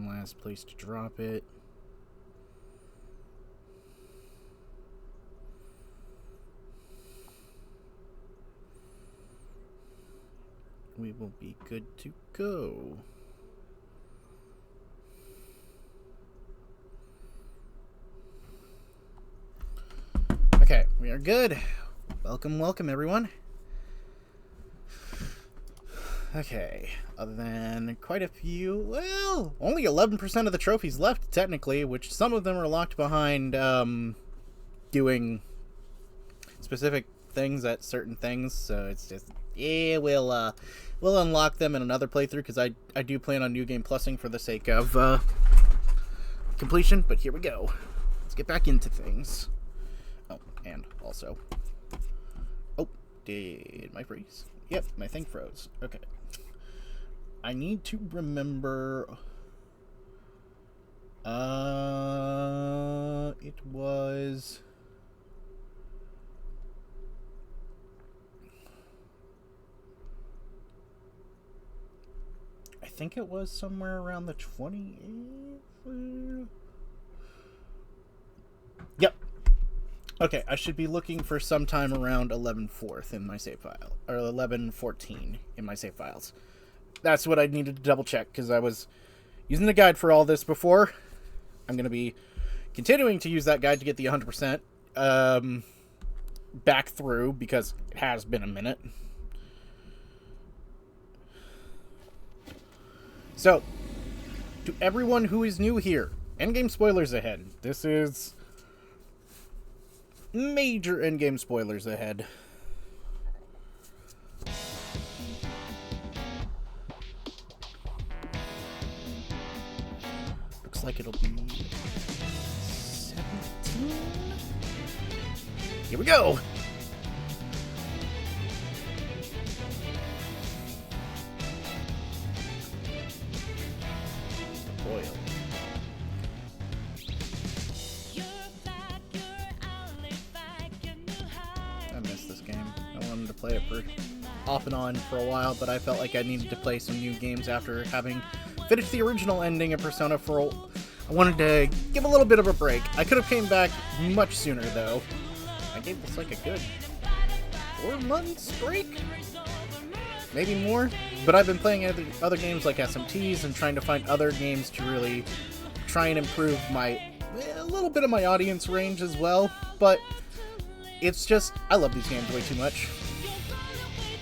one last place to drop it. We will be good to go. Okay, we are good. Welcome, welcome, everyone. Okay, other than quite a few, well, only 11% of the trophies left, technically, which some of them are locked behind, doing specific things at certain things, so it's just, yeah, we'll unlock them in another playthrough, because I do plan on New Game Plussing for the sake of, completion, but here we go. Let's get back into things. Oh, and also, oh, did my freeze? Yep, my thing froze. Okay. I need to remember, it was, I think it was somewhere around the 28th. Yep. Okay, I should be looking for sometime around 11/4 in my save file, or 11/14 in my save files. That's what I needed to double check, because I was using the guide for all this before. I'm going to be continuing to use that guide to get the 100% back through, because it has been a minute. So, to everyone who is new here, endgame spoilers ahead. This is major endgame spoilers ahead. Looks like it'll be 17. Here we go. Oil. I missed this game. I wanted to play it for off and on for a while, but I felt like I needed to play some new games after having finished the original ending of Persona 4. I wanted to give a little bit of a break. I could have came back much sooner, though. I gave this like a good 4 months break? Maybe more? But I've been playing other games like SMTs and trying to find other games to really try and improve a little bit of my audience range as well. But it's just, I love these games way too much.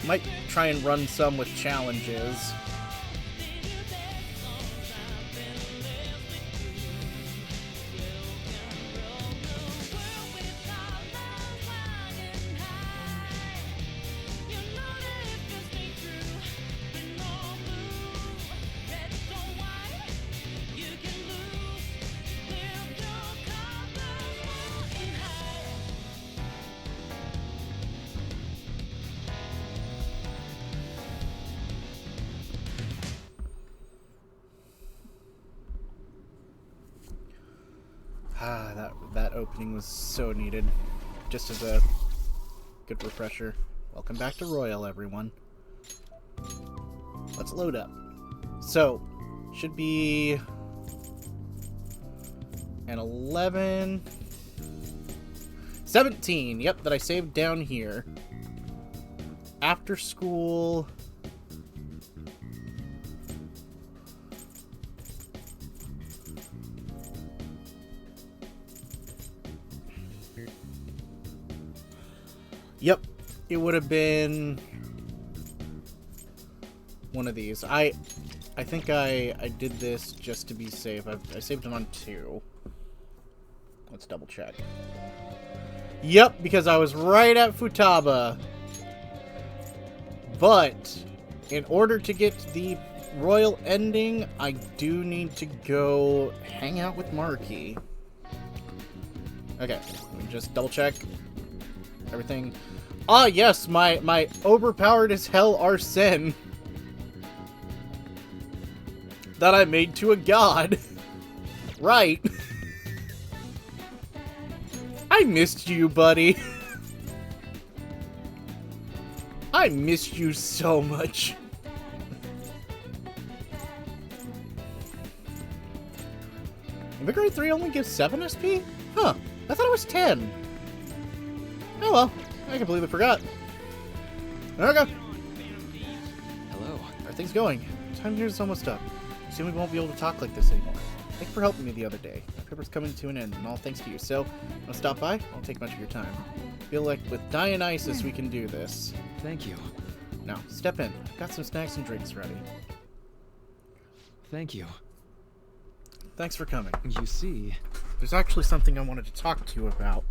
Might try and run some with challenges. That opening was so needed. Just as a good refresher. Welcome back to Royal, everyone. Let's load up. So, should be an 11... 17, yep, that I saved down here. After school... Yep, it would have been one of these. I think I did this just to be safe. I saved it on 2. Let's double check. Yep, because I was right at Futaba. But in order to get the royal ending, I do need to go hang out with Marky. Okay, let me just double check everything. Ah, yes, my overpowered as hell Arsene that I made to a god. Right. I missed you, buddy. I missed you so much. Invigorate 3 only gives 7 SP? Huh, I thought it was 10. Oh well, I completely forgot. There we go. Hello. How are things going? Time here is almost up. Soon we won't be able to talk like this anymore. Thank you for helping me the other day. My paper's coming to an end, and all thanks to you. So, wanna stop by? Won't take much of your time. Feel like with Dionysus we can do this. Thank you. Now, step in. I've got some snacks and drinks ready. Thank you. Thanks for coming. You see... There's actually something I wanted to talk to you about.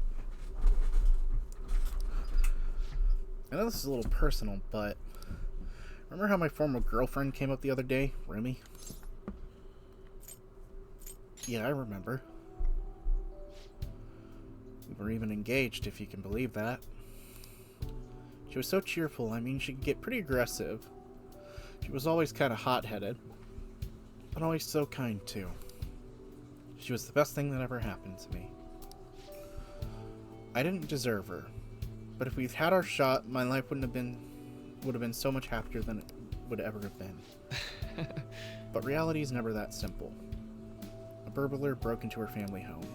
I know this is a little personal, but... Remember how my former girlfriend came up the other day? Remy? Yeah, I remember. We were even engaged, if you can believe that. She was so cheerful, I mean, she could get pretty aggressive. She was always kind of hot-headed, but always so kind, too. She was the best thing that ever happened to me. I didn't deserve her, but if we'd had our shot, my life would have been so much happier than it would ever have been. But reality is never that simple. A burglar broke into her family home.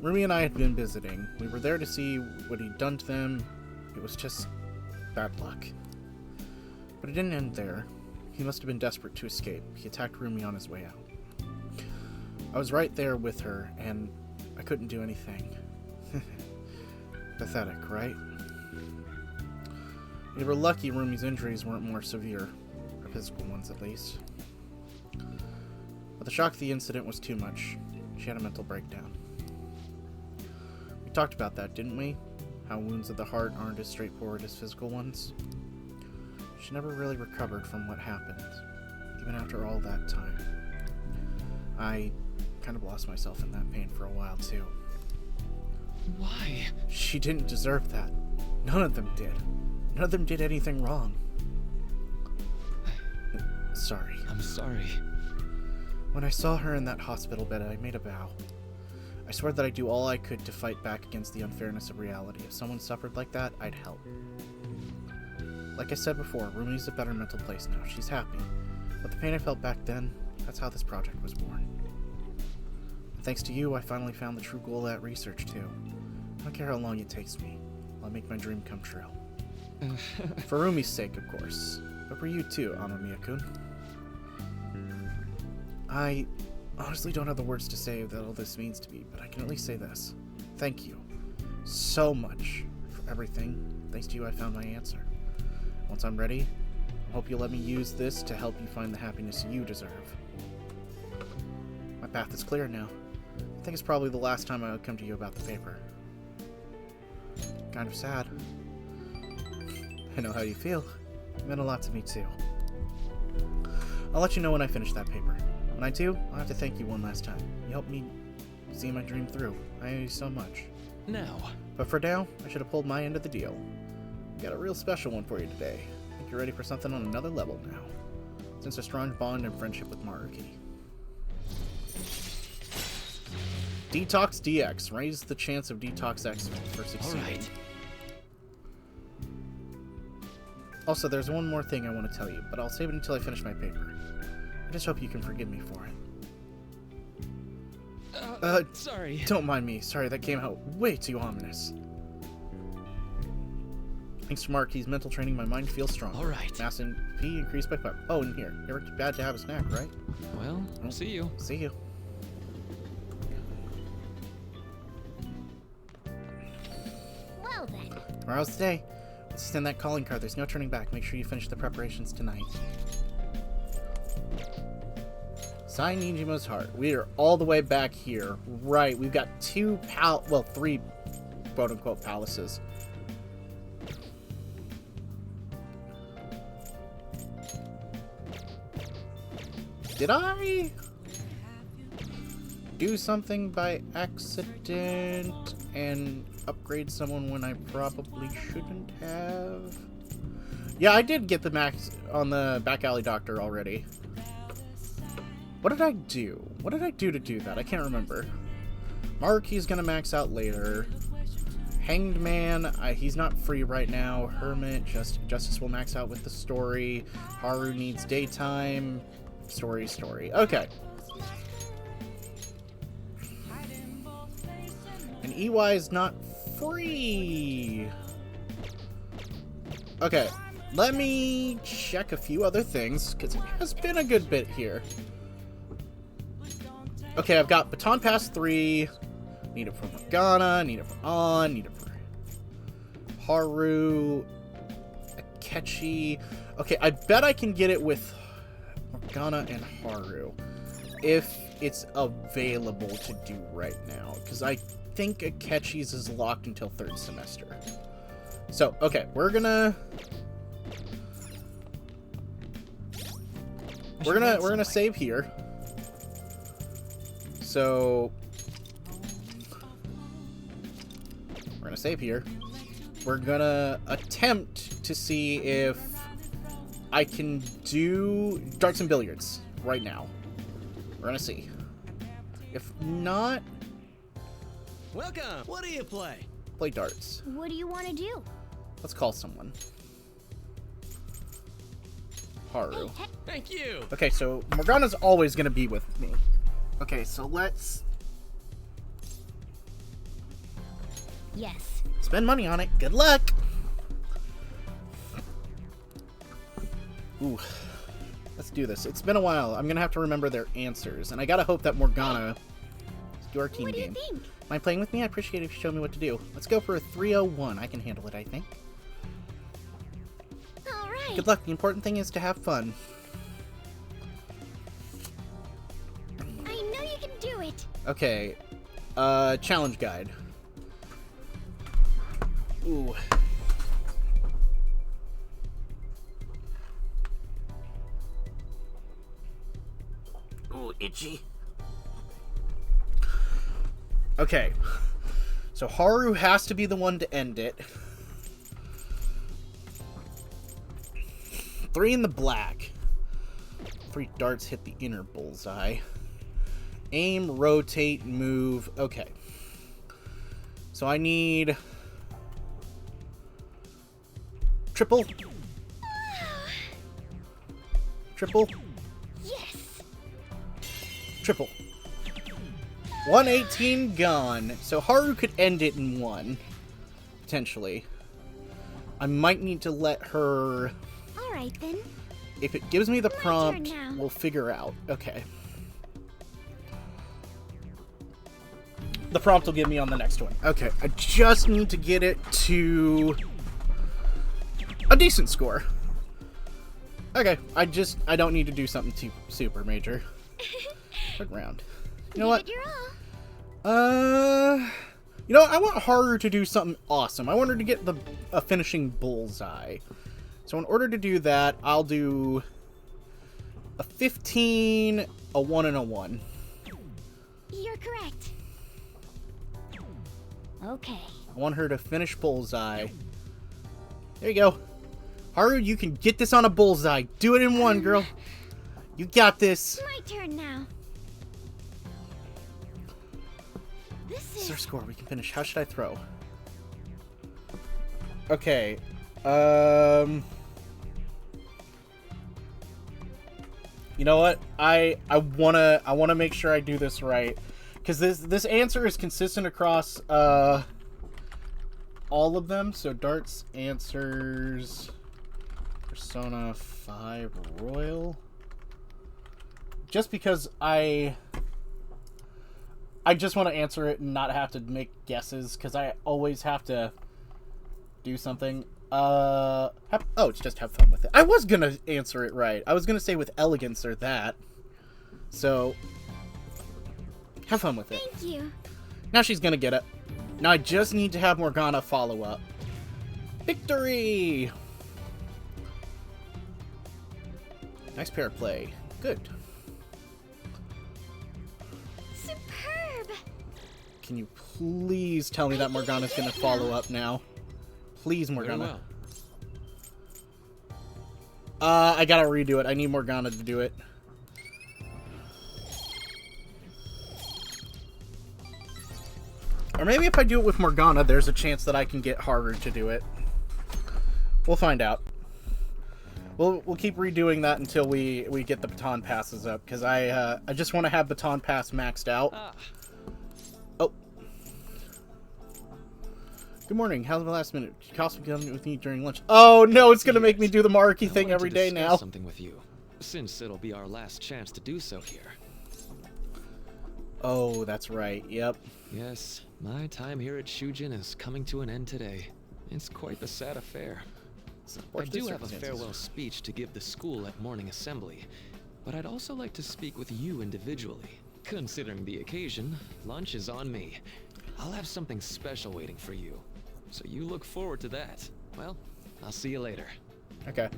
Rumi and I had been visiting. We were there to see what he'd done to them. It was just bad luck. But it didn't end there. He must have been desperate to escape. He attacked Rumi on his way out. I was right there with her, and I couldn't do anything. Pathetic, right? We were lucky Rumi's injuries weren't more severe, or physical ones at least. But the shock of the incident was too much. She had a mental breakdown. We talked about that, didn't we? How wounds of the heart aren't as straightforward as physical ones. She never really recovered from what happened, even after all that time. I kind of lost myself in that pain for a while, too. Why? She didn't deserve that. None of them did. None of them did anything wrong. Sorry. I'm sorry. When I saw her in that hospital bed, I made a vow. I swore that I'd do all I could to fight back against the unfairness of reality. If someone suffered like that, I'd help. Like I said before, Rumi's a better mental place now. She's happy. But the pain I felt back then, that's how this project was born. And thanks to you, I finally found the true goal of that research, too. I don't care how long it takes me. I'll make my dream come true. For Rumi's sake, of course. But for you, too, Amamiya-kun. I honestly don't have the words to say that all this means to me, but I can at least say this. Thank you so much for everything. Thanks to you, I found my answer. Once I'm ready, I hope you'll let me use this to help you find the happiness you deserve. My path is clear now. I think it's probably the last time I'll come to you about the paper. Kind of sad. I know how you feel. It meant a lot to me, too. I'll let you know when I finish that paper. When I do, I'll have to thank you one last time. You helped me see my dream through. I owe you so much. Now. But for now, I should have pulled my end of the deal. Got a real special one for you today. I think you're ready for something on another level now. Since a strong bond and friendship with Maruki. Detox DX. Raise the chance of Detox X for succeeding. Alright. Also, there's one more thing I want to tell you, but I'll save it until I finish my paper. I just hope you can forgive me for it. Sorry. Don't mind me. Sorry, that came out way too ominous. Thanks to Maruki's mental training, my mind feels strong. Alright. Mass and P increased by 5. Oh, and here. Never too bad to have a snack, right? Well, I'll see you. See you. Well then. Tomorrow's the day. Let's send that calling card. There's no turning back. Make sure you finish the preparations tonight. Sign Nijima's heart. We are all the way back here. Right. We've got three quote-unquote palaces. Did I do something by accident and upgrade someone when I probably shouldn't have? Yeah, I did get the max on the back alley doctor already. What did I do? What did I do to do that? I can't remember. Maruki's gonna max out later. Hanged Man, he's not free right now. Hermit, Justice will max out with the story. Haru needs daytime. Story. Okay. EY is not free. Okay, let me check a few other things, because it has been a good bit here. Okay, I've got Baton Pass 3. Need it for Morgana, need it for An, need it for Haru, Akechi. Okay, I bet I can get it with Morgana and Haru if it's available to do right now, because I think Akechi's is locked until 3rd semester. So, okay, we're gonna save here. So we're gonna save here. We're gonna attempt to see if I can do darts and billiards right now. We're gonna see. If not, Welcome. What do you play? play darts. What do you want to do? Let's call someone. Haru. Hey, Thank you. Okay, so Morgana's always gonna be with me. Okay, so let's yes. spend money on it. Good luck! Ooh. Let's do this. It's been a while. I'm gonna have to remember their answers. And I gotta hope that Morgana... Let's do our team What do you game. think? Mind playing with me? I appreciate it if you show me what to do. Let's go for a 301. I can handle it, I think. All right. Good luck. The important thing is to have fun. I know you can do it. Okay. Challenge guide. Ooh. Ooh, itchy. Okay. So Haru has to be the one to end it. 3 in the black. 3 darts hit the inner bullseye. Aim, rotate, move. Okay. So I need... triple. Triple. Yes. Triple. 118 gone. So Haru could end it in 1. Potentially. I might need to let her... All right then. If it gives me the prompt, turn now. we'll figure out. Okay. The prompt will give me on the next one. Okay, I just need to get it to a decent score. Okay, I don't need to do something too super major. Third round. You know what? Give it your all. You know what? I want Haru to do something awesome. I want her to get a finishing bullseye. So in order to do that, I'll do a 15, a 1, and a 1. You're correct. Okay. I want her to finish bullseye. There you go. Haru, you can get this on a bullseye. Do it in 1, girl. You got this. My turn now. This This is our is score. We can finish. How should I throw? Okay. You know what? I wanna make sure I do this right, because this answer is consistent across all of them. So darts answers Persona 5 Royal. Just because I just want to answer it and not have to make guesses, because I always have to do something. It's just have fun with it. I was gonna answer it right. I was gonna say with elegance or that. So, have fun with it. thank you. Now she's gonna get it. Now I just need to have Morgana follow up. Victory! Nice pair of play. Good. Superb. Can you please tell me that Morgana's gonna follow up now? Please, Very Morgana. well. I gotta redo it. I need Morgana to do it. Or maybe if I do it with Morgana, there's a chance that I can get Haru to do it. We'll find out. We'll keep redoing that until we get the baton passes up, because I just want to have baton pass maxed out. Ah, Oh. Good morning. How's the last minute? Cost me coming with me during lunch. Oh no, it's gonna make me do the Marky I thing wanted every to day discuss now. something with you, since it'll be our last chance to do so here. Oh, that's right. Yep. Yes, my time here at Shujin is coming to an end today. It's quite the sad affair. I do have a farewell speech to give the school at morning assembly, but I'd also like to speak with you individually. Considering the occasion, lunch is on me. I'll have something special waiting for you, so you look forward to that. Well, I'll see you later. Okay.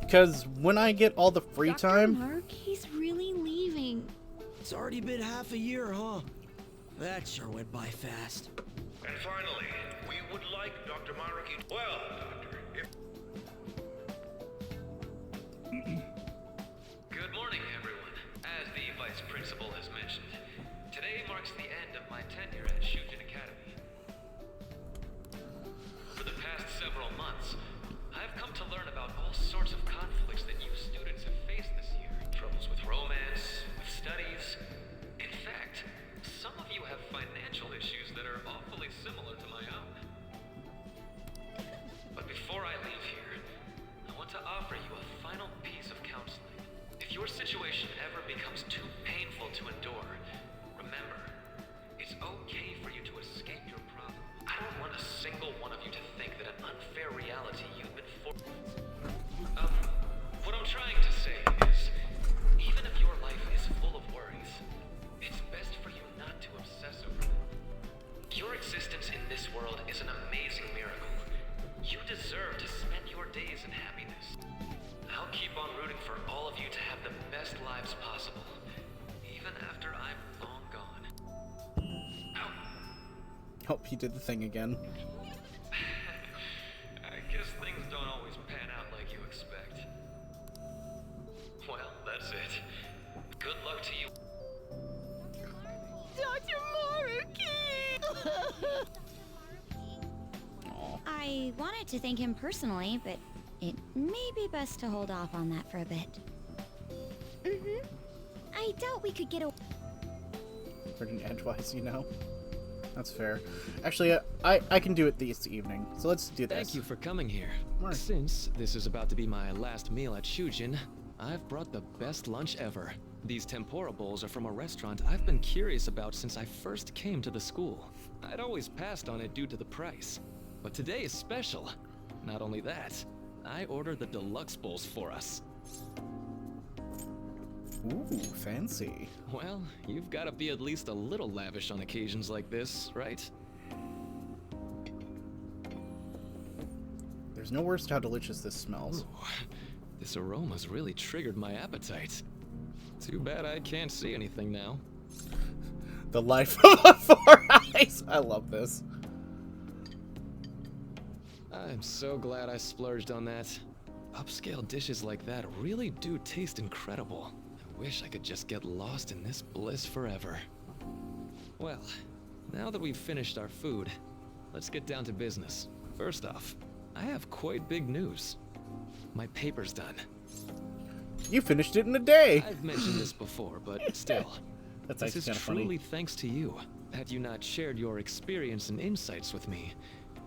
Because when I get all the free Dr. time, Mark, he's really leaving. It's already been half a year, huh? That sure went by fast. And finally, we would like Dr. Maruki. Well, Doctor, if... Good morning, everyone. As the Vice Principal has mentioned, today marks the end of my tenure at Shujin Academy. For the past several months, I've come to learn about all sorts of conflicts that you students have faced this year. Troubles with romance, with studies. In fact, some of you have financial issues that are awfully similar to my own. But before I leave here, I want to offer you a final piece of counseling. If your situation ever becomes too painful to endure, remember, it's okay for you to escape your problem. I don't want a single one of you to think that an unfair reality you've been forced. What I'm trying to say is, even if your life is full of worries, it's best for you not to obsess over them. Your existence in this world is an amazing miracle. You deserve to spend your days in happiness. I'll keep on rooting for all of you to have the best lives possible, even after I'm long gone. oh, he did the thing again. I guess things don't always pan out like you expect. Well, that's it. Good luck to you. Dr. Maruki! I wanted to thank him personally, but it may be best to hold off on that for a bit. I doubt we could get away. Freaking edgewise, you know. That's fair. Actually, I can do it this evening, so let's do this. Thank you for coming here. Mark. Since this is about to be my last meal at Shujin, I've brought the best lunch ever. These tempura bowls are from a restaurant I've been curious about since I first came to the school. I'd always passed on it due to the price, but today is special. Not only that, I ordered the deluxe bowls for us. Ooh, fancy. Well, you've got to be at least a little lavish on occasions like this, right? There's no words to how delicious this smells. Ooh, this aroma's really triggered my appetite. Too bad I can't see anything now. The life of four eyes. I love this. I'm so glad I splurged on that. Upscale dishes like that really do taste incredible. I wish I could just get lost in this bliss forever. Well, now that we've finished our food, let's get down to business. First off, I have quite big news. My paper's done. You finished it in a day. I've mentioned this before, but still. That's This actually is kind of truly funny. thanks to you. Had you not shared your experience and insights with me,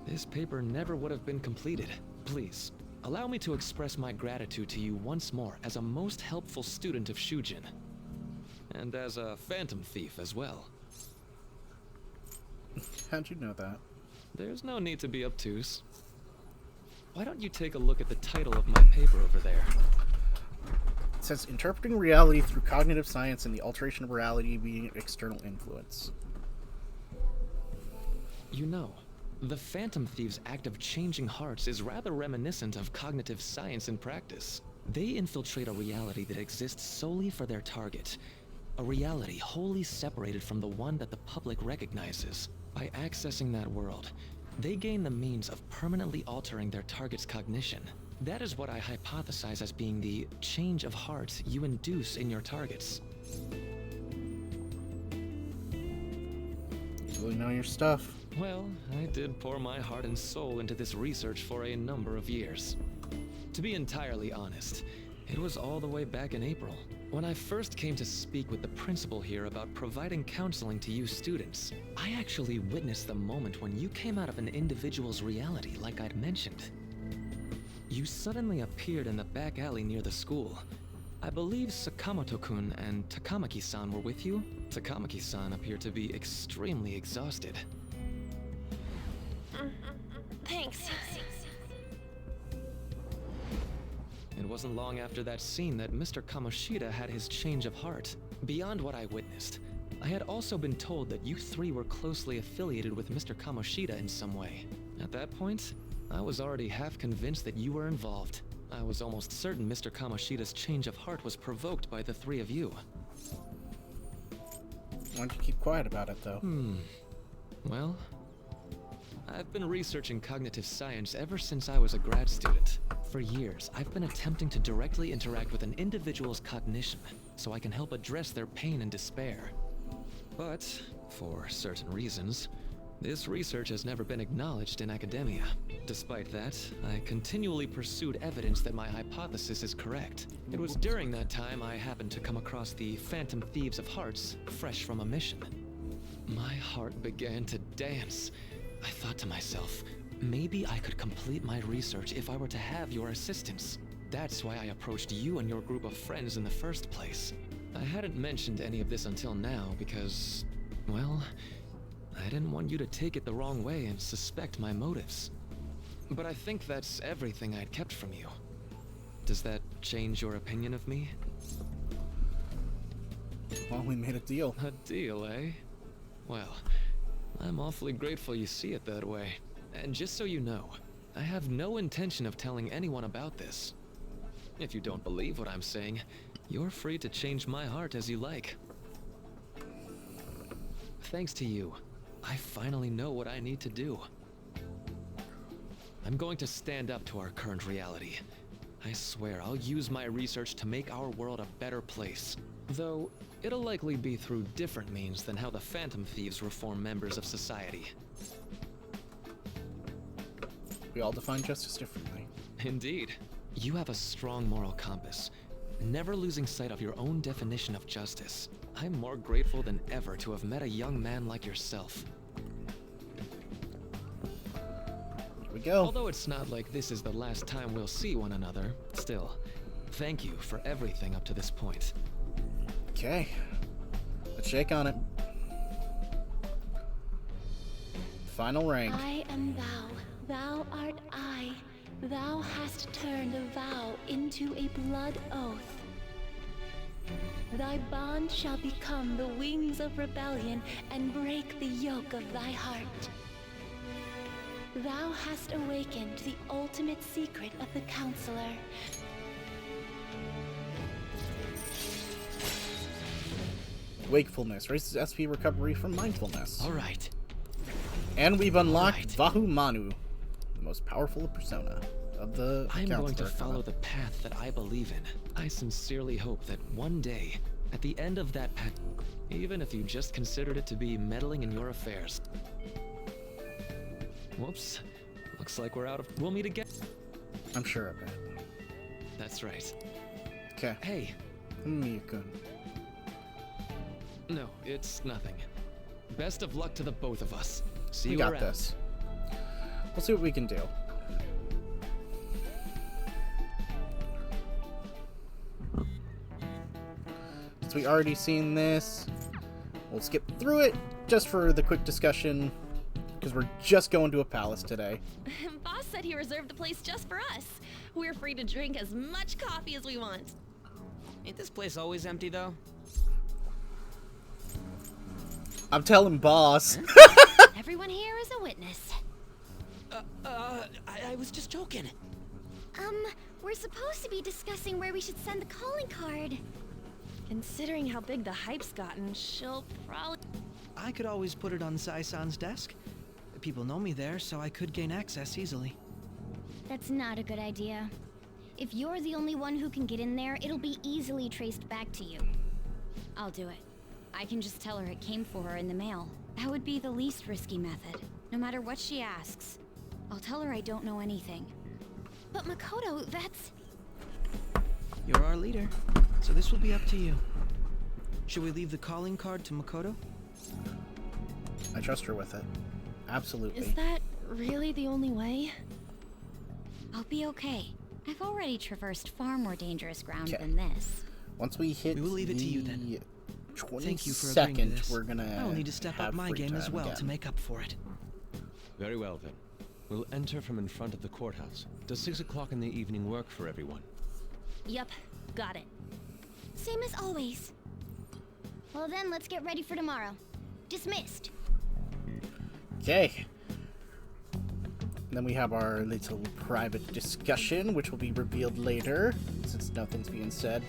this paper never would have been completed. Please, allow me to express my gratitude to you once more as a most helpful student of Shujin. And as a phantom thief as well. How'd you know that? There's no need to be obtuse. Why don't you take a look at the title of my paper over there? It says interpreting reality through cognitive science and the alteration of reality being external influence. You know, the Phantom Thieves' act of changing hearts is rather reminiscent of cognitive science in practice. They infiltrate a reality that exists solely for their target. A reality wholly separated from the one that the public recognizes. By accessing that world, they gain the means of permanently altering their target's cognition. That is what I hypothesize as being the change of heart you induce in your targets. You really know your stuff. Well, I did pour my heart and soul into this research for a number of years. To be entirely honest, it was all the way back in April, When I first came to speak with the principal here about providing counseling to you students, I actually witnessed the moment when you came out of an individual's reality like I'd mentioned. You suddenly appeared in the back alley near the school. I believe Sakamoto-kun and Takamaki-san were with you. Takamaki-san appeared to be extremely exhausted. Thanks. It wasn't long after that scene that Mr. Kamoshida had his change of heart. Beyond what I witnessed, I had also been told that you three were closely affiliated with Mr. Kamoshida in some way. At that point, I was already half convinced that you were involved. I was almost certain Mr. Kamoshida's change of heart was provoked by the three of you. Why don't you keep quiet about it, though? Well, I've been researching cognitive science ever since I was a grad student. For years, I've been attempting to directly interact with an individual's cognition, so I can help address their pain and despair. But, for certain reasons, this research has never been acknowledged in academia. Despite that, I continually pursued evidence that my hypothesis is correct. It was during that time I happened to come across the Phantom Thieves of Hearts, fresh from a mission. My heart began to dance. I thought to myself, maybe I could complete my research if I were to have your assistance. That's why I approached you and your group of friends in the first place. I hadn't mentioned any of this until now because, well, I didn't want you to take it the wrong way and suspect my motives. But I think that's everything I'd kept from you. Does that change your opinion of me? Well, we made a deal. A deal, eh? Well, I'm awfully grateful you see it that way. And just so you know, I have no intention of telling anyone about this. If you don't believe what I'm saying, you're free to change my heart as you like. Thanks to you, I finally know what I need to do. I'm going to stand up to our current reality. I swear I'll use my research to make our world a better place. Though, it'll likely be through different means than how the Phantom Thieves reform members of society. We all define justice differently. Indeed. You have a strong moral compass, never losing sight of your own definition of justice. I'm more grateful than ever to have met a young man like yourself. Here we go. Although it's not like this is the last time we'll see one another, still, thank you for everything up to this point. Okay. Let's shake on it. Final rank. I am thou, thou art I. Thou hast turned a vow into a blood oath. Thy bond shall become the wings of rebellion and break the yoke of thy heart. Thou hast awakened the ultimate secret of the Counselor. Wakefulness raises SP recovery from mindfulness. All right. And we've unlocked Right. Vahu Manu, the most powerful persona of the I'm going to Counselor follow Arcana. the path that I believe in. I sincerely hope that one day, at the end of that path, even if you just considered it to be meddling in your affairs. Whoops. Looks like we're out of... We'll meet again. I'm sure of it. That's right. Okay. Hey. Miyakun. No, it's nothing. Best of luck to the both of us. See We you got around. this. We'll see what we can do. Since we already seen this, we'll skip through it just for the quick discussion, because we're just going to a palace today. Boss said he reserved the place just for us. We're free to drink as much coffee as we want. Ain't this place always empty, though? I'm telling boss. Everyone here is a witness. I was just joking. We're supposed to be discussing where we should send the calling card. Considering how big the hype's gotten, she'll probably... I could always put it on Sai-san's desk. People know me there, so I could gain access easily. That's not a good idea. If you're the only one who can get in there, it'll be easily traced back to you. I'll do it. I can just tell her it came for her in the mail. That would be the least risky method. No matter what she asks, I'll tell her I don't know anything. But Makoto, that's... You're our leader. So this will be up to you. Should we leave the calling card to Makoto? I trust her with it. Absolutely. Is that really the only way? I'll be okay. I've already traversed far more dangerous ground Okay. than this. Once we hit We will leave it to you then. the Thank you for agreeing to 22nd, this. we're gonna I will need to step have up my free game as time well again. to make up for it. Very well then. We'll enter from in front of the courthouse. Does 6 o'clock in the evening work for everyone? Yup, got it. Same as always. Well then, let's get ready for tomorrow. Dismissed. Okay. Then we have our little private discussion, which will be revealed later, since nothing's being said.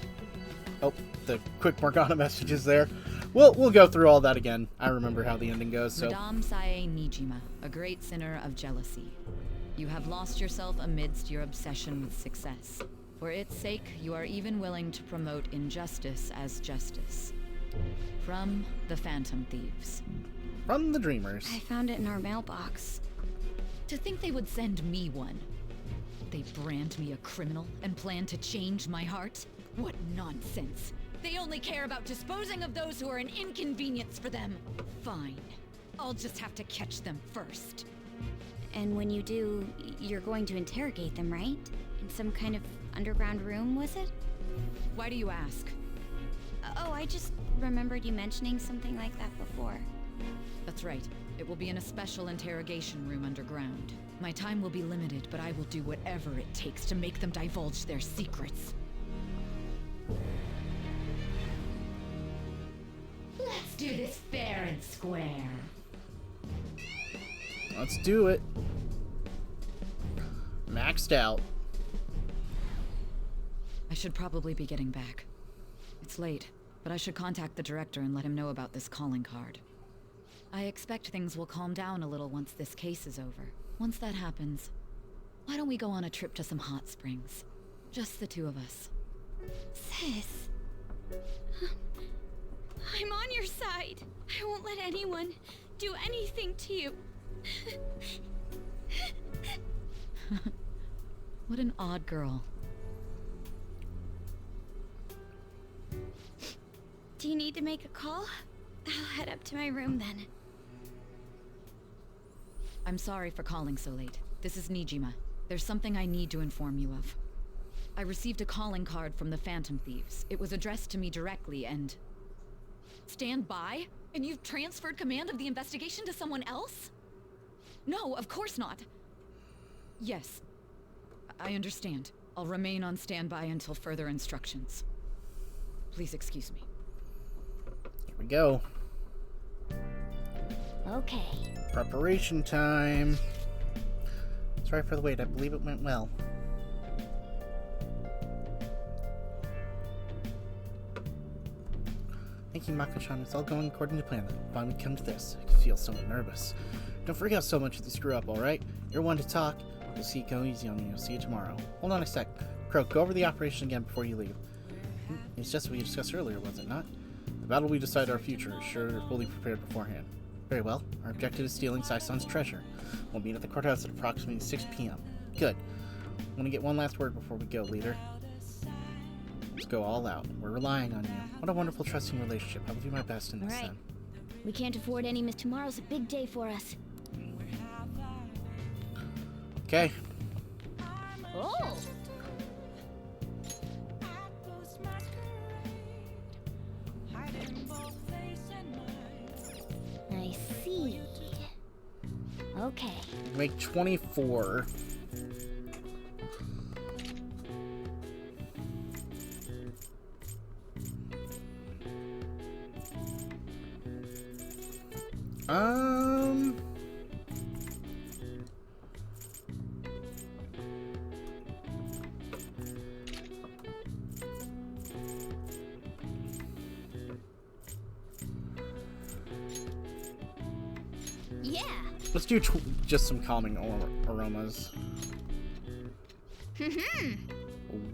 Oh, the quick Morgana messages there. We'll go through all that again. I remember how the ending goes, so... Madame Sae Nijima, a great sinner of jealousy. You have lost yourself amidst your obsession with success. For its sake, you are even willing to promote injustice as justice. From the Phantom Thieves. From the Dreamers. I found it in our mailbox. To think they would send me one. They brand me a criminal and plan to change my heart? What nonsense. They only care about disposing of those who are an inconvenience for them. Fine. I'll just have to catch them first. And when you do, you're going to interrogate them, right? In some kind of underground room, was it? Why do you ask? Oh, I just remembered you mentioning something like that before. That's right. It will be in a special interrogation room underground. My time will be limited, but I will do whatever it takes to make them divulge their secrets. Let's do this fair and square. Let's do it. Maxed out. I should probably be getting back. It's late, but I should contact the director and let him know about this calling card. I expect things will calm down a little once this case is over. Once that happens, why don't we go on a trip to some hot springs? Just the two of us. Sis. I'm on your side. I won't let anyone do anything to you. What an odd girl. Do you need to make a call? I'll head up to my room then. I'm sorry for calling so late. This is Nijima. There's something I need to inform you of. I received a calling card from the Phantom Thieves. It was addressed to me directly and... Stand by? And you've transferred command of the investigation to someone else? No, of course not. Yes. I understand. I'll remain on standby until further instructions. Please excuse me. Here we go. Okay. Preparation time. Sorry for the wait. I believe it went well. Thank you, Mako-chan. It's all going according to plan. Finally come to this. I feel somewhat nervous. Don't freak out so much if you screw up, alright? You're one to talk. You'll see it go easy on you. I'll see you tomorrow. Hold on a sec. Croak, go over the operation again before you leave. It's just what we discussed earlier, was it not? The battle we decide our future is sure fully prepared beforehand. Very well. Our objective is stealing Sai-san's treasure. We'll meet at the courthouse at approximately 6 p.m. Good. I want to get one last word before we go, leader. Let's go all out. We're relying on you. What a wonderful, trusting relationship. I will do my best in this, All right. then. We can't afford any miss. Tomorrow's a big day for us. Okay. Oh! I see. Okay. Make 24. Um... Yeah. Let's do just some calming aromas.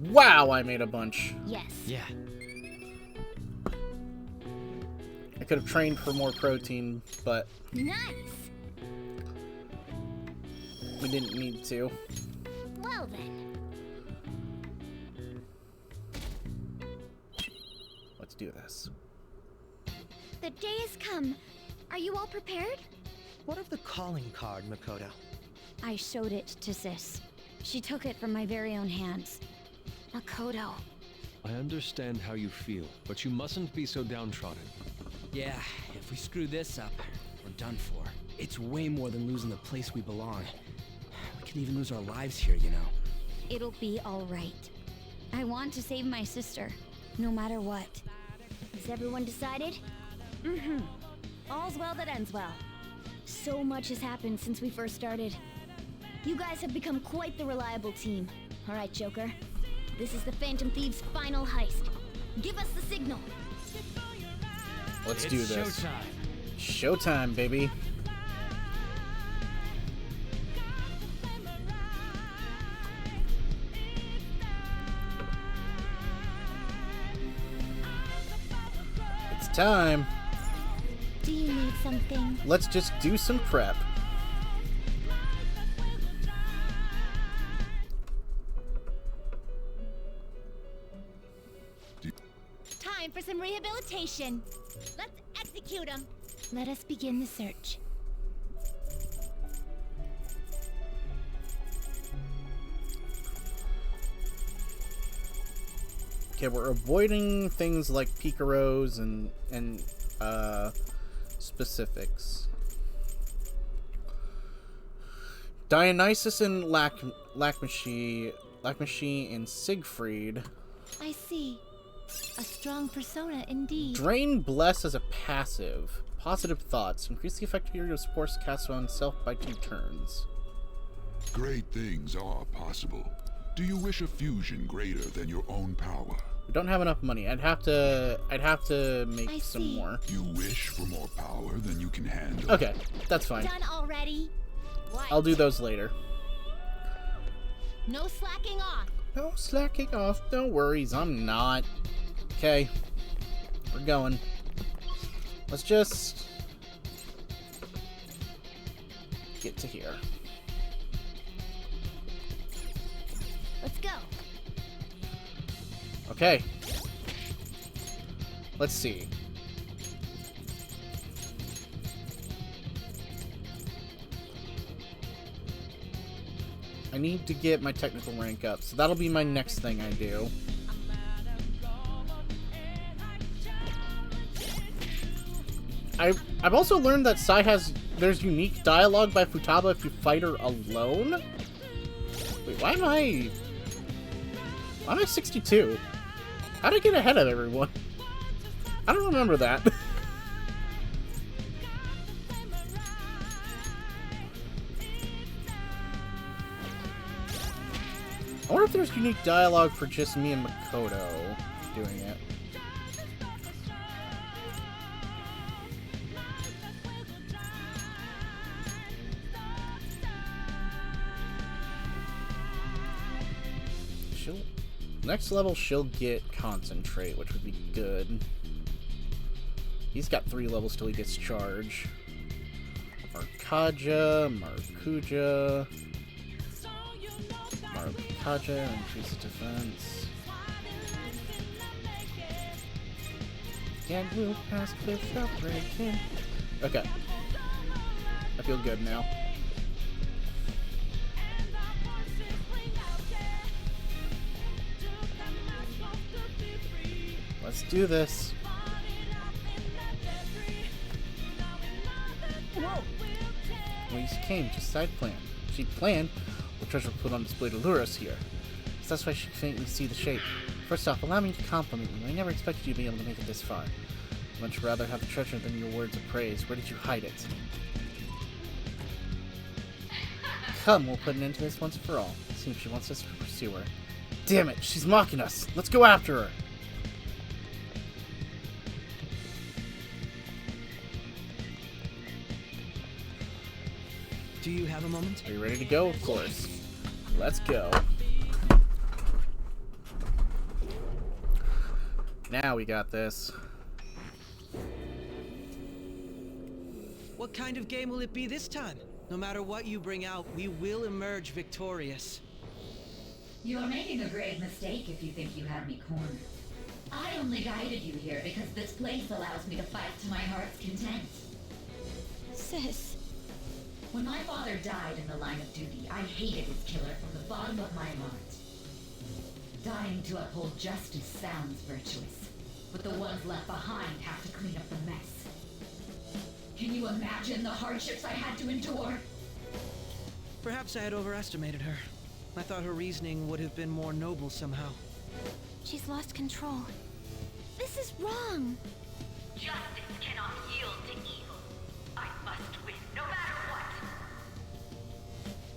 Wow, I made a bunch. Yes. Yeah. I could have trained for more protein, but Nice. we didn't need to. Well then. do this. The day has come. Are you all prepared? What of the calling card, Makoto? I showed it to Sis. She took it from my very own hands. Makoto. I understand how you feel, but you mustn't be so downtrodden. Yeah, if we screw this up, we're done for. It's way more than losing the place we belong. We could even lose our lives here, you know. It'll be all right. I want to save my sister, no matter what. Has everyone decided? Mm-hmm. All's well that ends well. So much has happened since we first started. You guys have become quite the reliable team. All right, Joker. This is the Phantom Thieves' final heist. Give us the signal. Let's do this. Showtime. Showtime, baby. It's time. Do you need something? Let's just do some prep. Time for some rehabilitation. Let's execute him. Let us begin the search. Okay, we're avoiding things like picaros and specifics. Dionysus and Lakmashi and Siegfried. I see. A strong persona indeed. Drain Bless as a passive. Positive thoughts. Increase the effectivity of spores cast on self by 2 turns. Great things are possible. Do you wish a fusion greater than your own power? We don't have enough money. I'd have to make some more. You wish for more power than you can handle. Okay, that's fine. Done already? What? I'll do those later. No slacking off. No slacking off. No worries, I'm not. Okay, we're going. Let's just get to here. Let's go. Okay. Let's see. I need to get my technical rank up, so that'll be my next thing I do. I've also learned that there's unique dialogue by Futaba if you fight her alone. Wait, why am I 62? How'd I get ahead of everyone? I don't remember that. I wonder if there's unique dialogue for just me and Makoto doing it. Next level, she'll get Concentrate, which would be good. He's got 3 levels till he gets Charge. Markaja, increase defense. Can't move past without breaking. Okay. I feel good now. Let's do this. Whoa! We came to side plan. She planned the treasure put on display to lure us here. So that's why she faintly see the shape. First off, allow me to compliment you. I never expected you to be able to make it this far. I'd much rather have the treasure than your words of praise. Where did you hide it? Come, we'll put an end to this once for all. See if she wants us to pursue her. Damn it, she's mocking us. Let's go after her. Do you have a moment? Are you ready to go? Of course. Let's go. Now we got this. What kind of game will it be this time? No matter what you bring out, we will emerge victorious. You're making a grave mistake if you think you have me cornered. I only guided you here because this place allows me to fight to my heart's content. Sis. When my father died in the line of duty, I hated his killer from the bottom of my heart. Dying to uphold justice sounds virtuous, but the ones left behind have to clean up the mess. Can you imagine the hardships I had to endure? Perhaps I had overestimated her. I thought her reasoning would have been more noble somehow. She's lost control. This is wrong. Justice cannot yield to evil. I must win, no matter what.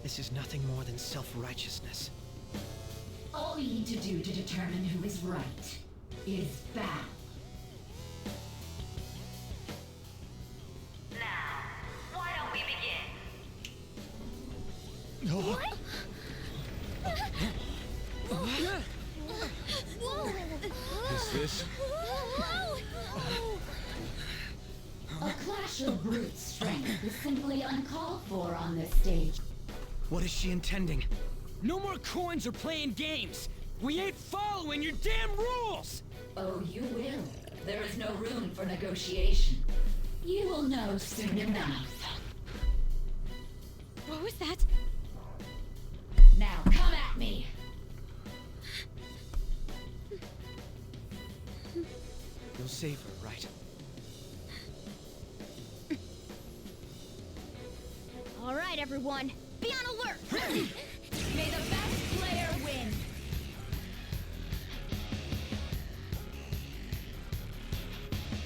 This is nothing more than self-righteousness. All we need to do to determine who is right is battle. Now, why don't we begin? What? Is this? A clash of brute strength is simply uncalled for on this stage. What is she intending? No more coins or playing games! We ain't following your damn rules! Oh, you will. There is no room for negotiation. You will know soon enough. What was that? Now, come at me! You'll save her, right? All right, everyone. Be on alert! May the best player win!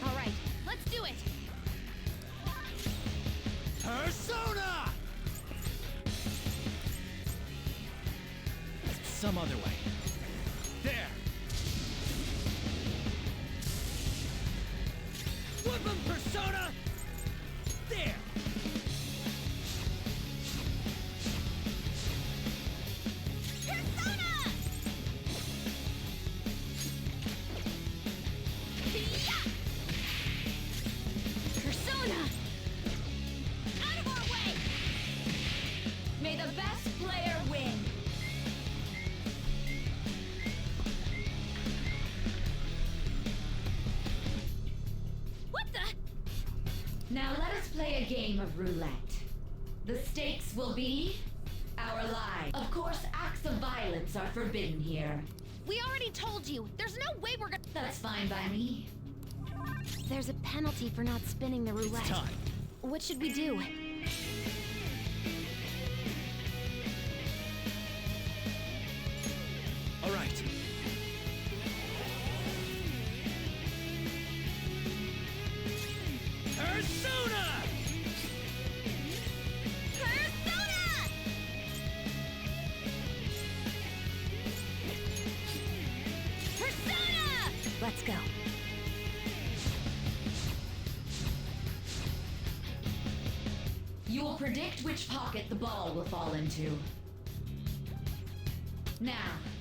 All right, let's do it! Persona! Some other way. There! Flip him, Persona! There! Persona! Yeah! Persona! Out of our way! May the best player win! What the? Now let us play a game of roulette. The stakes will be our lives. Of course, acts of violence are forbidden here. We already told you. There's no way we're gonna... That's fine by me. There's a penalty for not spinning the roulette. It's time. What should we do? All right. Persona! Persona! Persona! Let's go. You will predict which pocket the ball will fall into. Now,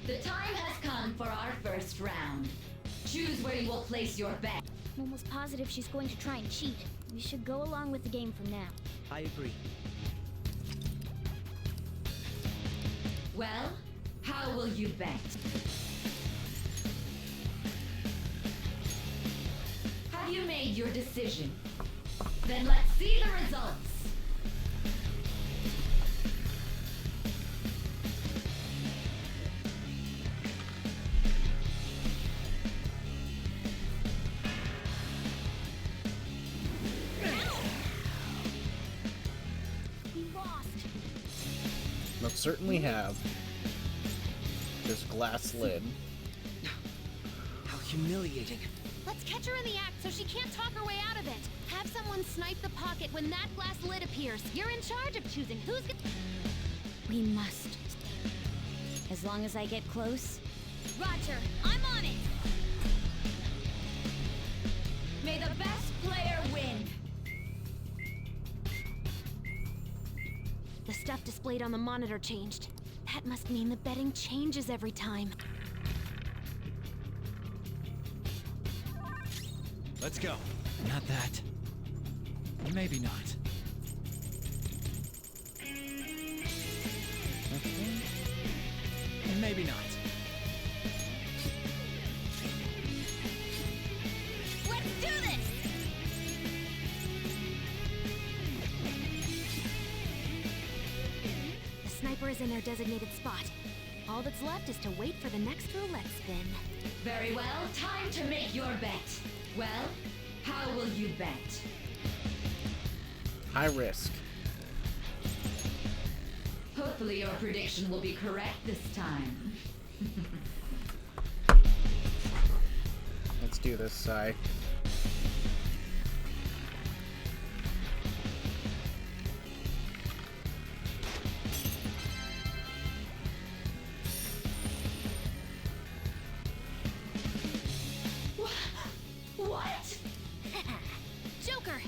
the time has come for our first round. Choose where you will place your bet. I'm almost positive she's going to try and cheat. We should go along with the game for now. I agree. Well, how will you bet? Have you made your decision? Then let's see the results. We lost. Most certainly have. This glass lid. How humiliating. Let's catch her in the act so she can't talk her way out of it. Have someone snipe the pocket when that glass lid appears. You're in charge of choosing who's gonna... We must. As long as I get close. Roger, I'm on it. May the best player win. The stuff displayed on the monitor changed. That must mean the betting changes every time. Let's go. Not that. Maybe not. Maybe not. Viper is in their designated spot. All that's left is to wait for the next roulette spin. Very well, time to make your bet. Well, how will you bet? High risk. Hopefully your prediction will be correct this time. Let's do this, Sai. What? Joker!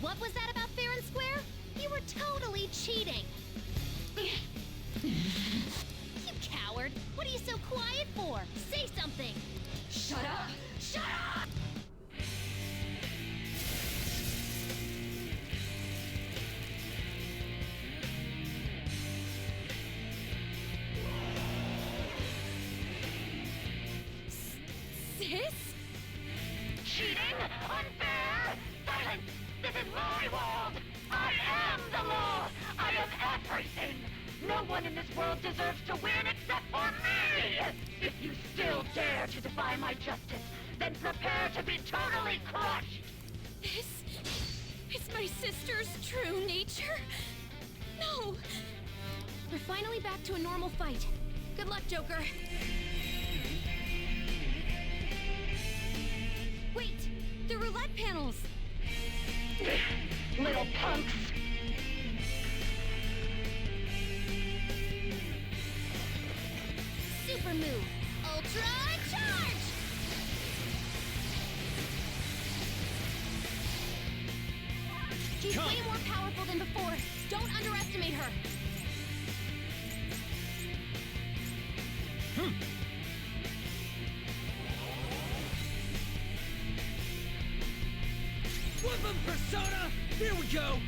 What was that about fair and square? You were totally cheating! You coward! What are you so quiet for? Say something! Shut up! Shut up! Sis? Cheating? Unfair? Silence! This is my world! I am the law! I am everything! No one in this world deserves to win except for me! If you still dare to defy my justice, then prepare to be totally crushed! This is my sister's true nature? No! We're finally back to a normal fight. Good luck, Joker. Wait! The roulette panels! Little punks! Super move! Ultra charge! She's way more powerful than before. Don't underestimate her. Whoop 'em, Persona! Here we go!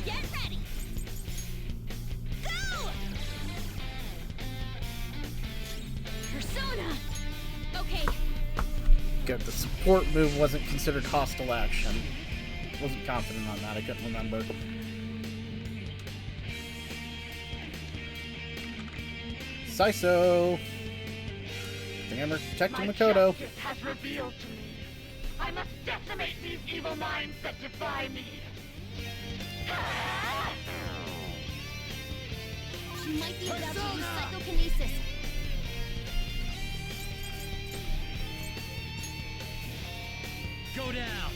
Get ready! Go! Persona! Okay, Good. The support move wasn't considered hostile action. Wasn't confident on that. I couldn't remember. Saiso! I think I'm protecting My Makoto. justice has revealed to me. I must decimate these evil minds that defy me. she might be about to use psychokinesis. Go down!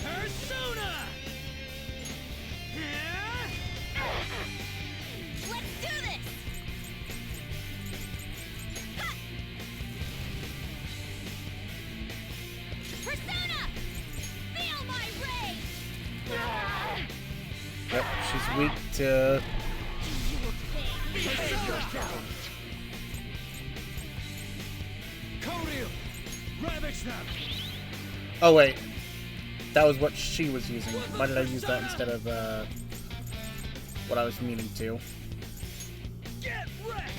Persona! Let's do this! Ha! Persona! Feel my rage! Yep, she's weak to... Behave yourself! Koryu! Ravage them! Oh, wait. That was what she was using. Why did I use that instead of, what I was meaning to? Get wrecked!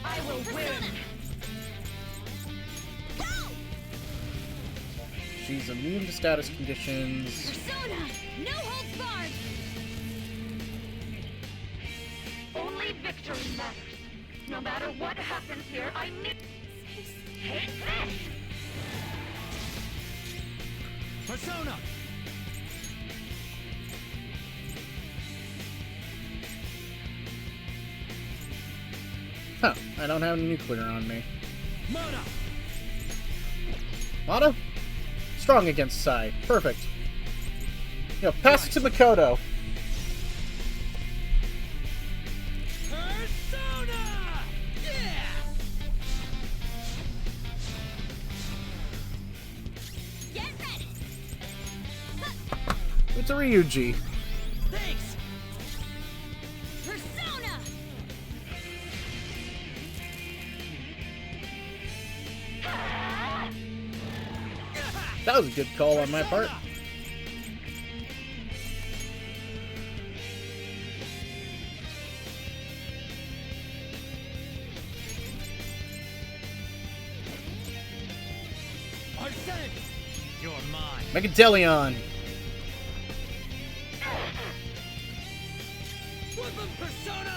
I will win! Go! She's immune to status conditions. Persona! No holds barred! Only victory matters. No matter what happens here, I need... Take this! Persona! Huh, I don't have nuclear on me. Mana! Mono? Strong against Sai. Perfect. Yo, pass it to Makoto. Persona! Yeah! Get ready! It's a Ryuji. Thanks! Persona! That was a good call on my part. mine. Megadelion! Woodland Persona!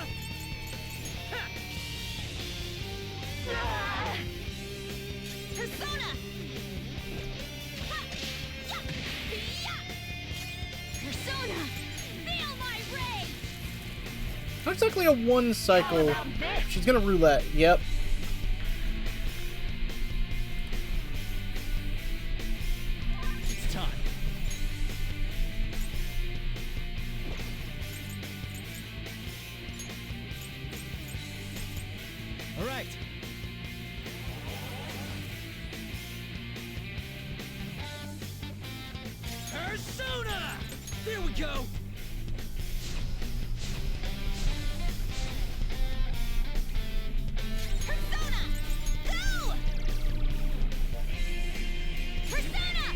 Persona! Ha! Ya! Ya! Persona! Feel my rage! Not exactly a one cycle. She's gonna roulette. Yep. It's time. All right. Persona! There we go. Persona! Go! Persona!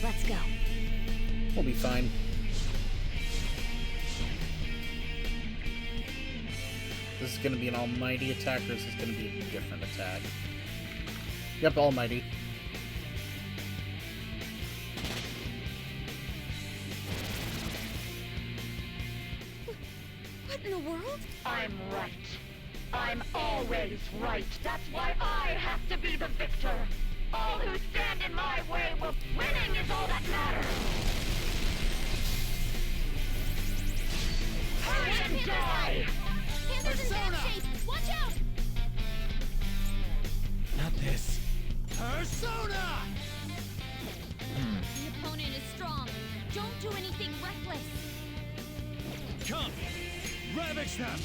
Let's go. We'll be fine. This is gonna be an almighty attack, or is this gonna be a different attack? Yep, almighty. What in the world? I'm right. I'm always right. That's why I have to be the victor. All who stand in my way will... Winning is all that matters. Hurry and die! Panther's in bad shape! Watch out! Not this. Persona! The opponent is strong. Don't do anything reckless. Come! Ravage them!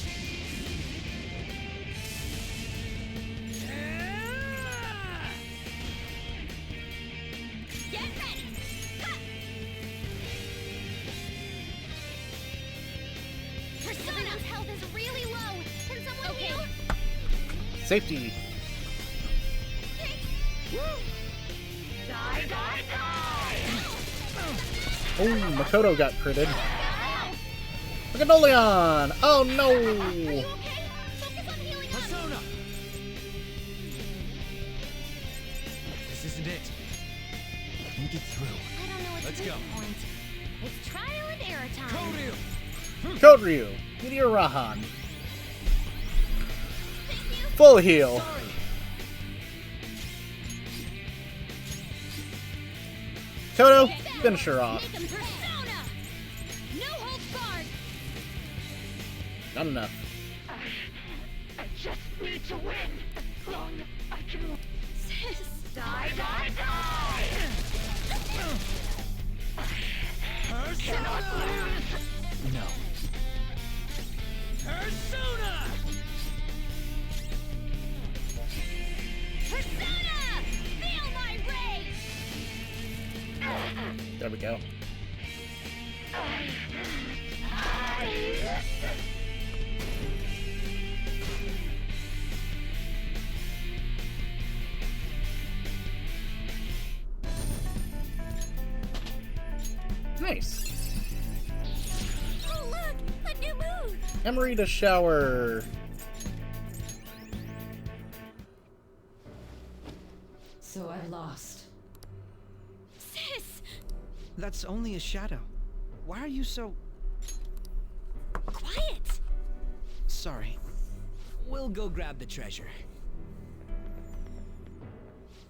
Get ready! Ha! Persona's health is really low. Can someone heal? Safety. Die, die, die! Oh, Makoto got critted. Megadolion! Oh no! Persona! This isn't it. Think it through. I don't know what's Let's weak go. point. It's trial and error time. Koryu! Code Ryu! Meteor Rahan. Full heal. Toto, finish her off. Make him Persona! No holds barred! Not enough. I just need to win. As long as I can... Sis! Die, die, die! I cannot lose! No. Persona! Persona! Feel my rage! There we go. Nice. Oh look! A new move! Emerita shower. So I lost. Sis! That's only a shadow. Why are you so... Quiet! Sorry. We'll go grab the treasure.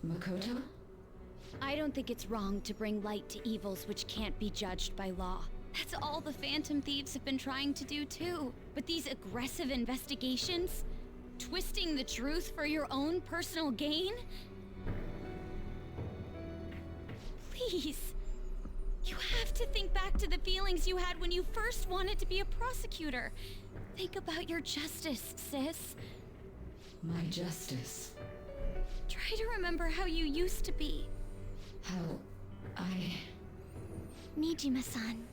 Makoto? I don't think it's wrong to bring light to evils which can't be judged by law. That's all the Phantom Thieves have been trying to do too. But these aggressive investigations? Twisting the truth for your own personal gain? Please. You have to think back to the feelings you had when you first wanted to be a prosecutor. Think about your justice, sis. My justice. Try to remember how you used to be. How I... Nijima-san.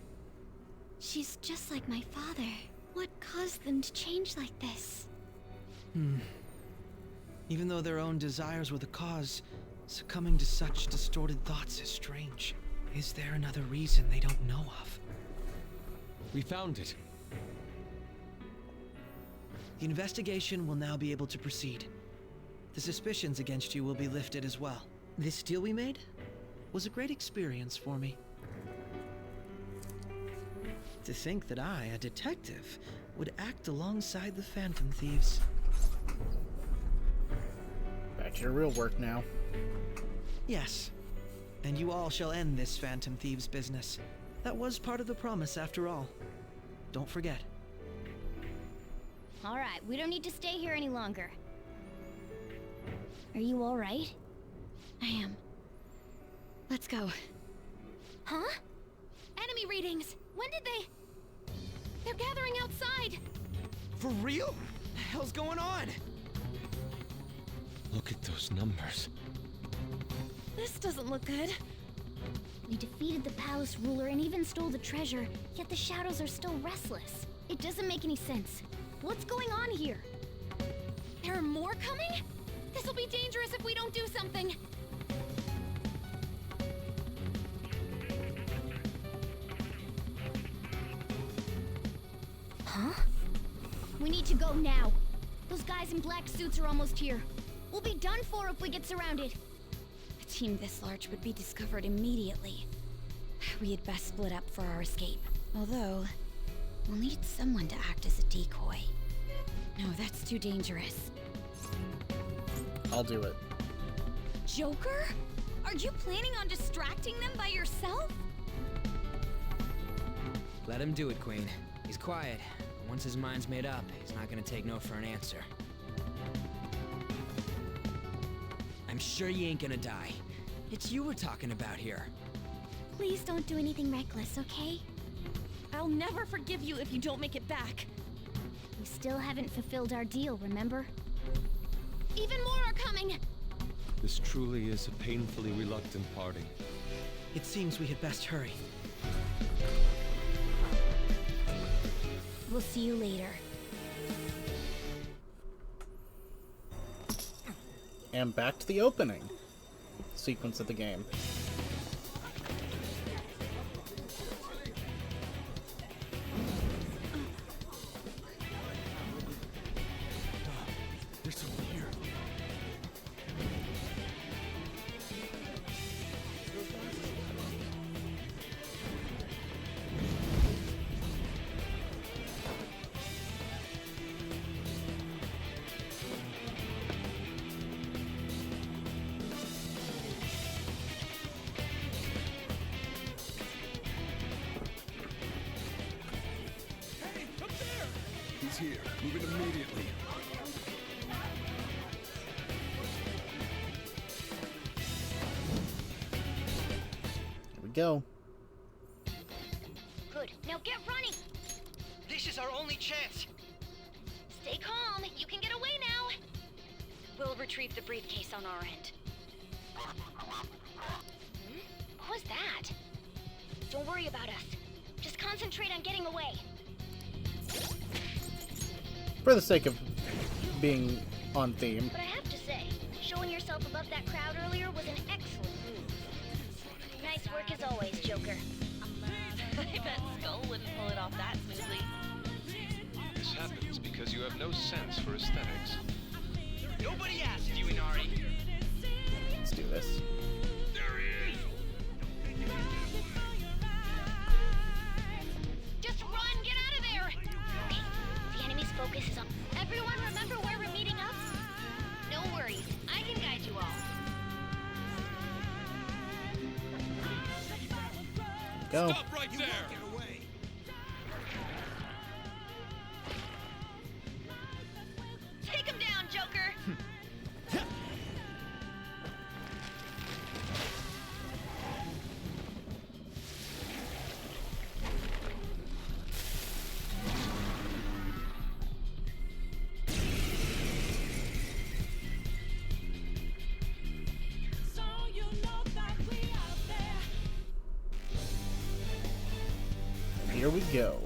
She's just like my father. What caused them to change like this? Even though their own desires were the cause, succumbing to such distorted thoughts is strange. Is there another reason they don't know of? We found it. The investigation will now be able to proceed. The suspicions against you will be lifted as well. This deal we made? was a great experience for me. To think that I, a detective, would act alongside the Phantom Thieves. Back to your real work now. Yes. And you all shall end this Phantom Thieves business. That was part of the promise after all. Don't forget. All right, we don't need to stay here any longer. Are you all right? I am. Let's go. Huh? Enemy readings! When did they... They're gathering outside! For real? What the hell's going on? Look at those numbers. This doesn't look good. We defeated the palace ruler and even stole the treasure, yet the shadows are still restless. It doesn't make any sense. What's going on here? There are more coming? This'll be dangerous if we don't do something. Huh? We need to go now. Those guys in black suits are almost here. We'll be done for if we get surrounded. A team this large would be discovered immediately. We had best split up for our escape. Although, we'll need someone to act as a decoy. No, that's too dangerous. I'll do it. Joker? Are you planning on distracting them by yourself? Let him do it, Queen. He's quiet. But once his mind's made up, he's not gonna take no for an answer. I'm sure you ain't gonna die. It's you we're talking about here. Please don't do anything reckless, okay? I'll never forgive you if you don't make it back. We still haven't fulfilled our deal, remember? Even more are coming! This truly is a painfully reluctant parting. It seems we had best hurry. We'll see you later. And back to the opening sequence of the game. There's someone here. He's here. Move it immediately. Here we go. Good. Now get running! This is our only chance. Stay calm. You can get away now. We'll retrieve the briefcase on our end. What was that? Don't worry about us. Just concentrate on getting away. For the sake of being on theme. But I have to say, showing yourself above that crowd earlier was an excellent move. Nice work as always, Joker. I bet Skull wouldn't pull it off that smoothly. This happens because you have no sense for aesthetics. Nobody asked you, Inari. Let's do this. There he is! Just run! Get out of there! Okay, the enemy's focus is on... Everyone remember where we're meeting up? No worries. I can guide you all. Go. Stop right there! Take him down, Joker! Here we go.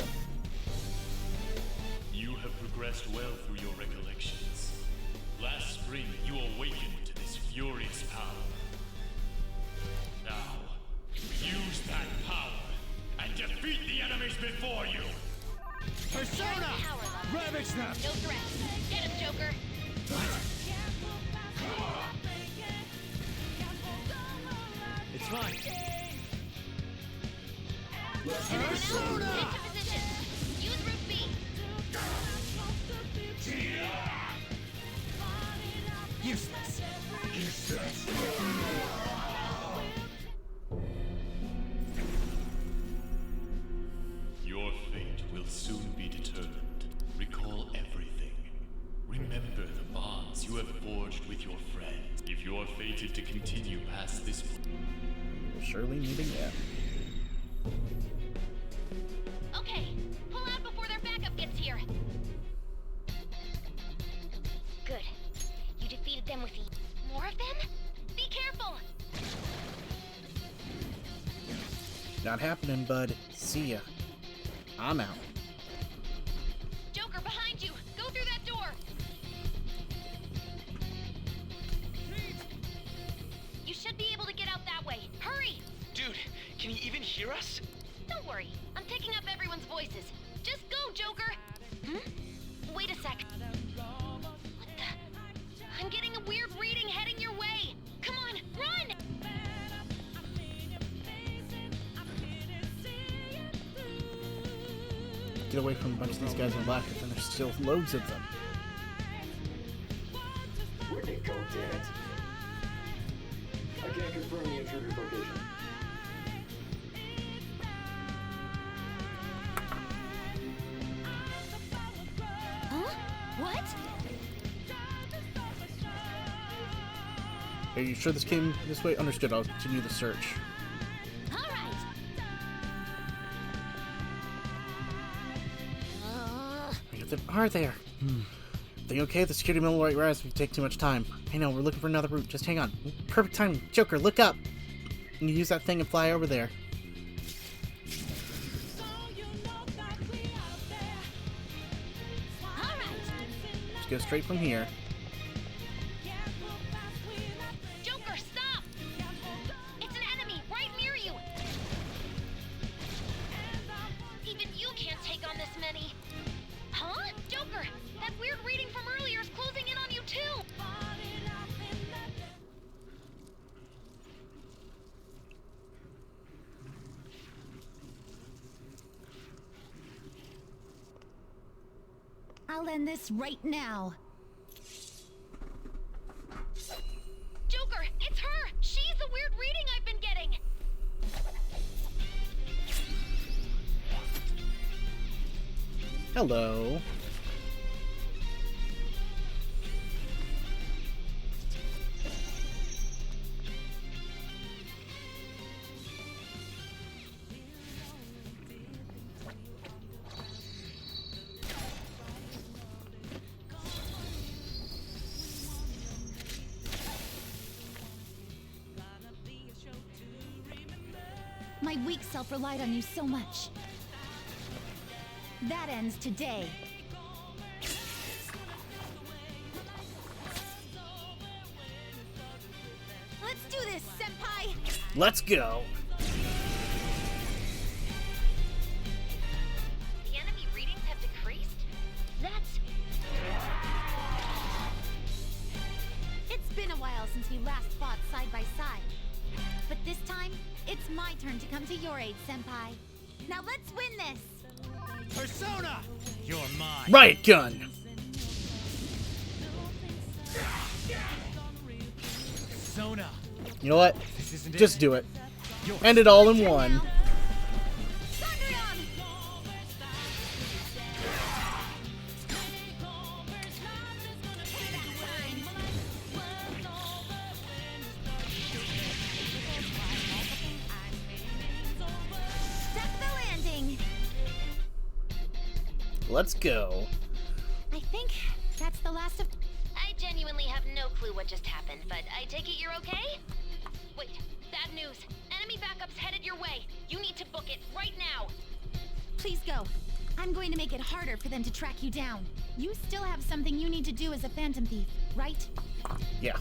You have progressed well through your recollections. Last spring, you awakened to this furious power. Now, use that power and defeat the enemies before you! Persona! Ravage them! No threat. Get him, Joker! It's fine. Everyone else, get to position. Use route B. Useless. Your fate will soon be determined. Recall everything. Remember the bonds you have forged with your friends. If you are fated to continue past this point, We'll surely meet again. Okay, pull out before their backup gets here. Good. You defeated them with more of them? Be careful! Not happening, bud. See ya. I'm out. Joker, behind you! Go through that door! You should be able to get out that way. Hurry! Dude, can he even hear us? Don't worry, I'm picking up everyone's voices. Just go, Joker! Wait a sec. What the? I'm getting a weird reading heading your way! Come on, run! Get away from a bunch of these guys on black, but then there's still loads of them. Where'd it go, damn it? I can't confirm the intruder's location. Huh? What? Are you sure this came this way? Understood. I'll continue the search. There are there? Think okay? The security mill will rise if we take too much time. I know, we're looking for another route. Just hang on. Perfect timing. Joker, look up! You use that thing and fly over there. Just go straight from here. Joker, stop! It's an enemy right near you! Even you can't take on this many. Huh? Joker, that weird reading from earlier is closing in on you too! I'll end this right now. Joker, it's her! She's the weird reading I've been getting! Hello. My weak self relied on you so much. That ends today. Let's do this, Senpai! Let's go. The enemy readings have decreased? That's... It's been a while since we last fought side by side. But this time, it's my turn to come to your aid, Senpai. Now let's win this! Persona! You're mine. Riot gun! Persona! You know what? This isn't Just it. do it. End it all in one. Let's go. I think that's the last of... I genuinely have no clue what just happened, but I take it you're okay? Wait, bad news. Enemy backup's headed your way. You need to book it right now. Please go. I'm going to make it harder for them to track you down. You still have something you need to do as a Phantom Thief, right? Yeah.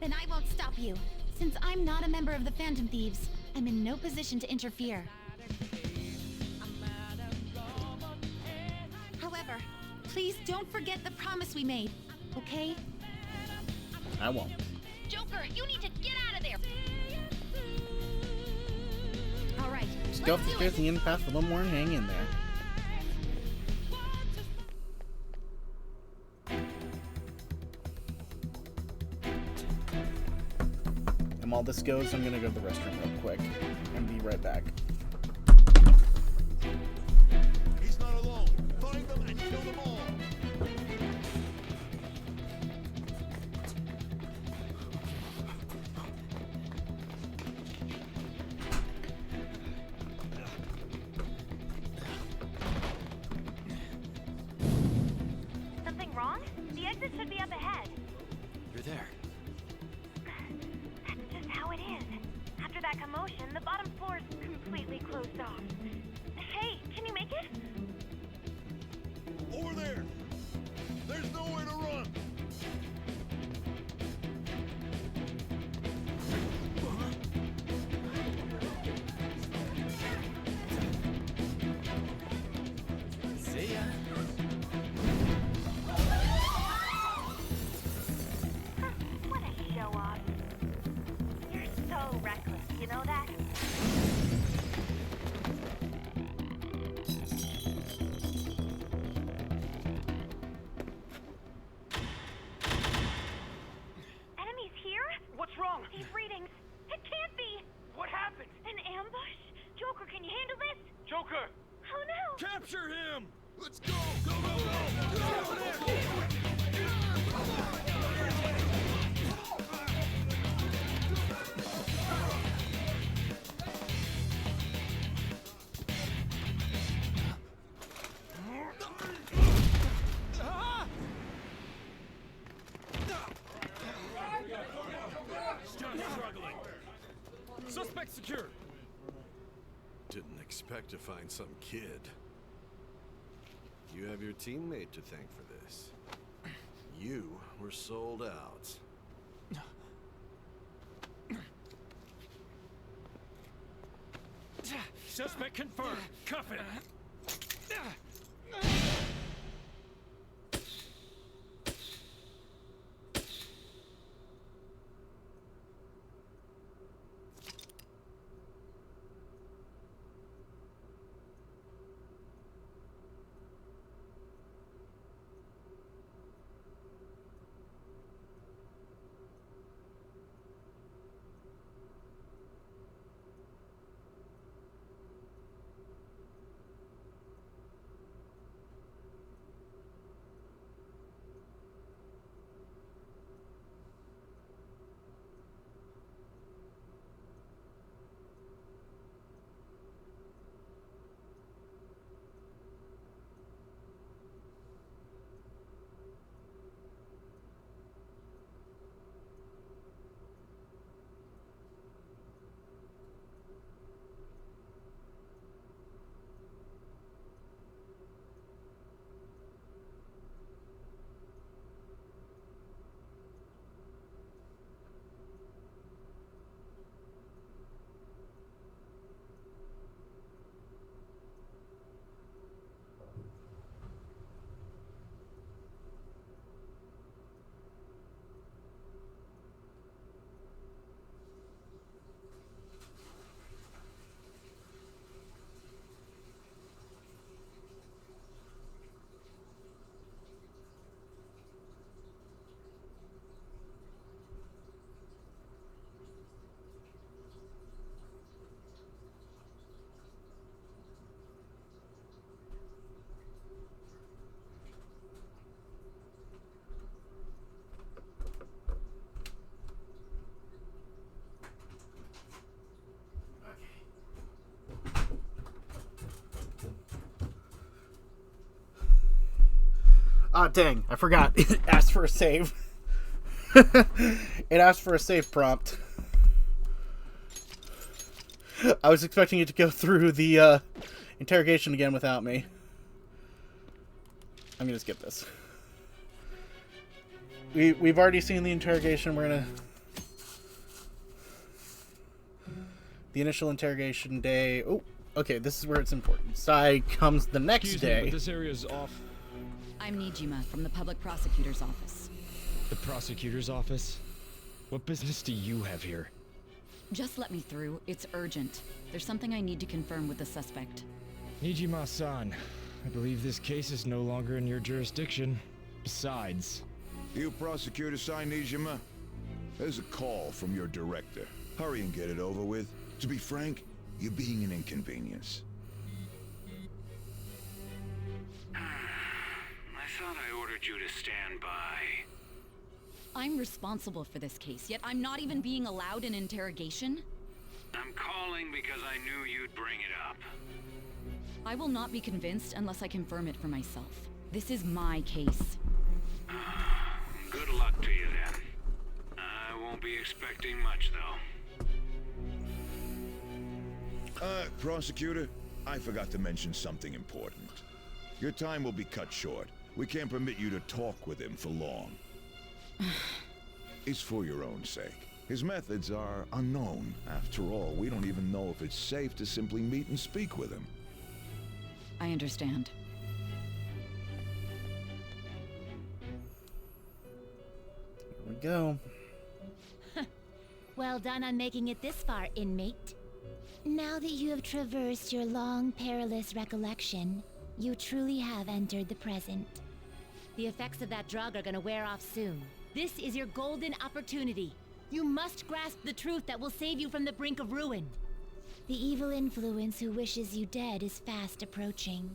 Then I won't stop you. Since I'm not a member of the Phantom Thieves, I'm in no position to interfere. However, please don't forget the promise we made, okay? I won't. Joker, you need to get out of there. Just go up the stairs and the end path for a little more and hang in there. And while this goes, I'm gonna go to the restroom real quick and be right back. He's not alone. Find them and kill them all. Something wrong? The exit should be up ahead. You're there. That's just how it is. After that commotion, the bottom floor's completely closed off. Hey, can you make it? Over there. There's nowhere to run. See ya. What a show off. You're so reckless, you know that? Enemies here? What's wrong? These readings. It can't be. What happened? An ambush? Joker, can you handle this? Joker! Oh no! Capture him. Let's go. Go, go, go. Get over there. Still struggling. Suspect secure. Didn't expect to find some kid. You have your teammate to thank for this. You were sold out. Suspect confirmed. Cuff it. Ah, dang, I forgot. It asked for a save. It asked for a save prompt. I was expecting it to go through the interrogation again without me. I'm gonna skip this. We've already seen the interrogation. We're gonna... The initial interrogation day... Oh, okay, this is where it's important. Sai comes the next Excuse day. me, but this area's off. I'm Nijima from the public prosecutor's office. The prosecutor's office? What business do you have here? Just let me through. It's urgent. There's something I need to confirm with the suspect. Nijima-san, I believe this case is no longer in your jurisdiction. Besides... You prosecutor, Sai Nijima? There's a call from your director. Hurry and get it over with. To be frank, you're being an inconvenience. I thought I ordered you to stand by. I'm responsible for this case, yet I'm not even being allowed an interrogation? I'm calling because I knew you'd bring it up. I will not be convinced unless I confirm it for myself. This is my case. Good luck to you then. I won't be expecting much, though. Prosecutor, I forgot to mention something important. Your time will be cut short. We can't permit you to talk with him for long. It's for your own sake. His methods are unknown. After all, we don't even know if it's safe to simply meet and speak with him. I understand. Here we go. Well done on making it this far, inmate. Now that you have traversed your long, perilous recollection, you truly have entered the present. The effects of that drug are gonna wear off soon. This is your golden opportunity. You must grasp the truth that will save you from the brink of ruin. The evil influence who wishes you dead is fast approaching.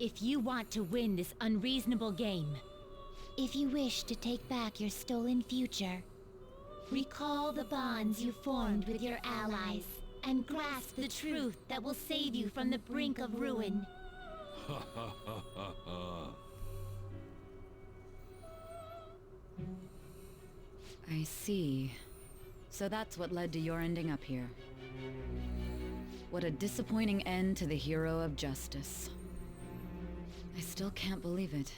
If you want to win this unreasonable game, if you wish to take back your stolen future, recall the bonds you formed with your allies and grasp the truth that will save you from the brink of ruin. I see. So that's what led to your ending up here. What a disappointing end to the hero of justice. I still can't believe it.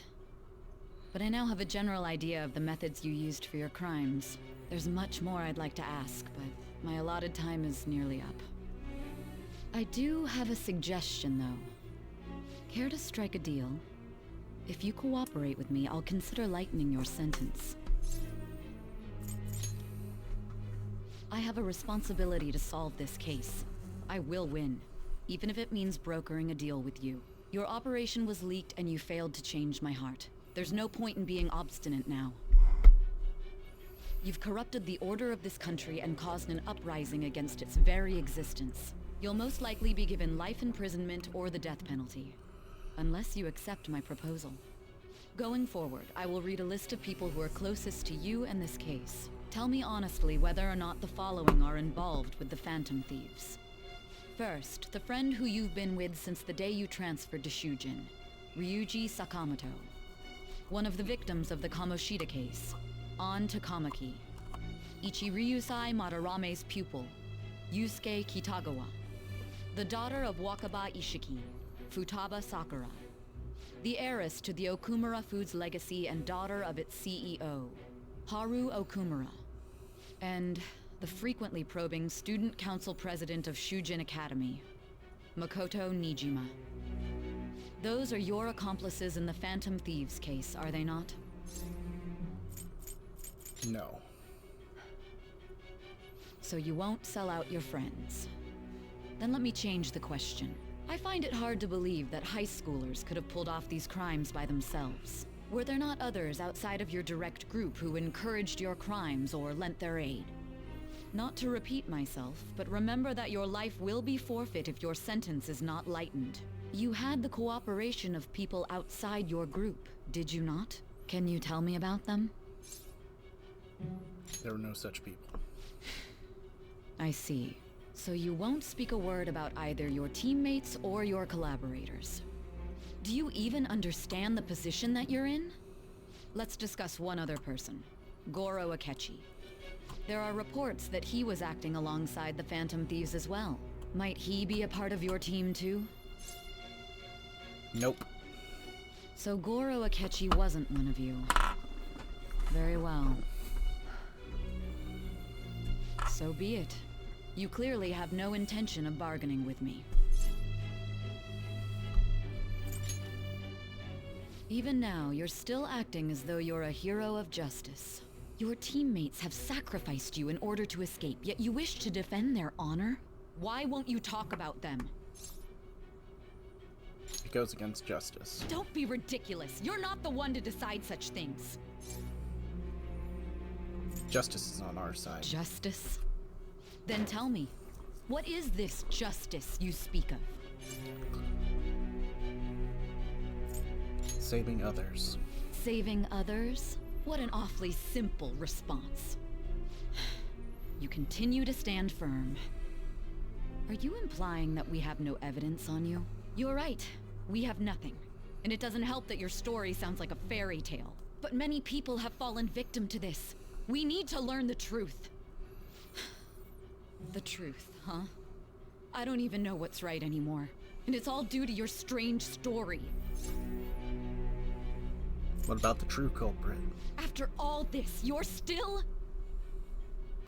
But I now have a general idea of the methods you used for your crimes. There's much more I'd like to ask, but my allotted time is nearly up. I do have a suggestion, though. Care to strike a deal? If you cooperate with me, I'll consider lightening your sentence. I have a responsibility to solve this case. I will win, even if it means brokering a deal with you. Your operation was leaked and you failed to change my heart. There's no point in being obstinate now. You've corrupted the order of this country and caused an uprising against its very existence. You'll most likely be given life imprisonment or the death penalty, unless you accept my proposal. Going forward, I will read a list of people who are closest to you and this case. Tell me honestly whether or not the following are involved with the Phantom Thieves. First, the friend who you've been with since the day you transferred to Shujin, Ryuji Sakamoto. One of the victims of the Kamoshida case, An Takamaki. Ichiryusai Madarame's pupil, Yusuke Kitagawa. The daughter of Wakaba Ishiki, Futaba Sakura. The heiress to the Okumura Foods legacy and daughter of its CEO, Haru Okumura. And the frequently probing student council president of Shujin Academy, Makoto Nijima. Those are your accomplices in the Phantom Thieves case, are they not? No. So you won't sell out your friends. Then let me change the question. I find it hard to believe that high schoolers could have pulled off these crimes by themselves. Were there not others outside of your direct group who encouraged your crimes or lent their aid? Not to repeat myself, but remember that your life will be forfeit if your sentence is not lightened. You had the cooperation of people outside your group, did you not? Can you tell me about them? There were no such people. I see. So you won't speak a word about either your teammates or your collaborators. Do you even understand the position that you're in? Let's discuss one other person, Goro Akechi. There are reports that he was acting alongside the Phantom Thieves as well. Might he be a part of your team too? Nope. So Goro Akechi wasn't one of you. Very well. So be it. You clearly have no intention of bargaining with me. Even now, you're still acting as though you're a hero of justice. Your teammates have sacrificed you in order to escape, yet you wish to defend their honor? Why won't you talk about them? It goes against justice. Don't be ridiculous. You're not the one to decide such things. Justice is on our side. Justice? Then tell me, what is this justice you speak of? Saving others. Saving others? What an awfully simple response. You continue to stand firm. Are you implying that we have no evidence on you? You're right. We have nothing. And it doesn't help that your story sounds like a fairy tale. But many people have fallen victim to this. We need to learn the truth. The truth, huh? I don't even know what's right anymore. And it's all due to your strange story. What about the true culprit? After all this, you're still...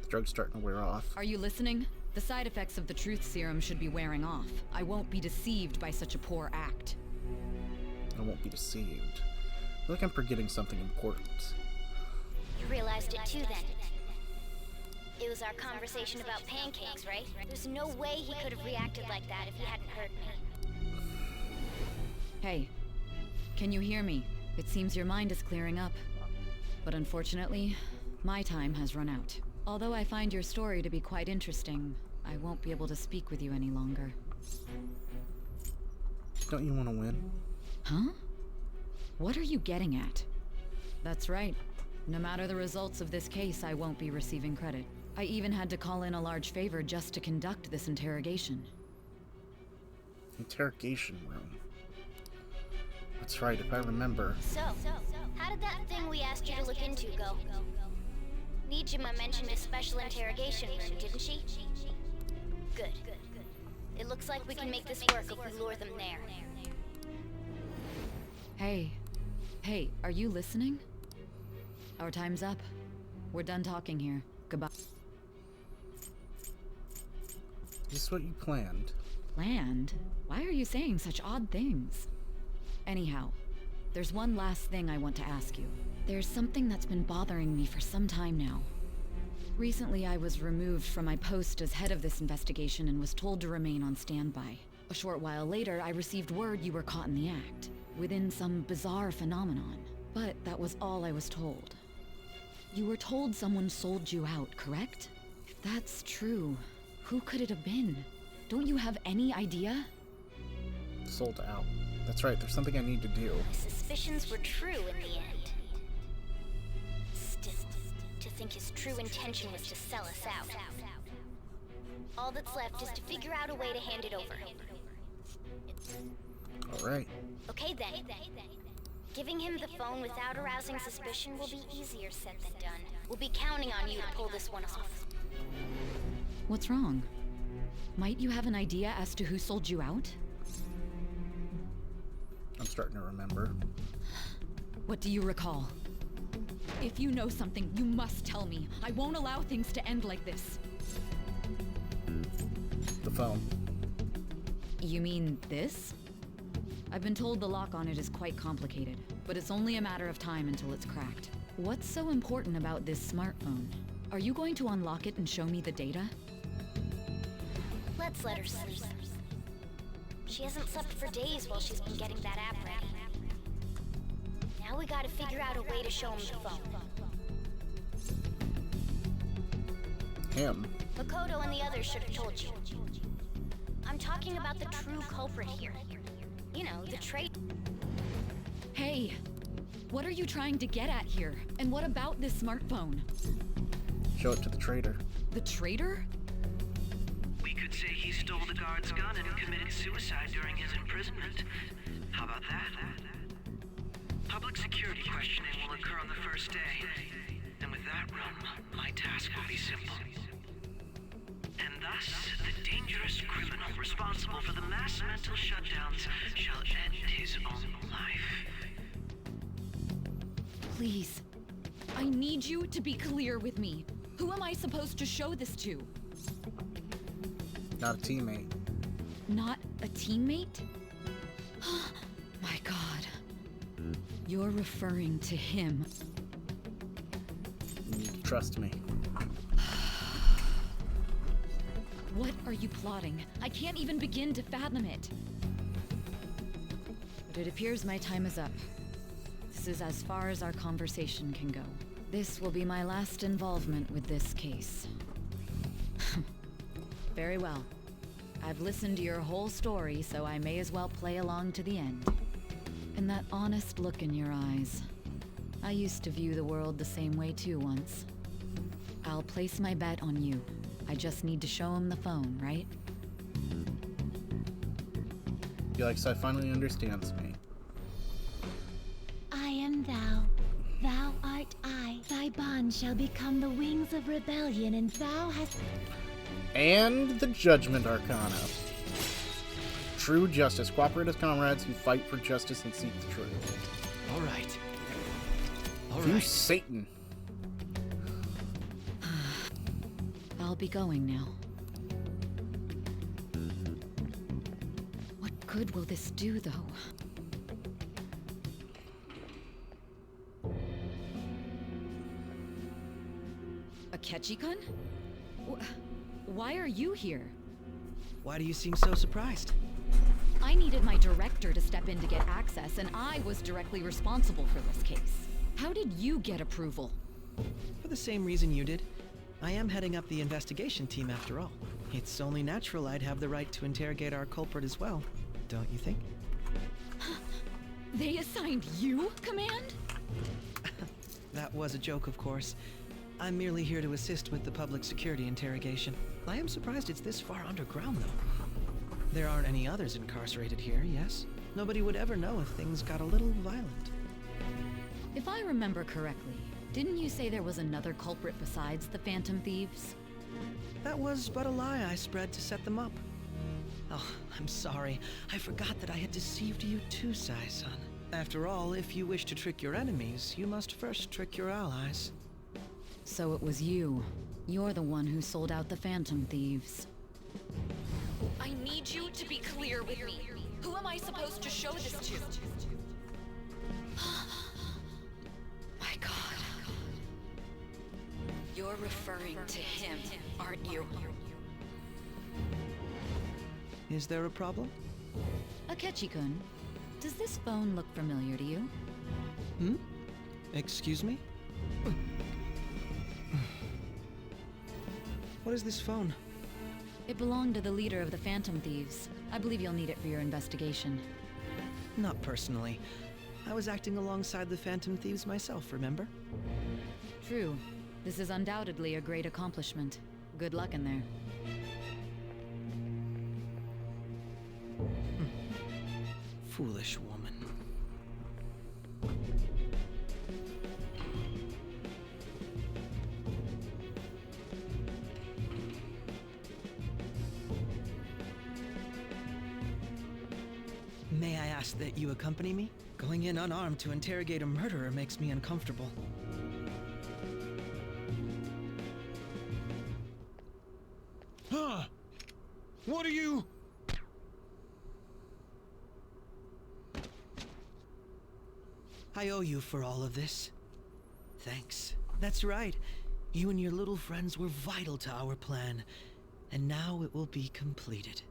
The drug's starting to wear off. Are you listening? The side effects of the truth serum should be wearing off. I won't be deceived by such a poor act. I won't be deceived. I feel like I'm forgetting something important. You realized it too then. It was our conversation about pancakes, right? There's no way he could have reacted like that if he hadn't heard me. Hey, can you hear me? It seems your mind is clearing up. But unfortunately, my time has run out. Although I find your story to be quite interesting, I won't be able to speak with you any longer. Don't you want to win? Huh? What are you getting at? That's right. No matter the results of this case, I won't be receiving credit. I even had to call in a large favor just to conduct this interrogation. Interrogation room. That's right, if I remember. So, how did that thing we asked you to look into go? Nijima mentioned a special interrogation room, didn't she? Good. It looks like we can make this work if we lure them there. Hey, are you listening? Our time's up. We're done talking here. Goodbye. Is this what you planned? Planned? Why are you saying such odd things? Anyhow, there's one last thing I want to ask you. There's something that's been bothering me for some time now. Recently, I was removed from my post as head of this investigation and was told to remain on standby. A short while later, I received word you were caught in the act, within some bizarre phenomenon. But that was all I was told. You were told someone sold you out, correct? If that's true, who could it have been? Don't you have any idea? Sold out. That's right, there's something I need to do. My suspicions were true in the end. Still, to think his true intention was to sell us out. All that's left is to figure out a way to hand it over. Alright. Okay then. Giving him the phone without arousing suspicion will be easier said than done. We'll be counting on you to pull this one off. What's wrong? Might you have an idea as to who sold you out? I'm starting to remember. What do you recall? If you know something, you must tell me. I won't allow things to end like this. The phone. You mean this? I've been told the lock on it is quite complicated, but it's only a matter of time until it's cracked. What's so important about this smartphone? Are you going to unlock it and show me the data? Let's let her sleep. She hasn't slept for days while she's been getting that app ready. Now we gotta figure out a way to show him the phone. Him? Makoto and the others should have told you. I'm talking about the true culprit here. You know, the traitor. Hey, what are you trying to get at here? And what about this smartphone? Show it to the traitor. The traitor? We could say he stole the guard's gun and committed suicide during his imprisonment. How about that? Public security questioning will occur on the first day. And with that room, my task will be simple. And thus, the dangerous criminal responsible for the mass mental shutdowns shall end his own life. Please, I need you to be clear with me. Who am I supposed to show this to? Not a teammate. Not a teammate? My God. You're referring to him. trust me. What are you plotting? I can't even begin to fathom it. But it appears my time is up. This is as far as our conversation can go. This will be my last involvement with this case. Very well. I've listened to your whole story, so I may as well play along to the end. And that honest look in your eyes. I used to view the world the same way too once. I'll place my bet on you. I just need to show him the phone, right? Felix finally understands me. I am thou. Thou art I. Thy bond shall become the wings of rebellion, and thou hast... And the Judgment Arcana. True justice. Cooperate as comrades who fight for justice and seek the truth. All right. To Satan. I'll be going now. What good will this do, though? Akechi-kun? Why are you here? Why do you seem so surprised? I needed my director to step in to get access, and I was directly responsible for this case. How did you get approval? For the same reason you did. I am heading up the investigation team after all. It's only natural I'd have the right to interrogate our culprit as well, don't you think? They assigned you command? That was a joke, of course. I'm merely here to assist with the public security interrogation. I am surprised it's this far underground, though. There aren't any others incarcerated here, yes? Nobody would ever know if things got a little violent. If I remember correctly, didn't you say there was another culprit besides the Phantom Thieves? That was but a lie I spread to set them up. Oh, I'm sorry. I forgot that I had deceived you too, Sai-san. After all, if you wish to trick your enemies, you must first trick your allies. So it was you. You're the one who sold out the Phantom Thieves. I need you to be clear with me. Who am I supposed to show this to? My God. You're referring to him, aren't you? Is there a problem? Akechi-kun, does this phone look familiar to you? Hmm? Excuse me? What is this phone? It belonged to the leader of the Phantom Thieves. I believe you'll need it for your investigation. Not personally. I was acting alongside the Phantom Thieves myself, remember? True. This is undoubtedly a great accomplishment. Good luck in there. Foolish woman. May I ask that you accompany me? Going in unarmed to interrogate a murderer makes me uncomfortable. Huh? What are you... I owe you for all of this. Thanks. That's right. You and your little friends were vital to our plan, and now it will be completed.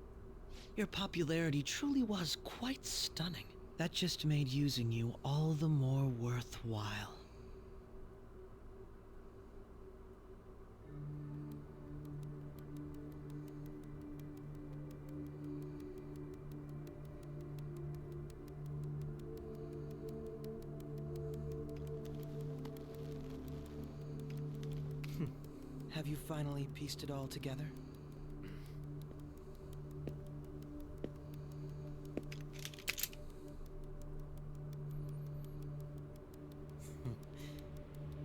Your popularity truly was quite stunning. That just made using you all the more worthwhile. Have you finally pieced it all together?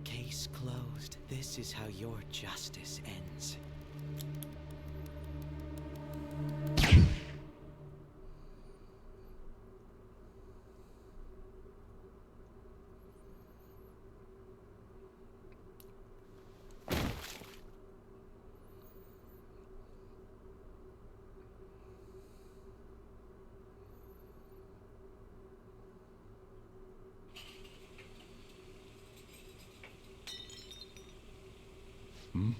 Case closed. This is how your justice ends. Hmm?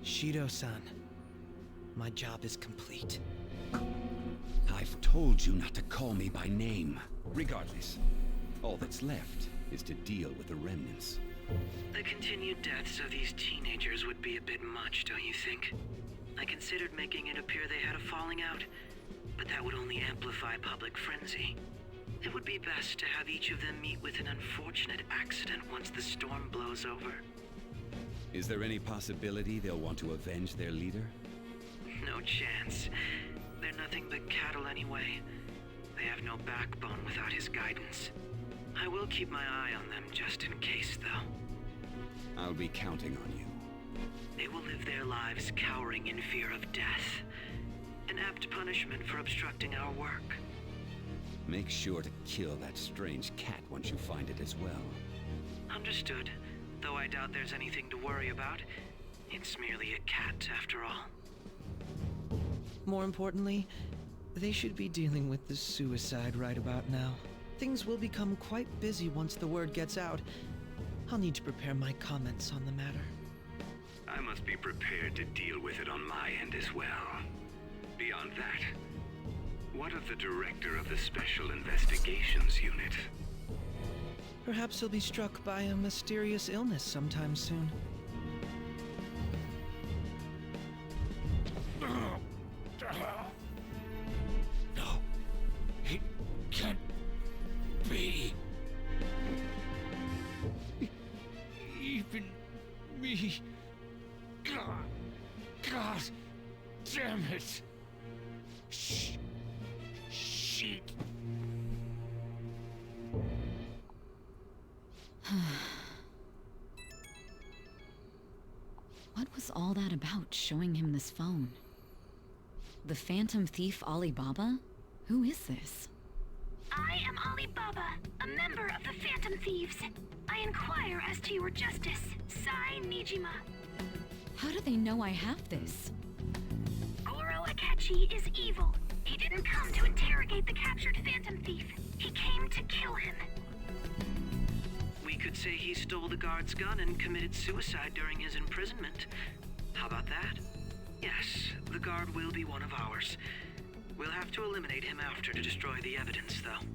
Shido-san, my job is complete. I've told you not to call me by name. Regardless, all that's left is to deal with the remnants. The continued deaths of these teenagers would be a bit much, don't you think? I considered making it appear they had a falling out, but that would only amplify public frenzy. It would be best to have each of them meet with an unfortunate accident once the storm blows over. Is there any possibility they'll want to avenge their leader? No chance. They're nothing but cattle anyway. They have no backbone without his guidance. I will keep my eye on them just in case, though. I'll be counting on you. They will live their lives cowering in fear of death. An apt punishment for obstructing our work. Make sure to kill that strange cat once you find it as well. Understood. Though I doubt there's anything to worry about. It's merely a cat, after all. More importantly, they should be dealing with the suicide right about now. Things will become quite busy once the word gets out. I'll need to prepare my comments on the matter. I must be prepared to deal with it on my end as well. Beyond that, what of the director of the Special Investigations Unit? Perhaps he'll be struck by a mysterious illness sometime soon. No, it can't be. Even me. God damn it. Shit. What was all that about, showing him this phone? The Phantom Thief Alibaba? Who is this? I am Alibaba, a member of the Phantom Thieves. I inquire as to your justice, Sai Nijima. How do they know I have this? Goro Akechi is evil. He didn't come to interrogate the captured Phantom Thief. He came to kill him. We could say he stole the guard's gun and committed suicide during his imprisonment. How about that? Yes, the guard will be one of ours. We'll have to eliminate him after to destroy the evidence, though.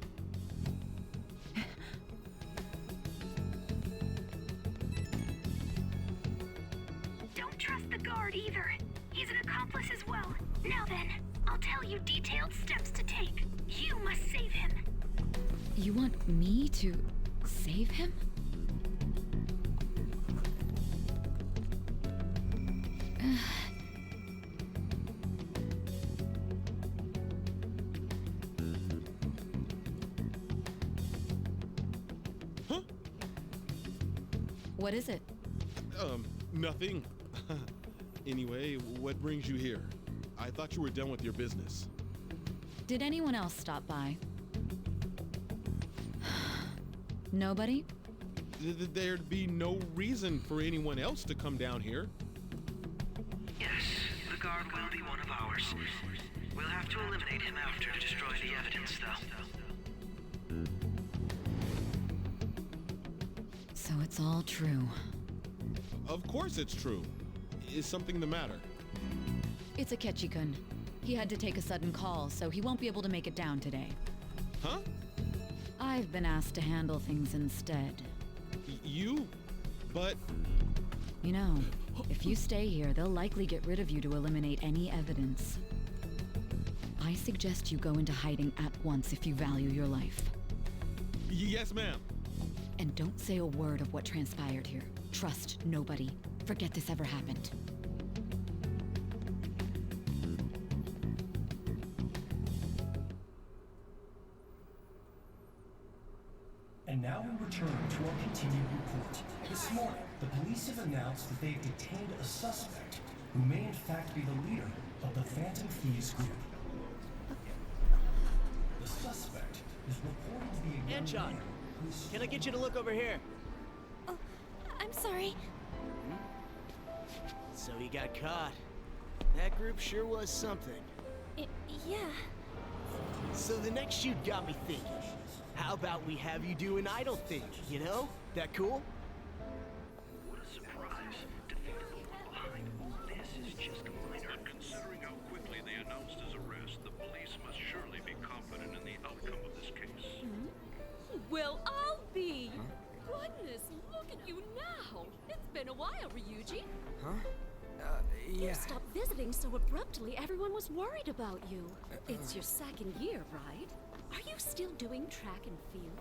Don't trust the guard either. He's an accomplice as well. Now then, I'll tell you detailed steps to take. You must save him. You want me to save him? Huh? What is it? Nothing. Anyway, what brings you here? I thought you were done with your business. Did anyone else stop by? Nobody? There'd be no reason for anyone else to come down here. Yes, the guard will be one of ours. We'll have to eliminate him after to destroy the evidence, though. So it's all true. Of course it's true. Is something the matter? It's Akechi-kun. He had to take a sudden call, so he won't be able to make it down today. Huh? I've been asked to handle things instead. You? But... You know, if you stay here, they'll likely get rid of you to eliminate any evidence. I suggest you go into hiding at once if you value your life. Yes, ma'am. And don't say a word of what transpired here. Trust nobody. Forget this ever happened. continued report. This morning, the police have announced that they have detained a suspect who may in fact be the leader of the Phantom Thieves group. The suspect is reported to be a young Anchon, man who's... can I get you to look over here? Oh, I'm sorry. So he got caught. That group sure was something. Yeah. So the next shoot got me thinking. How about we have you do an idol thing, you know? That cool? What a surprise to think that the one behind all this is just a minor. And considering how quickly they announced his arrest, the police must surely be confident in the outcome of this case. Well, I'll be. Goodness, look at you now. It's been a while, Ryuji. Huh? You Yeah. stopped visiting so abruptly, everyone was worried about you. It's your second year, right? Are you still doing track and field?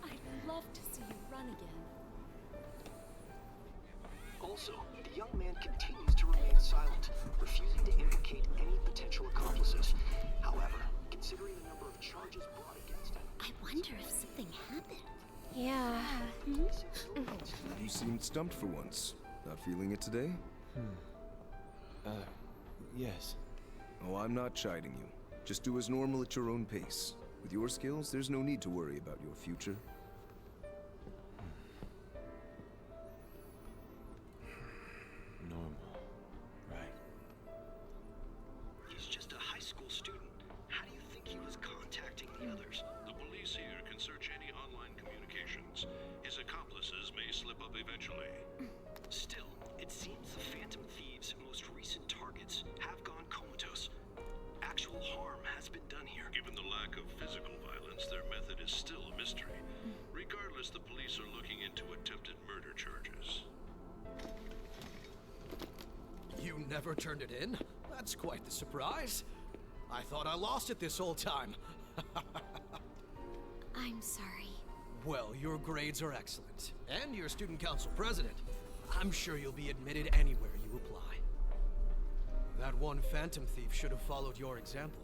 I'd love to see you run again. Also, the young man continues to remain silent, refusing to implicate any potential accomplices. However, considering the number of charges brought against him... I wonder if something happened. Yeah. You seemed stumped for once. Not feeling it today? Yes. Oh, I'm not chiding you. Just do as normal at your own pace. With your skills, there's no need to worry about your future. Normal. Right. He's just a high school student. How do you think he was contacting the others? The police here can search any online communications. His accomplices may slip up eventually. Still, it seems the Phantom Thieves' most recent targets have gone comatose. Actual harm has been done here. Given the lack of physical violence, their method is still a mystery. Regardless, the police are looking into attempted murder charges. You never turned it in? That's quite the surprise. I thought I lost it this whole time. I'm sorry. Well, your grades are excellent. And you're student council president. I'm sure you'll be admitted anywhere you apply. That one Phantom Thief should have followed your example.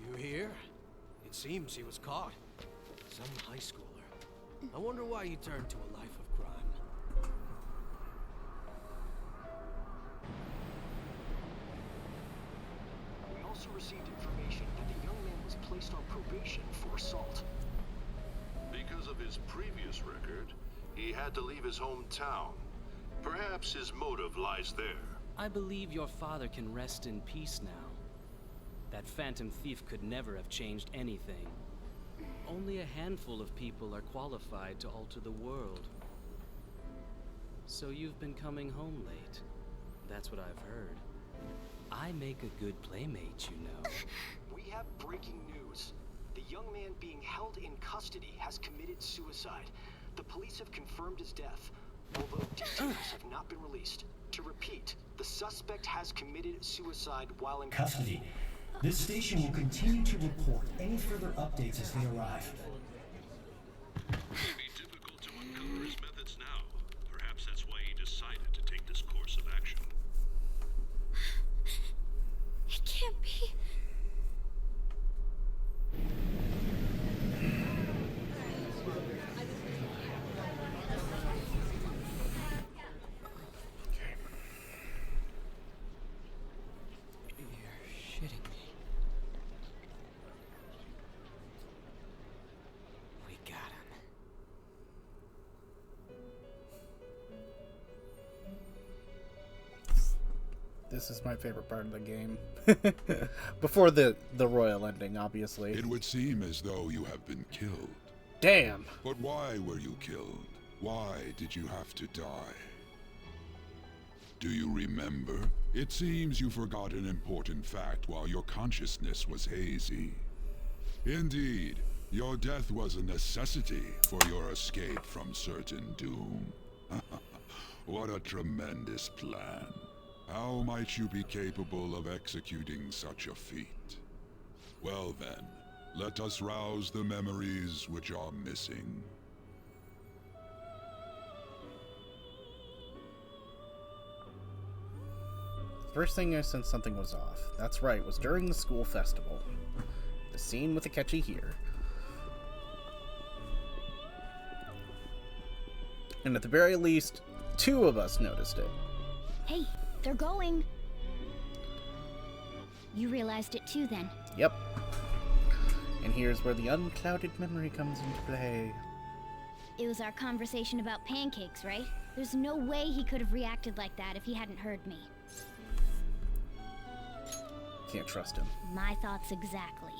You hear? It seems he was caught. Some high schooler. I wonder why he turned to a life of crime. We also received information that the young man was placed on probation for assault. Because of his previous record, he had to leave his hometown. Perhaps his motive lies there. I believe your father can rest in peace now. That Phantom Thief could never have changed anything. Only a handful of people are qualified to alter the world. So you've been coming home late. That's what I've heard. I make a good playmate, you know. We have breaking news. The young man being held in custody has committed suicide. The police have confirmed his death, although details have not been released. To repeat, the suspect has committed suicide while in Custody. This station will continue to report any further updates as they arrive. It would be difficult to uncover his methods now. Perhaps that's why he decided to take this course of action. It can't be. You're shitting me. We got him. This is my favorite part of the game. Before the royal ending, obviously. It would seem as though you have been killed. Damn. But why were you killed? Why did you have to die? Do you remember? It seems you forgot an important fact while your consciousness was hazy. Indeed, your death was a necessity for your escape from certain doom. What a tremendous plan. How might you be capable of executing such a feat? Well then, let us rouse the memories which are missing. First thing I sensed something was off. That's right, it was during the school festival. The scene with Akechi here. And at the very least, 2 of us noticed it. Hey, they're going. You realized it too, then? Yep. And here's where the unclouded memory comes into play. It was our conversation about pancakes, right? There's no way he could have reacted like that if he hadn't heard me. Can't trust him. My thoughts exactly.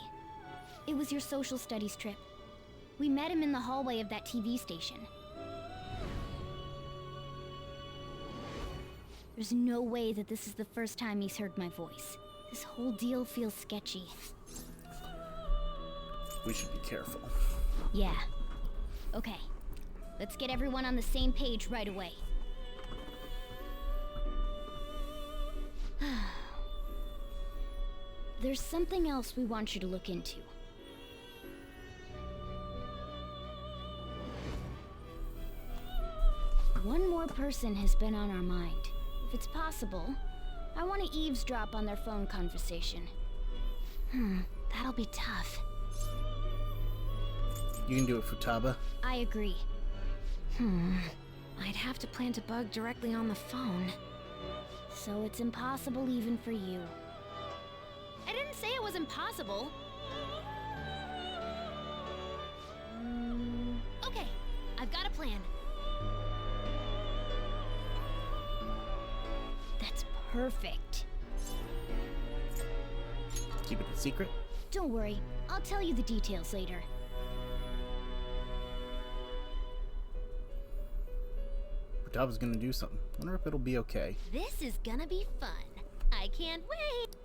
It was your social studies trip. We met him in the hallway of that TV station. There's no way that this is the first time he's heard my voice. This whole deal feels sketchy. We should be careful. Yeah. Okay. Let's get everyone on the same page right away. There's something else we want you to look into. One more person has been on our mind. If it's possible, I want to eavesdrop on their phone conversation. That'll be tough. You can do it, Futaba. I agree. I'd have to plant a bug directly on the phone. So it's impossible even for you. I didn't say it was impossible. Okay, I've got a plan. That's perfect. Keep it a secret? Don't worry, I'll tell you the details later. Futaba's gonna do something. Wonder if it'll be okay. This is gonna be fun. I can't wait.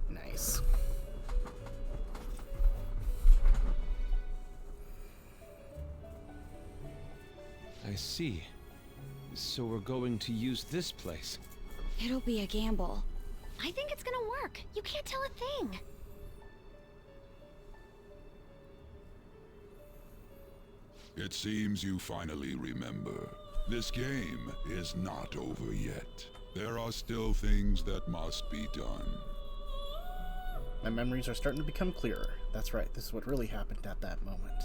Nice. I see. So we're going to use this place. It'll be a gamble. I think it's gonna work. You can't tell a thing. It seems you finally remember. This game is not over yet. There are still things that must be done. My memories are starting to become clearer. That's right, this is what really happened at that moment.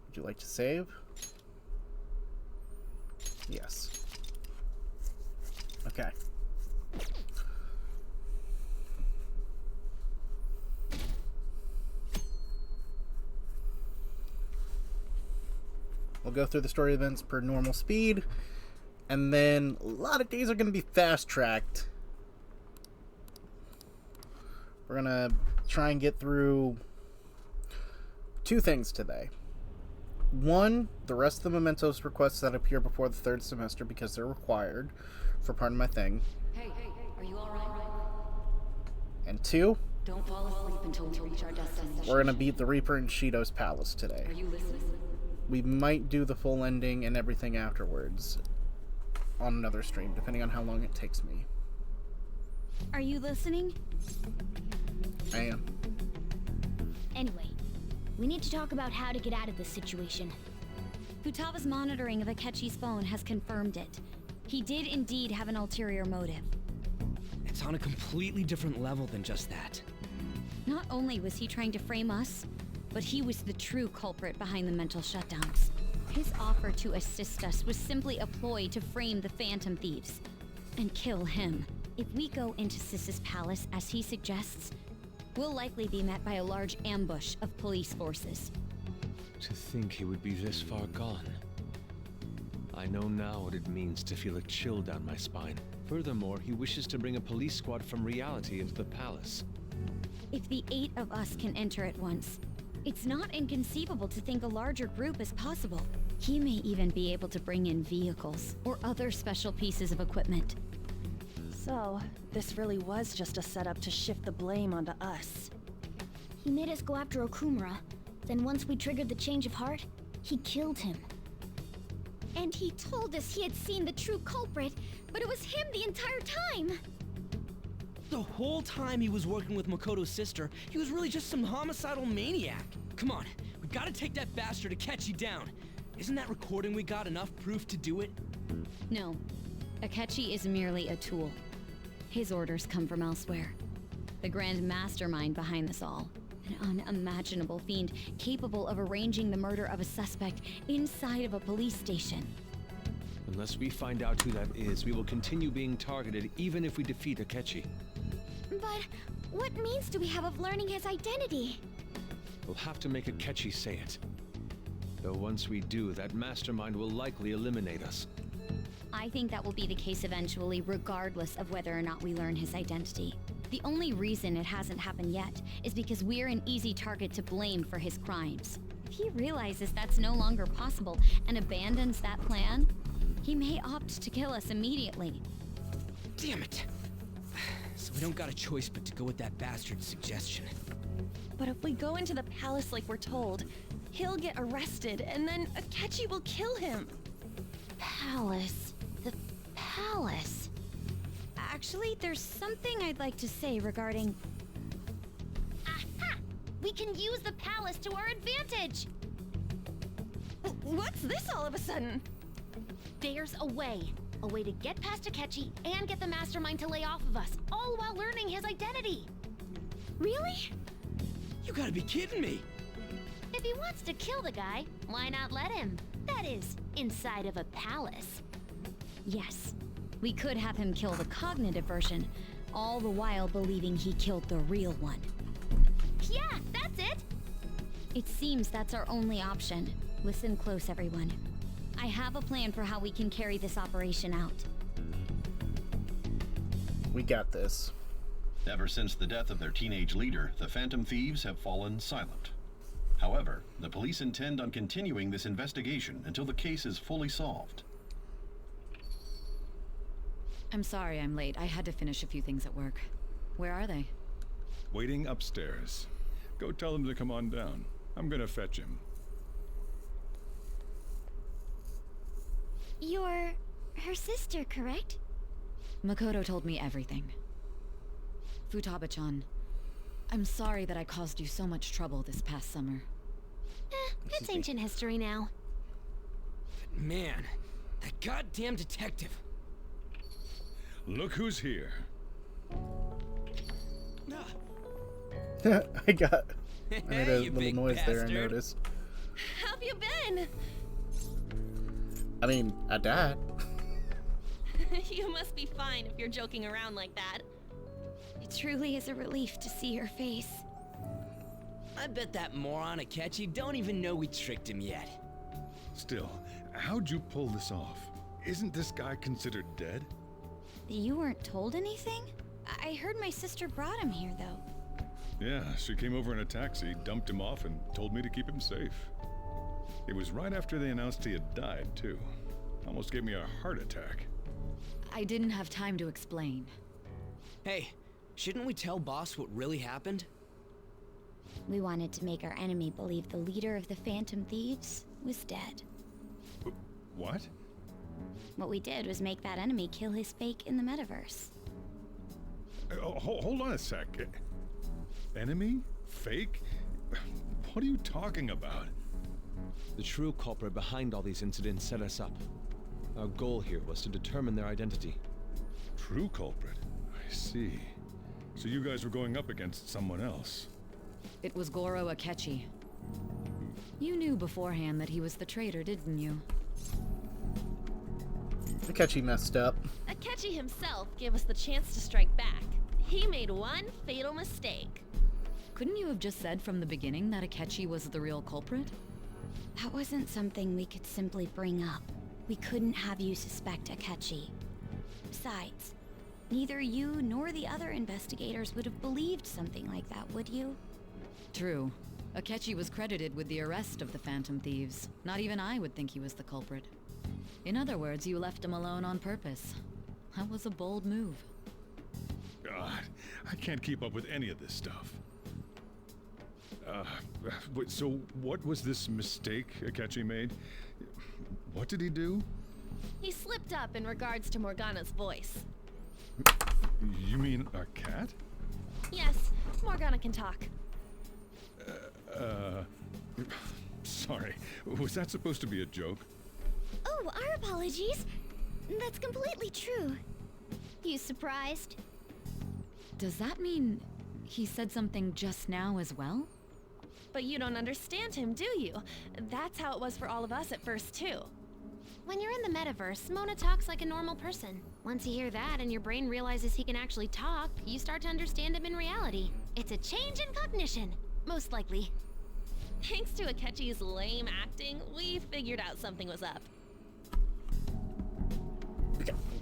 Would you like to save? Yes. Okay. We'll go through the story events per normal speed, and then a lot of days are going to be fast-tracked. We're going to try and get through 2 things today. 1, the rest of the mementos requests that appear before the 3rd semester because they're required for part of my thing. Hey, are you alright? And 2, Don't fall asleep until we reach our destination. we're gonna beat the Reaper in Shido's palace today. Are you listening? We might do the full ending and everything afterwards on another stream, depending on how long it takes me. Are you listening? I am. Anyway, we need to talk about how to get out of this situation. Futaba's monitoring of Akechi's phone has confirmed it. He did indeed have an ulterior motive. It's on a completely different level than just that. Not only was he trying to frame us, but he was the true culprit behind the mental shutdowns. His offer to assist us was simply a ploy to frame the Phantom Thieves and kill him. If we go into Sis's palace as he suggests, we'll likely be met by a large ambush of police forces. To think he would be this far gone. I know now what it means to feel a chill down my spine. Furthermore, he wishes to bring a police squad from reality into the palace. If the 8 of us can enter at once, it's not inconceivable to think a larger group is possible. He may even be able to bring in vehicles or other special pieces of equipment. So, this really was just a setup to shift the blame onto us. He made us go after Okumura. Then once we triggered the change of heart, he killed him. And he told us he had seen the true culprit, but it was him the entire time! The whole time he was working with Makoto's sister, he was really just some homicidal maniac. Come on, we gotta take that bastard Akechi down. Isn't that recording we got enough proof to do it? No. Akechi is merely a tool. His orders come from elsewhere. The grand mastermind behind this all. An unimaginable fiend capable of arranging the murder of a suspect inside of a police station. Unless we find out who that is, we will continue being targeted even if we defeat Akechi. But what means do we have of learning his identity? We'll have to make Akechi say it. Though once we do, that mastermind will likely eliminate us. I think that will be the case eventually, regardless of whether or not we learn his identity. The only reason it hasn't happened yet is because we're an easy target to blame for his crimes. If he realizes that's no longer possible and abandons that plan, he may opt to kill us immediately. Damn it! So we don't got a choice but to go with that bastard's suggestion. But if we go into the palace like we're told, he'll get arrested and then Akechi will kill him. Palace. The palace. Actually, there's something I'd like to say regarding... Aha! We can use the palace to our advantage! What's this all of a sudden? There's a way. A way to get past Akechi and get the mastermind to lay off of us, all while learning his identity. Really? You gotta be kidding me! If he wants to kill the guy, why not let him? That is, inside of a palace. Yes. We could have him kill the cognitive version, all the while believing he killed the real one. Yeah, that's it! It seems that's our only option. Listen close, everyone. I have a plan for how we can carry this operation out. We got this. Ever since the death of their teenage leader, the Phantom Thieves have fallen silent. However, the police intend on continuing this investigation until the case is fully solved. I'm sorry I'm late. I had to finish a few things at work. Where are they? Waiting upstairs. Go tell them to come on down. I'm gonna fetch him. You're her sister, correct? Makoto told me everything. Futaba-chan, I'm sorry that I caused you so much trouble this past summer. It's ancient history now. But man, that goddamn detective. Look who's here. I made a you little big noise there, I bastard. noticed. How've you been? I mean, I died. You must be fine if you're joking around like that. It truly is a relief to see your face. I bet that moron Akechi don't even know we tricked him yet. Still, how'd you pull this off? Isn't this guy considered dead? You weren't told anything? I heard my sister brought him here, though. Yeah, she came over in a taxi, dumped him off, and told me to keep him safe. It was right after they announced he had died, too. Almost gave me a heart attack. I didn't have time to explain. Hey, shouldn't we tell boss what really happened? We wanted to make our enemy believe the leader of the Phantom Thieves was dead. What? What we did was make that enemy kill his fake in the metaverse. Hold on a sec. Enemy? Fake? What are you talking about? The true culprit behind all these incidents set us up. Our goal here was to determine their identity. True culprit? I see. So you guys were going up against someone else. It was Goro Akechi. You knew beforehand that he was the traitor, didn't you? Akechi messed up. Akechi himself gave us the chance to strike back. He made one fatal mistake. Couldn't you have just said from the beginning that Akechi was the real culprit? That wasn't something we could simply bring up. We couldn't have you suspect Akechi. Besides, neither you nor the other investigators would have believed something like that, would you? True. Akechi was credited with the arrest of the Phantom Thieves. Not even I would think he was the culprit. In other words, you left him alone on purpose. That was a bold move. God, I can't keep up with any of this stuff. So what was this mistake Akechi made? What did he do? He slipped up in regards to Morgana's voice. You mean our cat? Yes, Morgana can talk. Sorry. Was that supposed to be a joke? Oh, our apologies. That's completely true. You surprised? Does that mean he said something just now as well? But you don't understand him, do you? That's how it was for all of us at first, too. When you're in the metaverse, Mona talks like a normal person. Once you hear that and your brain realizes he can actually talk, you start to understand him in reality. It's a change in cognition, most likely. Thanks to Akechi's lame acting, we figured out something was up.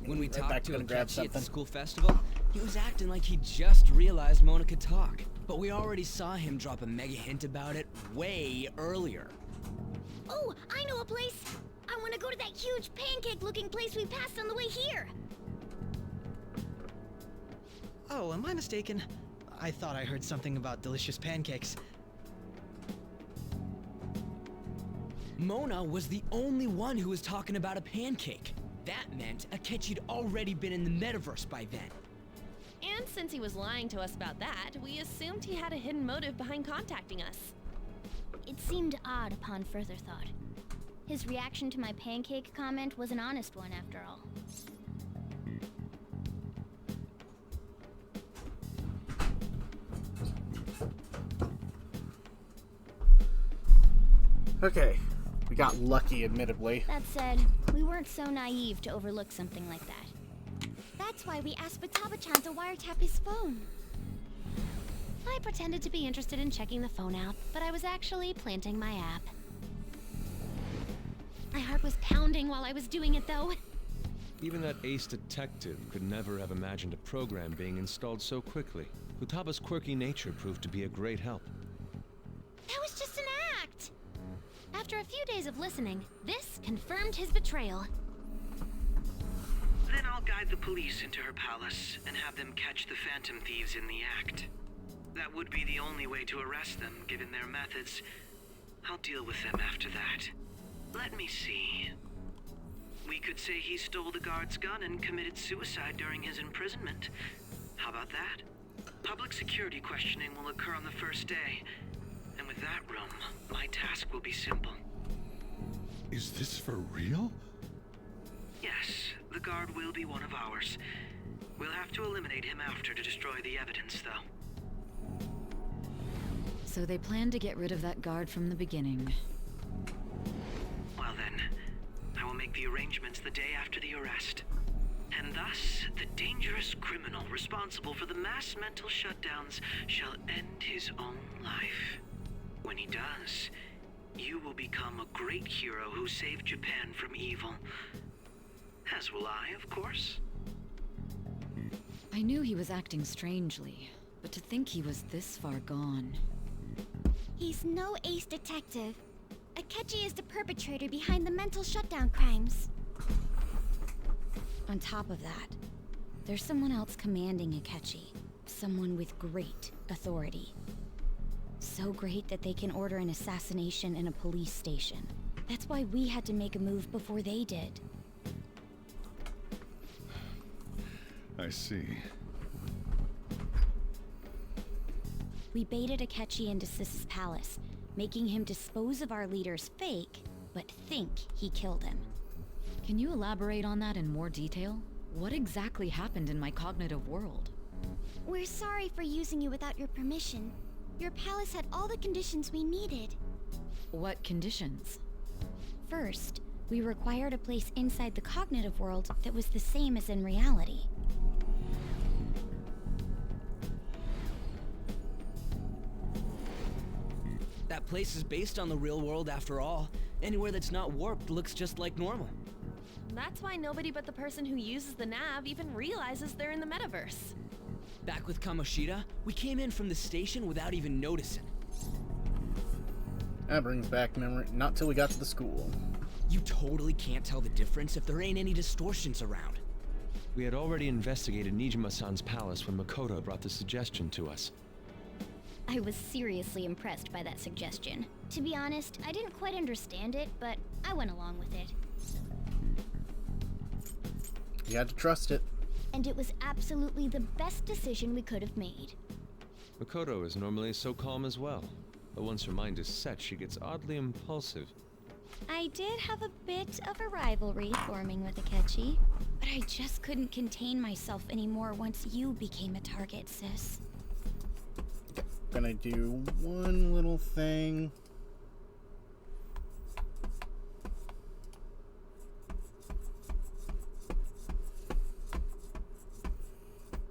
When we Right talked back to to grab Akechi at the something. school festival, he was acting like he just realized Mona could talk. But we already saw him drop a mega hint about it way earlier. Oh, I know a place! I want to go to that huge pancake-looking place we passed on the way here! Oh, am I mistaken? I thought I heard something about delicious pancakes. Mona was the only one who was talking about a pancake. That meant Akechi'd already been in the metaverse by then. And since he was lying to us about that, we assumed he had a hidden motive behind contacting us. It seemed odd upon further thought. His reaction to my pancake comment was an honest one, after all. Okay, we got lucky, admittedly. That said, we weren't so naive to overlook something like that. That's why we asked Futaba-chan to wiretap his phone. I pretended to be interested in checking the phone out, but I was actually planting my app. My heart was pounding while I was doing it, though. Even that ace detective could never have imagined a program being installed so quickly. Futaba's quirky nature proved to be a great help. That was just an act! After a few days of listening, this confirmed his betrayal. Then I'll guide the police into her palace and have them catch the Phantom Thieves in the act. That would be the only way to arrest them, given their methods. I'll deal with them after that. Let me see. We could say he stole the guard's gun and committed suicide during his imprisonment. How about that? Public security questioning will occur on the first day. And with that room, my task will be simple. Is this for real? Yes, the guard will be one of ours. We'll have to eliminate him after to destroy the evidence, though. So they planned to get rid of that guard from the beginning. Well then, I will make the arrangements the day after the arrest. And thus, the dangerous criminal responsible for the mass mental shutdowns shall end his own life. When he does, you will become a great hero who saved Japan from evil. As will I, of course. I knew he was acting strangely, but to think he was this far gone. He's no ace detective. Akechi is the perpetrator behind the mental shutdown crimes. On top of that, there's someone else commanding Akechi. Someone with great authority. So great that they can order an assassination in a police station. That's why we had to make a move before they did. I see. We baited Akechi into Sis's palace, making him dispose of our leader's fake, but think he killed him. Can you elaborate on that in more detail? What exactly happened in my cognitive world? We're sorry for using you without your permission. Your palace had all the conditions we needed. What conditions? First, we required a place inside the cognitive world that was the same as in reality. That place is based on the real world after all. Anywhere that's not warped looks just like normal. That's why nobody but the person who uses the nav even realizes they're in the metaverse. Back with Kamoshida, we came in from the station without even noticing. That brings back memory. Not till we got to the school. You totally can't tell the difference if there ain't any distortions around. We had already investigated Nijima-san's palace when Makoto brought the suggestion to us. I was seriously impressed by that suggestion. To be honest, I didn't quite understand it, but I went along with it. You had to trust it. And it was absolutely the best decision we could have made. Makoto is normally so calm as well, but once her mind is set, she gets oddly impulsive. I did have a bit of a rivalry forming with Akechi, but I just couldn't contain myself anymore once you became a target, sis. Gonna do one little thing.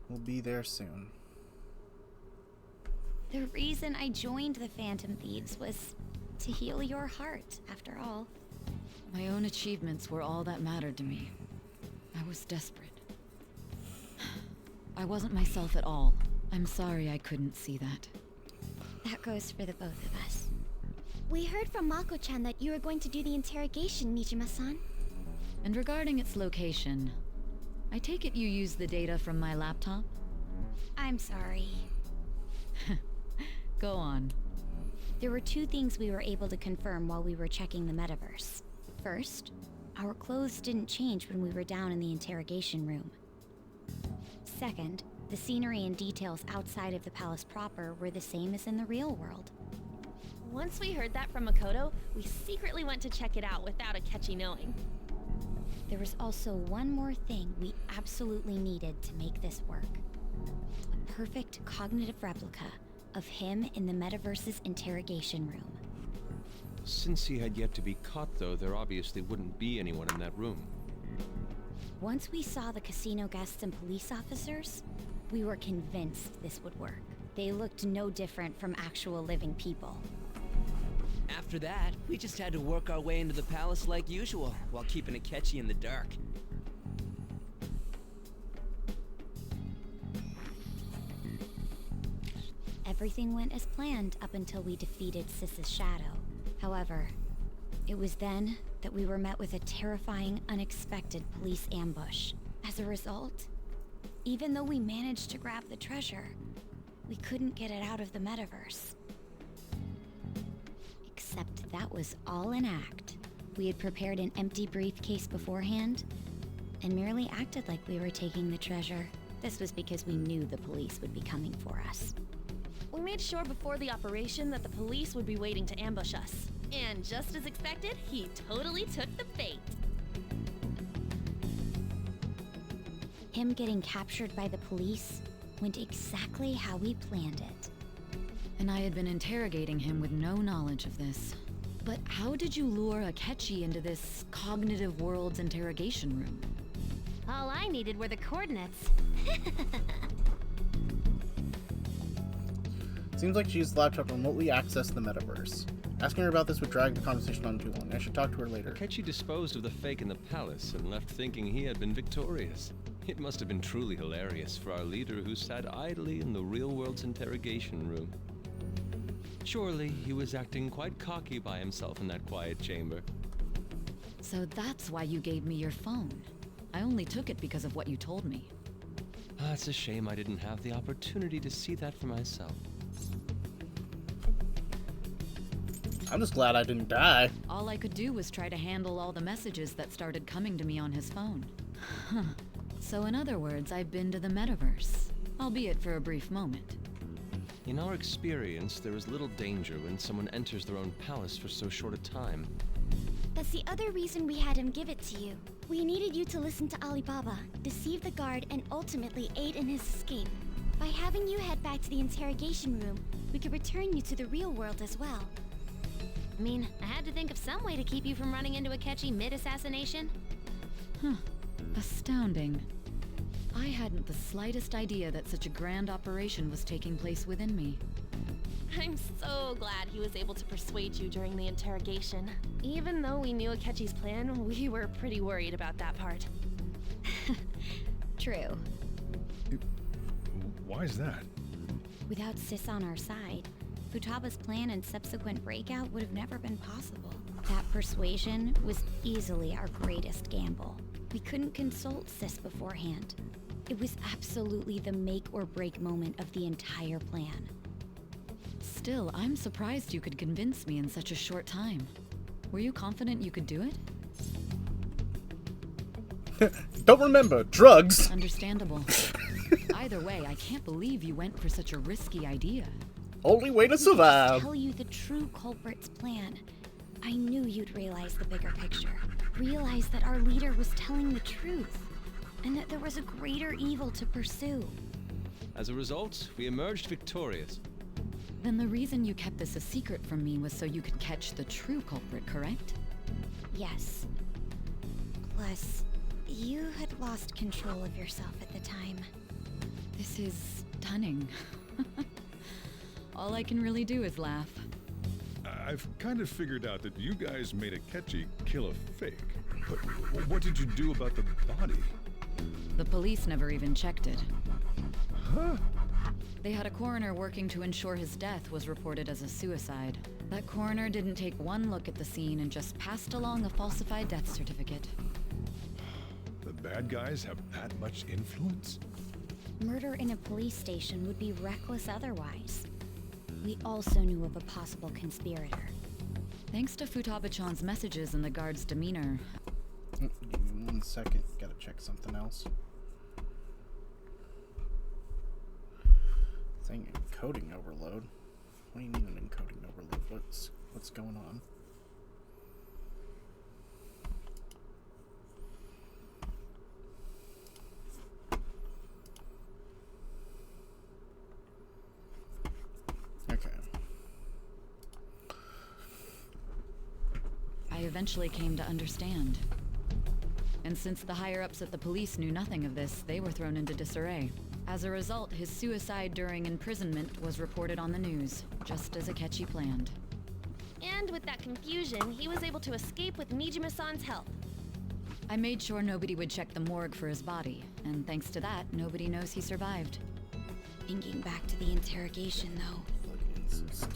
We'll be there soon. The reason I joined the Phantom Thieves was to heal your heart, after all. My own achievements were all that mattered to me. I was desperate. I wasn't myself at all. I'm sorry I couldn't see that. That goes for the both of us. We heard from Mako-chan that you were going to do the interrogation, Nijima-san. And regarding its location, I take it you used the data from my laptop? I'm sorry. Go on. There were two things we were able to confirm while we were checking the metaverse. First, our clothes didn't change when we were down in the interrogation room. Second, the scenery and details outside of the palace proper were the same as in the real world. Once we heard that from Makoto, we secretly went to check it out without Akechi knowing. There was also one more thing we absolutely needed to make this work. A perfect cognitive replica of him in the metaverse's interrogation room. Since he had yet to be caught, though, there obviously wouldn't be anyone in that room. Once we saw the casino guests and police officers, we were convinced this would work. They looked no different from actual living people. After that, we just had to work our way into the palace like usual, while keeping Akechi in the dark. Everything went as planned up until we defeated Sis's shadow. However, it was then that we were met with a terrifying, unexpected police ambush. As a result, even though we managed to grab the treasure, we couldn't get it out of the metaverse. Except that was all an act. We had prepared an empty briefcase beforehand, and merely acted like we were taking the treasure. This was because we knew the police would be coming for us. We made sure before the operation that the police would be waiting to ambush us. And just as expected, he totally took the bait. Him getting captured by the police went exactly how we planned it. And I had been interrogating him with no knowledge of this. But how did you lure Akechi into this cognitive world's interrogation room? All I needed were the coordinates. Seems like she used the laptop to remotely access the metaverse. Asking her about this would drag the conversation on too long. I should talk to her later. Akechi disposed of the fake in the palace and left thinking he had been victorious. It must have been truly hilarious for our leader who sat idly in the real world's interrogation room. Surely he was acting quite cocky by himself in that quiet chamber. So that's why you gave me your phone. I only took it because of what you told me. It's a shame I didn't have the opportunity to see that for myself. I'm just glad I didn't die. All I could do was try to handle all the messages that started coming to me on his phone. Huh. So in other words, I've been to the metaverse, albeit for a brief moment. In our experience, there is little danger when someone enters their own palace for so short a time. That's the other reason we had him give it to you. We needed you to listen to Alibaba, deceive the guard, and ultimately aid in his escape. By having you head back to the interrogation room, we could return you to the real world as well. I mean, I had to think of some way to keep you from running into Akechi mid-assassination. Huh. Astounding. I hadn't the slightest idea that such a grand operation was taking place within me. I'm so glad he was able to persuade you during the interrogation. Even though we knew Akechi's plan, we were pretty worried about that part. True. Why is that? Without Sis on our side, Futaba's plan and subsequent breakout would have never been possible. That persuasion was easily our greatest gamble. We couldn't consult Sis beforehand. It was absolutely the make or break moment of the entire plan. Still, I'm surprised you could convince me in such a short time. Were you confident you could do it? Don't remember. Drugs. Understandable. Either way, I can't believe you went for such a risky idea. Only way to Just survive. tell you the true culprit's plan. I knew you'd realize the bigger picture. Realize that our leader was telling the truth. And that there was a greater evil to pursue. As a result, we emerged victorious. Then the reason you kept this a secret from me was so you could catch the true culprit, correct? Yes. Plus, you had lost control of yourself at the time. This is stunning. All I can really do is laugh. I've kind of figured out that you guys made Akechi kill a fake. But what did you do about the body? The police never even checked it. Huh? They had a coroner working to ensure his death was reported as a suicide. That coroner didn't take one look at the scene and just passed along a falsified death certificate. The bad guys have that much influence? Murder in a police station would be reckless otherwise. We also knew of a possible conspirator. Thanks to Futaba-chan's messages and the guard's demeanor. Give me 1 second. Gotta check something else. Saying encoding overload. What do you mean an encoding overload? What's going on? Okay. I eventually came to understand. And since the higher-ups at the police knew nothing of this, they were thrown into disarray. As a result, his suicide during imprisonment was reported on the news, just as Akechi planned. And with that confusion, he was able to escape with Nijima-san's help. I made sure nobody would check the morgue for his body, and thanks to that, nobody knows he survived. Thinking back to the interrogation, though,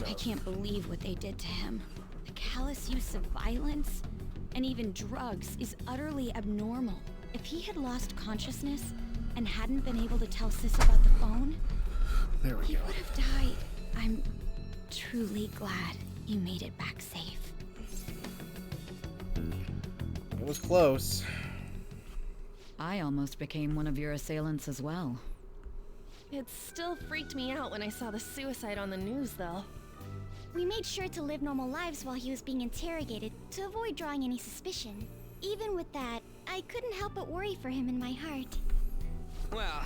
I can't believe what they did to him. The callous use of violence, and even drugs, is utterly abnormal. If he had lost consciousness and hadn't been able to tell Sis about the phone, he would have died. I'm truly glad you made it back safe. It was close. I almost became one of your assailants as well. It still freaked me out when I saw the suicide on the news, though. We made sure to live normal lives while he was being interrogated to avoid drawing any suspicion. Even with that, I couldn't help but worry for him in my heart. Well,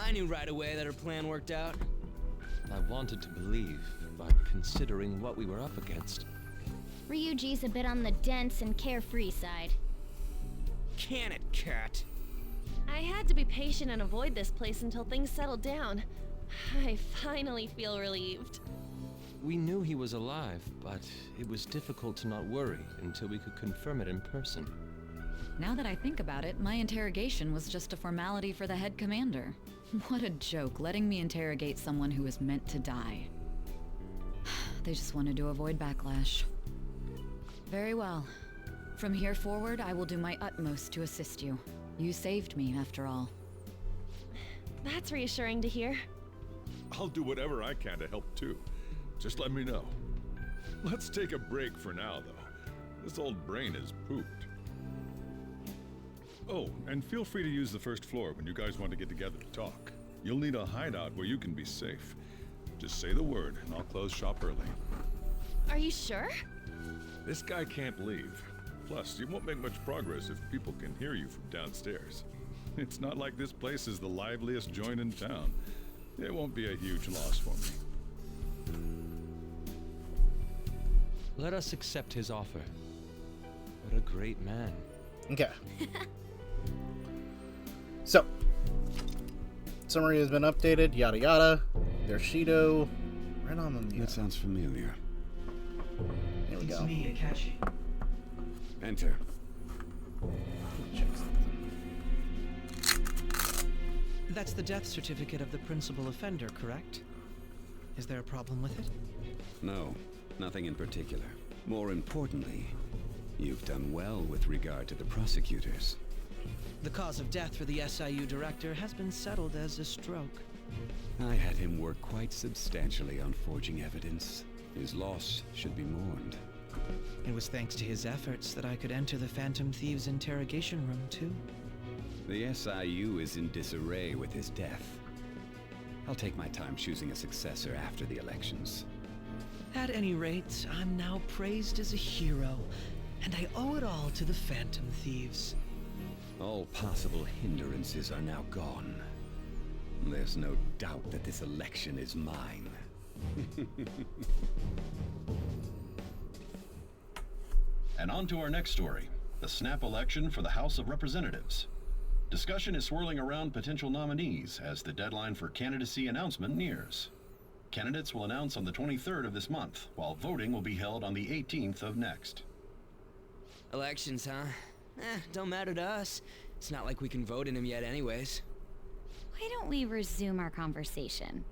I knew right away that her plan worked out. I wanted to believe, but considering what we were up against... Ryuji's a bit on the dense and carefree side. Can it, cat? I had to be patient and avoid this place until things settled down. I finally feel relieved. We knew he was alive, but it was difficult to not worry until we could confirm it in person. Now that I think about it, my interrogation was just a formality for the head commander. What a joke, letting me interrogate someone who was meant to die. They just wanted to avoid backlash. Very well. From here forward, I will do my utmost to assist you. You saved me, after all. That's reassuring to hear. I'll do whatever I can to help too. Just let me know. Let's take a break for now, though. This old brain is pooped. Oh, and feel free to use the first floor when you guys want to get together to talk. You'll need a hideout where you can be safe. Just say the word, and I'll close shop early. Are you sure? This guy can't leave. Plus, you won't make much progress if people can hear you from downstairs. It's not like this place is the liveliest joint in town. It won't be a huge loss for me. Let us accept his offer. What a great man. Okay. So, summary has been updated, yada yada. There's Shido. Right on the... That sounds familiar. Here we go. It's me, Akechi. Enter. That's the death certificate of the principal offender, correct? Is there a problem with it? No, nothing in particular. More importantly, you've done well with regard to the prosecutors. The cause of death for the SIU director has been settled as a stroke. I had him work quite substantially on forging evidence. His loss should be mourned. It was thanks to his efforts that I could enter the Phantom Thieves' interrogation room, too. The SIU is in disarray with his death. I'll take my time choosing a successor after the elections. At any rate, I'm now praised as a hero, and I owe it all to the Phantom Thieves. All possible hindrances are now gone. There's no doubt that this election is mine. And on to our next story, the snap election for the House of Representatives. Discussion is swirling around potential nominees as the deadline for candidacy announcement nears. Candidates will announce on the 23rd of this month, while voting will be held on the 18th of next. Elections, huh? Don't matter to us. It's not like we can vote in them yet anyways. Why don't we resume our conversation?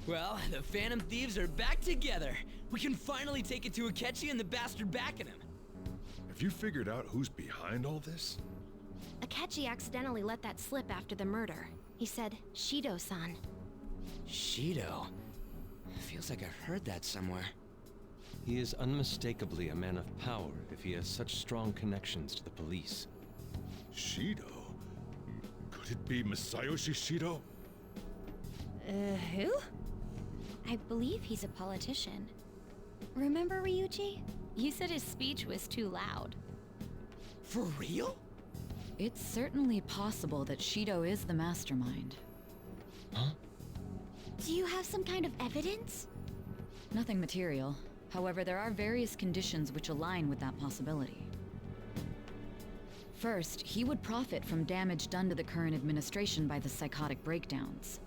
Well, the Phantom Thieves are back together. We can finally take it to Akechi and the bastard backing him. Have you figured out who's behind all this? Akechi accidentally let that slip after the murder. He said, Shido-san. Shido? Feels like I've heard that somewhere. He is unmistakably a man of power if he has such strong connections to the police. Shido? Could it be Masayoshi Shido? Who? I believe he's a politician. Remember, Ryuji? You said his speech was too loud. For real? It's certainly possible that Shido is the mastermind. Huh? Do you have some kind of evidence? Nothing material. However, there are various conditions which align with that possibility. First, he would profit from damage done to the current administration by the psychotic breakdowns.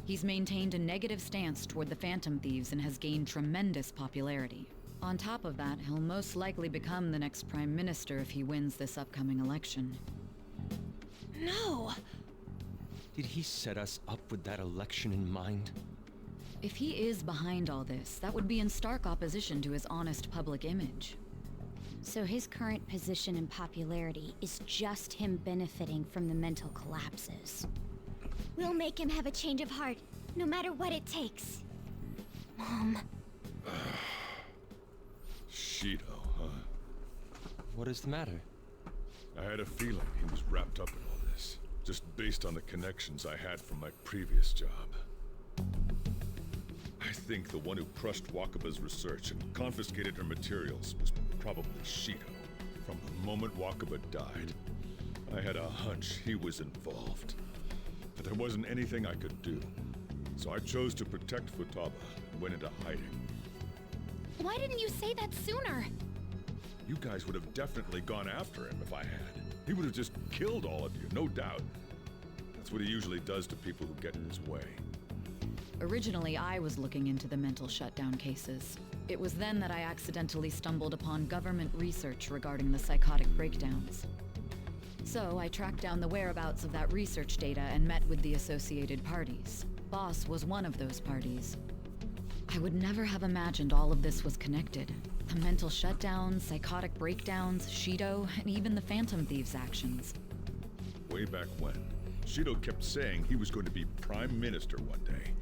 He's maintained a negative stance toward the Phantom Thieves and has gained tremendous popularity. On top of that, he'll most likely become the next Prime Minister if he wins this upcoming election. No! Did he set us up with that election in mind? If he is behind all this, that would be in stark opposition to his honest public image. So his current position and popularity is just him benefiting from the mental collapses. We'll make him have a change of heart, no matter what it takes. Mom. Shido, huh? What is the matter? I had a feeling he was wrapped up in all this, just based on the connections I had from my previous job. I think the one who crushed Wakaba's research and confiscated her materials was probably Shido. From the moment Wakaba died, I had a hunch he was involved. But there wasn't anything I could do. So I chose to protect Futaba and went into hiding. Why didn't you say that sooner? You guys would have definitely gone after him if I had. He would have just killed all of you, no doubt. That's what he usually does to people who get in his way. Originally, I was looking into the mental shutdown cases. It was then that I accidentally stumbled upon government research regarding the psychotic breakdowns. So I tracked down the whereabouts of that research data and met with the associated parties. Boss was one of those parties. I would never have imagined all of this was connected. The mental shutdowns, psychotic breakdowns, Shido, and even the Phantom Thieves' actions. Way back when, Shido kept saying he was going to be Prime Minister one day.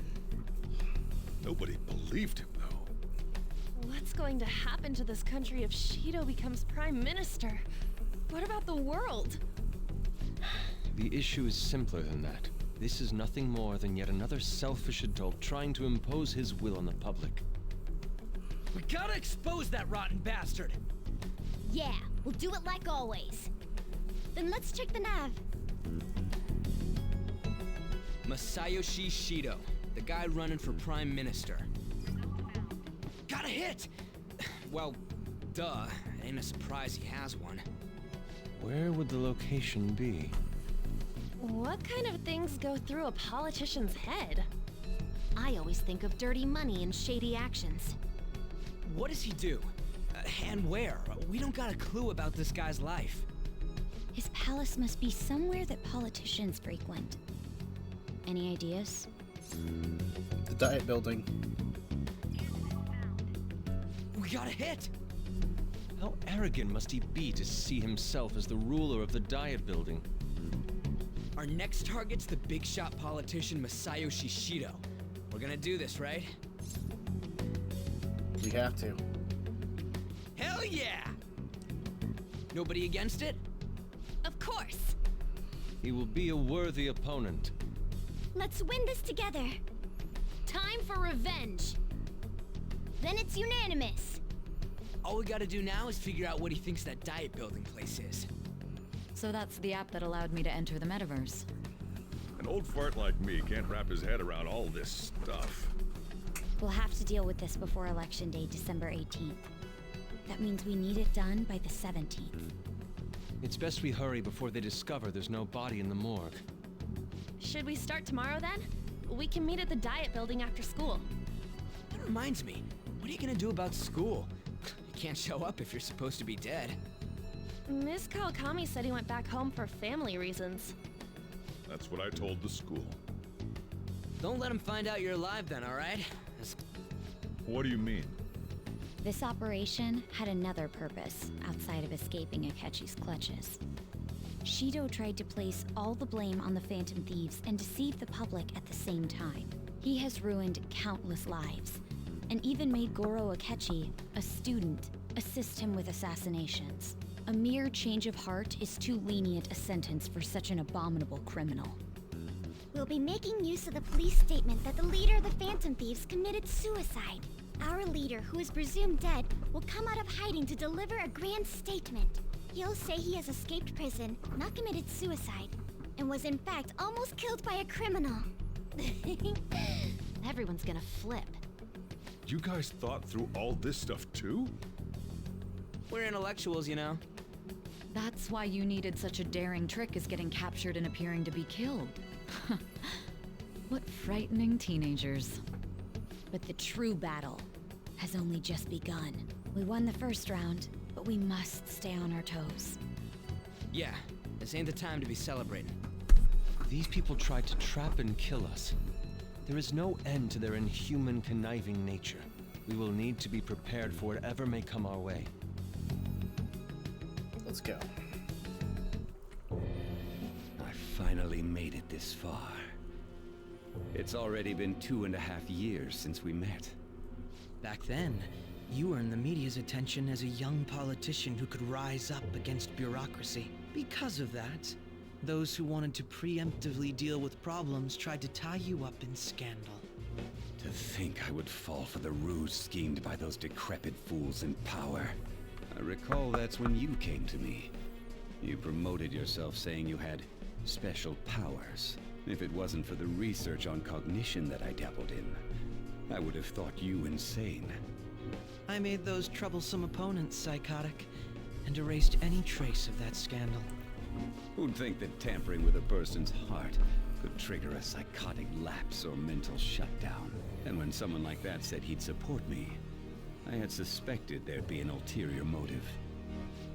Nobody believed him, though. What's going to happen to this country if Shido becomes Prime Minister? What about the world? The issue is simpler than that. This is nothing more than yet another selfish adult trying to impose his will on the public. We gotta expose that rotten bastard! Yeah, we'll do it like always. Then let's check the nav. Masayoshi Shido, the guy running for Prime Minister. Got a hit! Well, duh. Ain't a surprise he has one. Where would the location be? What kind of things go through a politician's head? I always think of dirty money and shady actions. What does he do? And where? We don't got a clue about this guy's life. His palace must be somewhere that politicians frequent. Any ideas? The Diet Building. We got a hit! How arrogant must he be to see himself as the ruler of the Diet Building? Our next target's the big shot politician Masayoshi Shido. We're gonna do this, right? We have to. Hell yeah! Nobody against it? Of course. He will be a worthy opponent. Let's win this together. Time for revenge. Then it's unanimous. All we gotta do now is figure out what he thinks that Diet Building place is. So that's the app that allowed me to enter the metaverse. An old fart like me can't wrap his head around all this stuff. We'll have to deal with this before Election Day, December 18th. That means we need it done by the 17th. It's best we hurry before they discover there's no body in the morgue. Should we start tomorrow then? We can meet at the Diet Building after school. That reminds me, what are you gonna do about school? You can't show up if you're supposed to be dead. Miss Kawakami said he went back home for family reasons. That's what I told the school. Don't let him find out you're alive then, alright? What do you mean? This operation had another purpose outside of escaping Akechi's clutches. Shido tried to place all the blame on the Phantom Thieves and deceive the public at the same time. He has ruined countless lives, and even made Goro Akechi, a student, assist him with assassinations. A mere change of heart is too lenient a sentence for such an abominable criminal. We'll be making use of the police statement that the leader of the Phantom Thieves committed suicide. Our leader, who is presumed dead, will come out of hiding to deliver a grand statement. He'll say he has escaped prison, not committed suicide, and was in fact almost killed by a criminal. Everyone's gonna flip. You guys thought through all this stuff too? We're intellectuals, you know. That's why you needed such a daring trick as getting captured and appearing to be killed. What frightening teenagers. But the true battle has only just begun. We won the first round, but we must stay on our toes. Yeah, this ain't the time to be celebrating. These people tried to trap and kill us. There is no end to their inhuman, conniving nature. We will need to be prepared for whatever may come our way. Let's go. I finally made it this far. It's already been 2.5 years since we met. Back then, you earned the media's attention as a young politician who could rise up against bureaucracy. Because of that, those who wanted to preemptively deal with problems tried to tie you up in scandal. To think I would fall for the ruse schemed by those decrepit fools in power. I recall that's when you came to me. You promoted yourself saying you had special powers. If it wasn't for the research on cognition that I dabbled in, I would have thought you insane. I made those troublesome opponents psychotic, and erased any trace of that scandal. Who'd think that tampering with a person's heart could trigger a psychotic lapse or mental shutdown? And when someone like that said he'd support me, I had suspected there'd be an ulterior motive.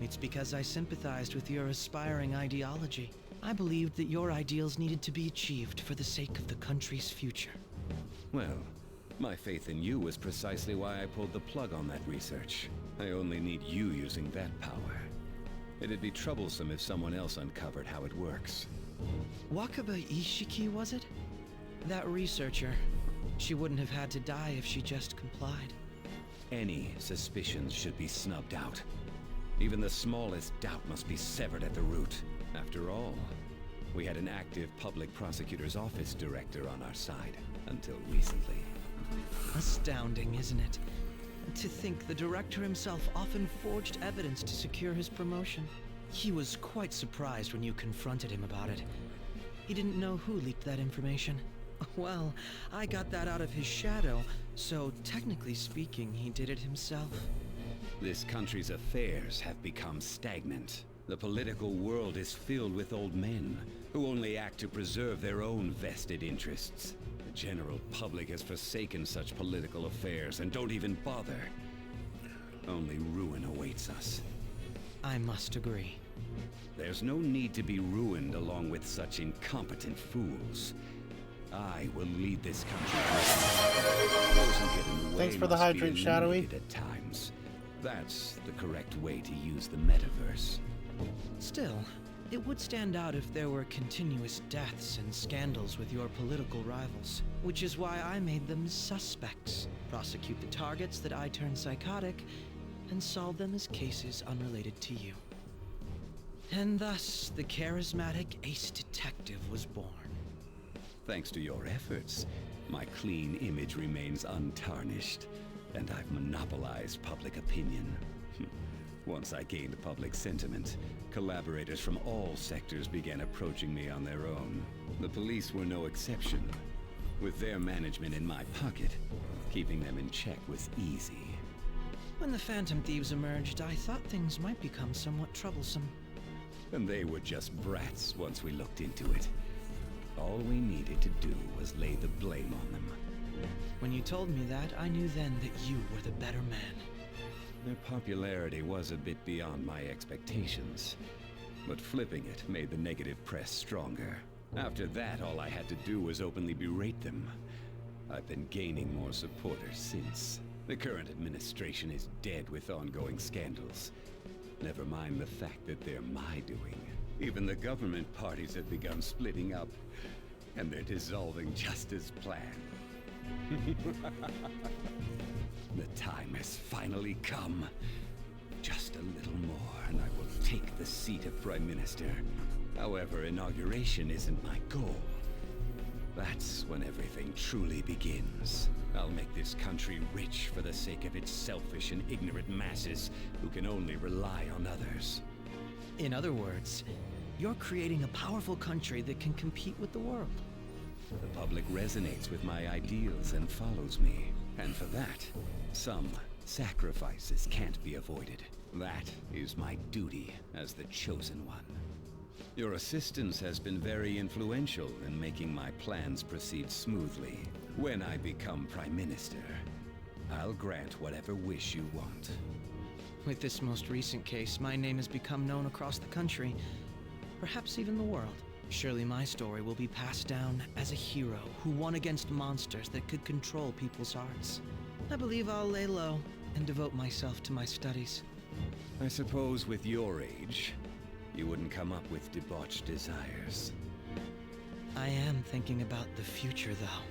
It's because I sympathized with your aspiring ideology. I believed that your ideals needed to be achieved for the sake of the country's future. Well, my faith in you was precisely why I pulled the plug on that research. I only need you using that power. It'd be troublesome if someone else uncovered how it works. Wakaba Ishiki, was it? That researcher. She wouldn't have had to die if she just complied. Any suspicions should be snubbed out. Even the smallest doubt must be severed at the root. After all, we had an active public prosecutor's office director on our side, until recently. Astounding, isn't it? To think the director himself often forged evidence to secure his promotion. He was quite surprised when you confronted him about it. He didn't know who leaked that information. Well, I got that out of his shadow, so technically speaking, he did it himself. This country's affairs have become stagnant. The political world is filled with old men who only act to preserve their own vested interests. The general public has forsaken such political affairs and don't even bother. Only ruin awaits us. I must agree. There's no need to be ruined along with such incompetent fools. I will lead this country. Those who get in the way Thanks for the must be hydrate, Shadowy. eliminated at times. That's the correct way to use the metaverse. Still, it would stand out if there were continuous deaths and scandals with your political rivals, which is why I made them suspects, prosecute the targets that I turn psychotic, and solve them as cases unrelated to you. And thus, the charismatic ace detective was born. Thanks to your efforts, my clean image remains untarnished, and I've monopolized public opinion. Once I gained public sentiment, collaborators from all sectors began approaching me on their own. The police were no exception. With their management in my pocket, keeping them in check was easy. When the Phantom Thieves emerged, I thought things might become somewhat troublesome. And they were just brats once we looked into it. All we needed to do was lay the blame on them. When you told me that, I knew then that you were the better man. Their popularity was a bit beyond my expectations, but flipping it made the negative press stronger. After that, all I had to do was openly berate them. I've been gaining more supporters since. The current administration is dead with ongoing scandals. Never mind the fact that they're my doing. Even the government parties have begun splitting up, and they're dissolving just as planned. The time has finally come. Just a little more, and I will take the seat of Prime Minister. However, inauguration isn't my goal. That's when everything truly begins. I'll make this country rich for the sake of its selfish and ignorant masses who can only rely on others. In other words, you're creating a powerful country that can compete with the world. The public resonates with my ideals and follows me. And for that, some sacrifices can't be avoided. That is my duty as the Chosen One. Your assistance has been very influential in making my plans proceed smoothly. When I become Prime Minister, I'll grant whatever wish you want. With this most recent case, my name has become known across the country, perhaps even the world. Surely my story will be passed down as a hero who won against monsters that could control people's hearts. I believe I'll lay low and devote myself to my studies. I suppose with your age, you wouldn't come up with debauched desires. I am thinking about the future, though.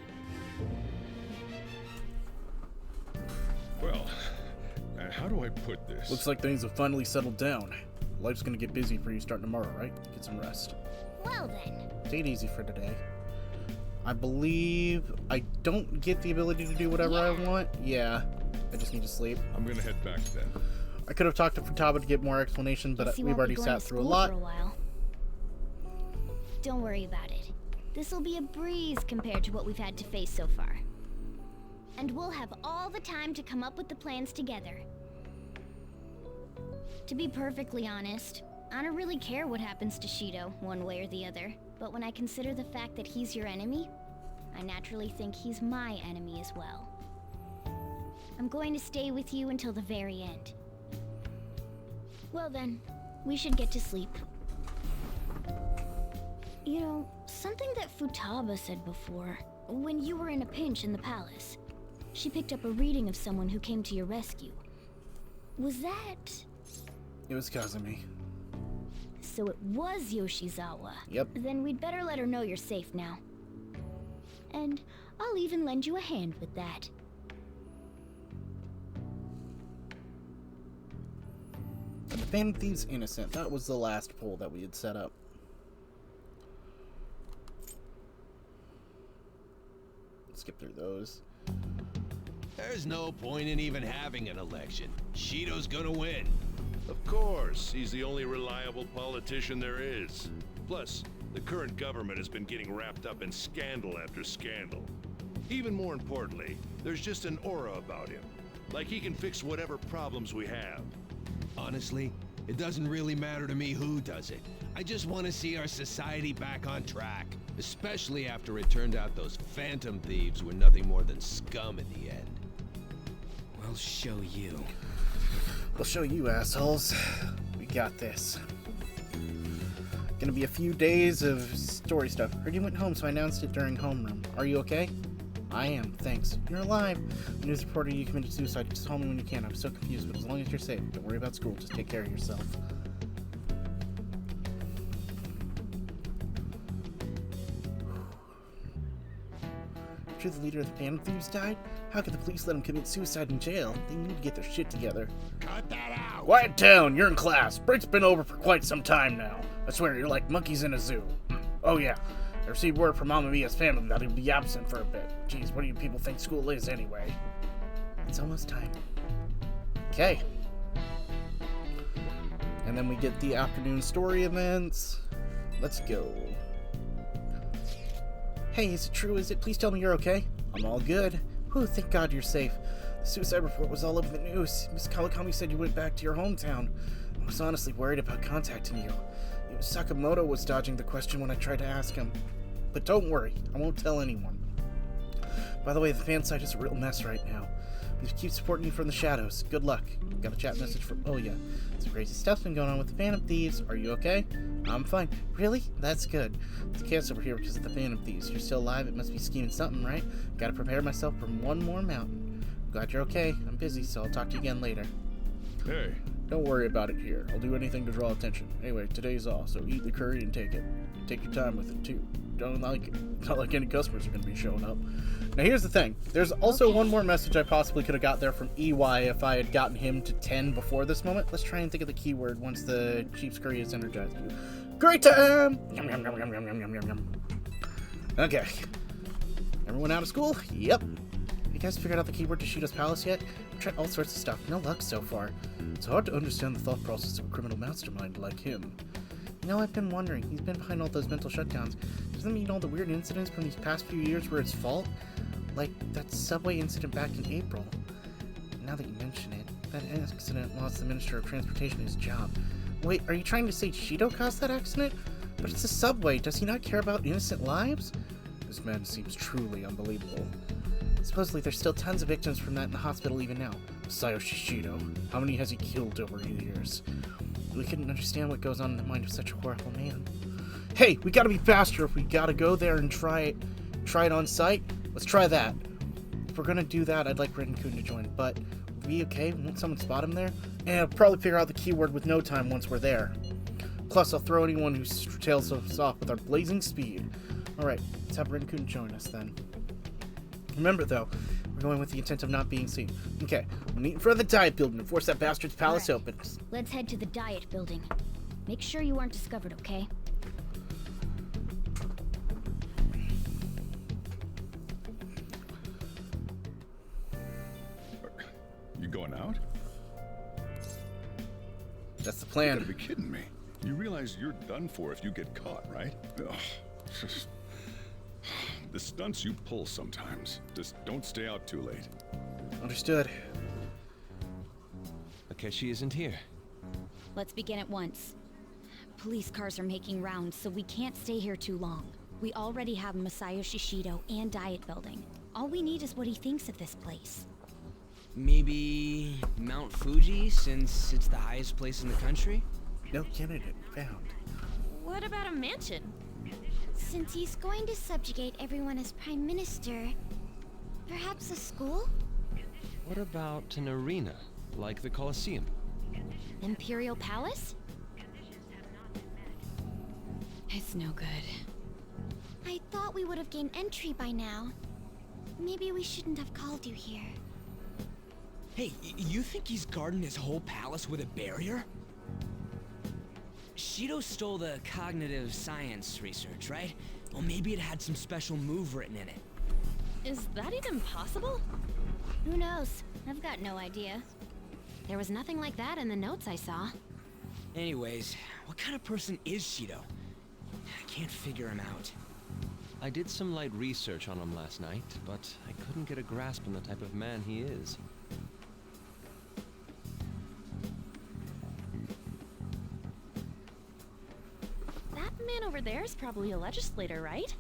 Well, how do I put this? Looks like things have finally settled down. Life's gonna get busy for you starting tomorrow, right? Get some rest. Well then. Take it easy for today. I believe I don't get the ability to do whatever I want. Yeah, I just need to sleep. I'm gonna head back then. I could have talked to Futaba to get more explanation, but we've already sat through a lot. For a while. Don't worry about it. This'll be a breeze compared to what we've had to face so far. And we'll have all the time to come up with the plans together. To be perfectly honest, I don't really care what happens to Shido, one way or the other. But when I consider the fact that he's your enemy, I naturally think he's my enemy as well. I'm going to stay with you until the very end. Well then, we should get to sleep. You know, something that Futaba said before, when you were in a pinch in the palace, she picked up a reading of someone who came to your rescue. Was that... It was Kazumi. So it was Yoshizawa. Yep. Then we'd better let her know you're safe now. And I'll even lend you a hand with that. The Phantom Thieves innocent. That was the last poll that we had set up. Skip through those. There's no point in even having an election. Shido's gonna win. Of course, he's the only reliable politician there is. Plus, the current government has been getting wrapped up in scandal after scandal. Even more importantly, there's just an aura about him. Like he can fix whatever problems we have. Honestly, it doesn't really matter to me who does it. I just want to see our society back on track. Especially after it turned out those Phantom Thieves were nothing more than scum in the end. We'll show you. We'll show you, assholes. We got this. Gonna be a few days of story stuff. Heard you went home, so I announced it during homeroom. Are you okay? I am, thanks. You're alive. The news reporter you committed suicide. Just call me when you can. I'm so confused, but as long as you're safe, don't worry about school. Just take care of yourself. After the leader of the Phantom Thieves died? How could the police let him commit suicide in jail? They need to get their shit together. Cut that out! Quiet down! You're in class. Break's been over for quite some time now. I swear, you're like monkeys in a zoo. Oh yeah, I received word from Mamma Mia's family that he'll be absent for a bit. Jeez, what do you people think school is anyway? It's almost time. Okay. And then we get the afternoon story events. Let's go. Hey, is it true? Is it? Please tell me you're okay. I'm all good. Whew, thank God you're safe. The suicide report was all over the news. Miss Kawakami said you went back to your hometown. I was honestly worried about contacting you. Sakamoto was dodging the question when I tried to ask him. But don't worry, I won't tell anyone. By the way, the fan site is a real mess right now. We keep supporting you from the shadows. Good luck. Got a chat message from Oya. Some crazy stuff's been going on with the Phantom Thieves. Are you okay? I'm fine. Really? That's good. It's chaos over here because of the Phantom Thieves. You're still alive. It must be scheming something, right? Gotta prepare myself for one more mountain. I'm glad you're okay. I'm busy, so I'll talk to you again later. Hey. Don't worry about it here. I'll do anything to draw attention. Anyway, today's off, so eat the curry and take it. Take your time with it, too. Don't like it. It's not like any customers are going to be showing up. Now, here's the thing. There's also one more message I possibly could have got there from EY if I had gotten him to 10 before this moment. Let's try and think of the keyword once the Chief's curry is energized. Curry time! Yum, yum, yum, yum, yum, yum, yum, yum. Okay. Everyone out of school? Yep. You guys figured out the keyword to Shido's palace yet? I've tried all sorts of stuff. No luck so far. It's hard to understand the thought process of a criminal mastermind like him. You know, I've been wondering. He's been behind all those mental shutdowns. Doesn't mean all the weird incidents from these past few years were his fault? Like that subway incident back in April. Now that you mention it, that accident lost the Minister of Transportation his job. Wait, are you trying to say Shido caused that accident? But it's a subway. Does he not care about innocent lives? This man seems truly unbelievable. Supposedly, there's still tons of victims from that in the hospital even now. Masayoshi Shido. How many has he killed over the years? We couldn't understand what goes on in the mind of such a horrible man. Hey, we gotta be faster if we gotta go there and try it on site. Let's try that. If we're gonna do that, I'd like Ren-kun to join, but will we be okay? Won't someone spot him there? And I'll probably figure out the keyword with no time once we're there. Plus, I'll throw anyone who tails us off with our blazing speed. Alright, let's have Ren-kun join us then. Remember, though, we're going with the intent of not being seen. Okay, we'll meet in front of the Diet Building and force that bastard's palace open. Let's head to the Diet Building. Make sure you aren't discovered, okay? You going out? That's the plan. You gotta be kidding me. You realize you're done for if you get caught, right? Ugh. The stunts you pull sometimes. Just don't stay out too late. Understood. Akechi isn't here. Let's begin at once. Police cars are making rounds, so we can't stay here too long. We already have Masayoshi Shido and Diet Building. All we need is what he thinks of this place. Maybe Mount Fuji, since it's the highest place in the country? No candidate found. What about a mansion? Since he's going to subjugate everyone as Prime Minister, perhaps a school? What about an arena, like the Colosseum? Imperial Palace? It's no good. I thought we would have gained entry by now. Maybe we shouldn't have called you here. Hey, you think he's guarding his whole palace with a barrier? Shido stole the cognitive science research, right? Well, maybe it had some special move written in it. Is that even possible? Who knows? I've got no idea. There was nothing like that in the notes I saw. Anyways, what kind of person is Shido? I can't figure him out. I did some light research on him last night, but I couldn't get a grasp on the type of man he is. That man over there is probably a legislator, right?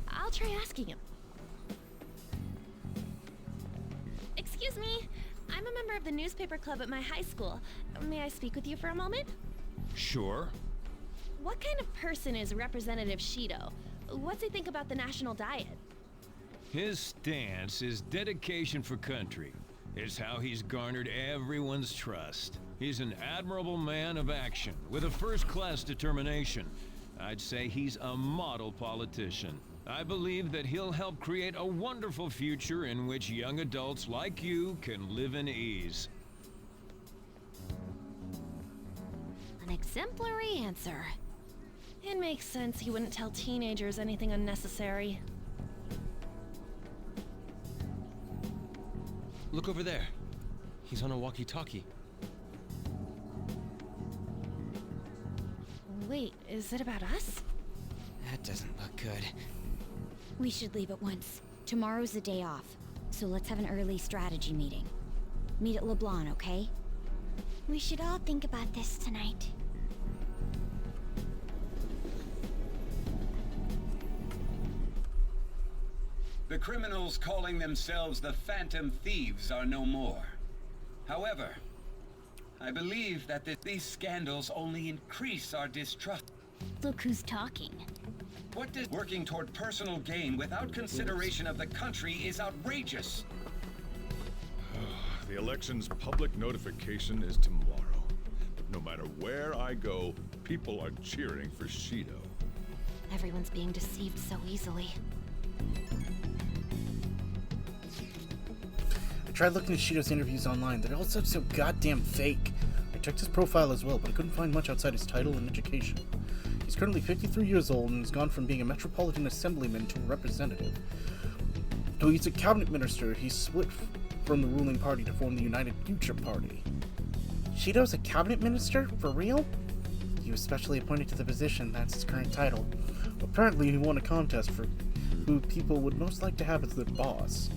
I'll try asking him. Excuse me, I'm a member of the newspaper club at my high school. May I speak with you for a moment? Sure. What kind of person is Representative Shido? What's he think about the national diet? His stance is dedication for country. It's how he's garnered everyone's trust. He's an admirable man of action, with a first-class determination. I'd say he's a model politician. I believe that he'll help create a wonderful future in which young adults like you can live in ease. An exemplary answer. It makes sense he wouldn't tell teenagers anything unnecessary. Look over there. He's on a walkie-talkie. Wait, is it about us? That doesn't look good. We should leave at once. Tomorrow's the day off, so let's have an early strategy meeting. Meet at LeBlanc, okay? We should all think about this tonight. The criminals calling themselves the Phantom Thieves are no more. However, I believe that these scandals only increase our distrust. Look who's talking. What does working toward personal gain without consideration of the country is outrageous. The election's public notification is tomorrow. But no matter where I go, people are cheering for Shido. Everyone's being deceived so easily. I tried looking at Shido's interviews online. They're all so goddamn fake. I checked his profile as well, but I couldn't find much outside his title and education. He's currently 53 years old and has gone from being a metropolitan assemblyman to a representative. Though he's a cabinet minister, he split from the ruling party to form the United Future Party. Shido's a cabinet minister? For real? He was specially appointed to the position, that's his current title. Apparently he won a contest for who people would most like to have as their boss.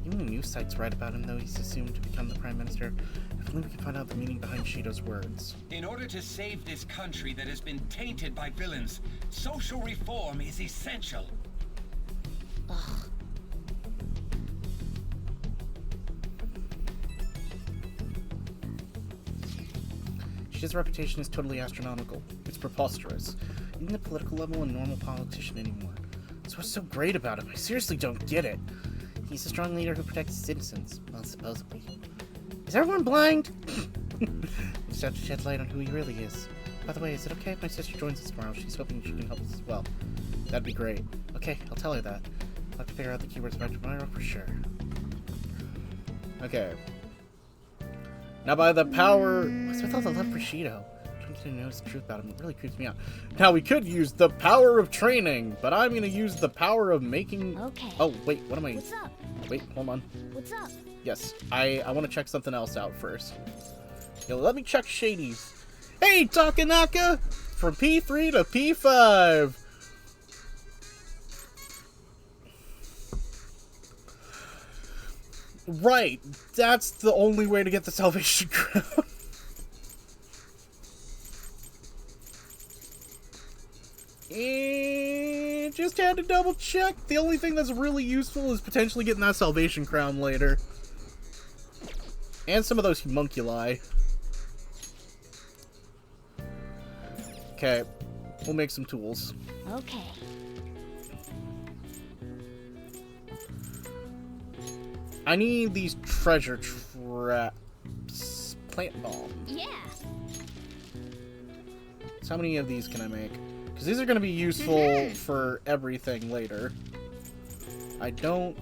Even the news sites write about him, though he's assumed to become the prime minister. If only we could find out the meaning behind Shido's words. In order to save this country that has been tainted by villains, social reform is essential. Ugh. Shido's reputation is totally astronomical. It's preposterous. Even the political level, a normal politician anymore. So what's so great about him? I seriously don't get it. He's a strong leader who protects citizens. Well, supposedly. Is everyone blind? Just have to shed light on who he really is. By the way, is it okay if my sister joins us tomorrow? She's hoping she can help us as well. That'd be great. Okay, I'll tell her that. I'll have to figure out the keywords by tomorrow for sure. Okay. Now by the power... What's with all the love for Shido? I'm trying to know the truth about him. It really creeps me out. Now we could use the power of training, but I'm gonna use the power of making... Okay. Oh, wait, what am I... What's up? Wait, hold on. What's up? Yes, I want to check something else out first. Yo, let me check Shady's. Hey, Takanaka! From P3 to P5! Right, that's the only way to get the Salvation Crown. And just had to double check. The only thing that's really useful is potentially getting that Salvation Crown later. And some of those homunculi. Okay, we'll make some tools. Okay. I need these treasure traps. Plant bomb. Yeah. So how many of these can I make? Because these are going to be useful for everything later. I don't...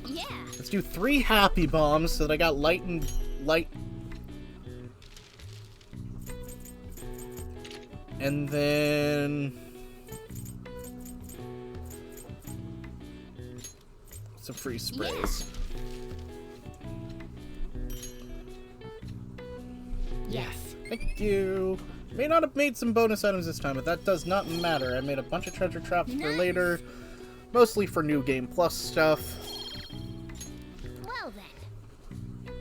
Yeah. Let's do 3 happy bombs so that I got light and... And then... some free sprays. Yes. Thank you. May not have made some bonus items this time, but that does not matter. I made a bunch of treasure traps for later. Mostly for New Game Plus stuff. Well then.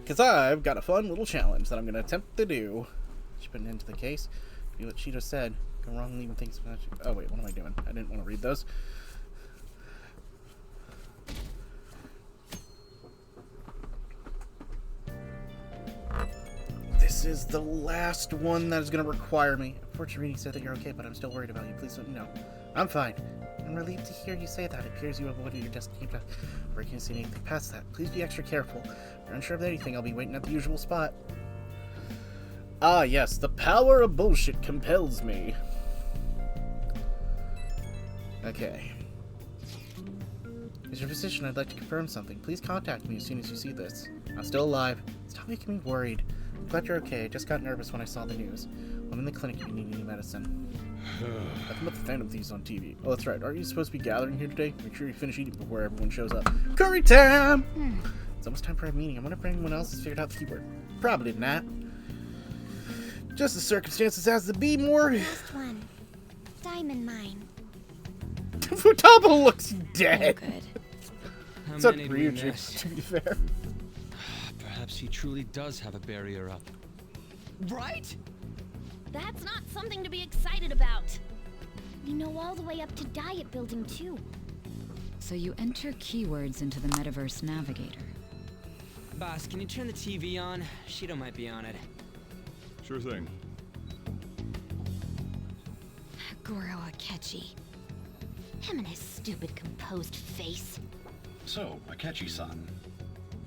Because I've got a fun little challenge that I'm going to attempt to do. Should put an end to the case. Do what Shido said. Go wrong leaving things without you. Oh wait, what am I doing? I didn't want to read those. This This is the last one that is going to require me. Unfortunately, you said that you're okay, but I'm still worried about you. Please let me know. I'm fine. I'm relieved to hear you say that. It appears you avoided your destiny, but I can't see anything past that. Please be extra careful. If you're unsure of anything, I'll be waiting at the usual spot. Ah, yes. The power of bullshit compels me. Okay. As your physician, I'd like to confirm something. Please contact me as soon as you see this. I'm still alive. Stop making me worried. I'm glad you're okay. I just got nervous when I saw the news. I'm in the clinic if you need any medicine. Nothing but the Phantom Thieves on TV. Oh, that's right. Aren't you supposed to be gathering here today? Make sure you finish eating before everyone shows up. Curry time! It's almost time for a meeting. I wonder if anyone else has figured out the keyword. Probably not. Just the circumstances has to be more. Last one. Diamond mine. Futaba looks dead. Oh, good. It's up for you, to be fair. Perhaps he truly does have a barrier up. Right? That's not something to be excited about. You know all the way up to Diet Building, too. So you enter keywords into the Metaverse Navigator. Boss, can you turn the TV on? Shido might be on it. Sure thing. Goro Akechi. Him and his stupid composed face. So, Akechi-san,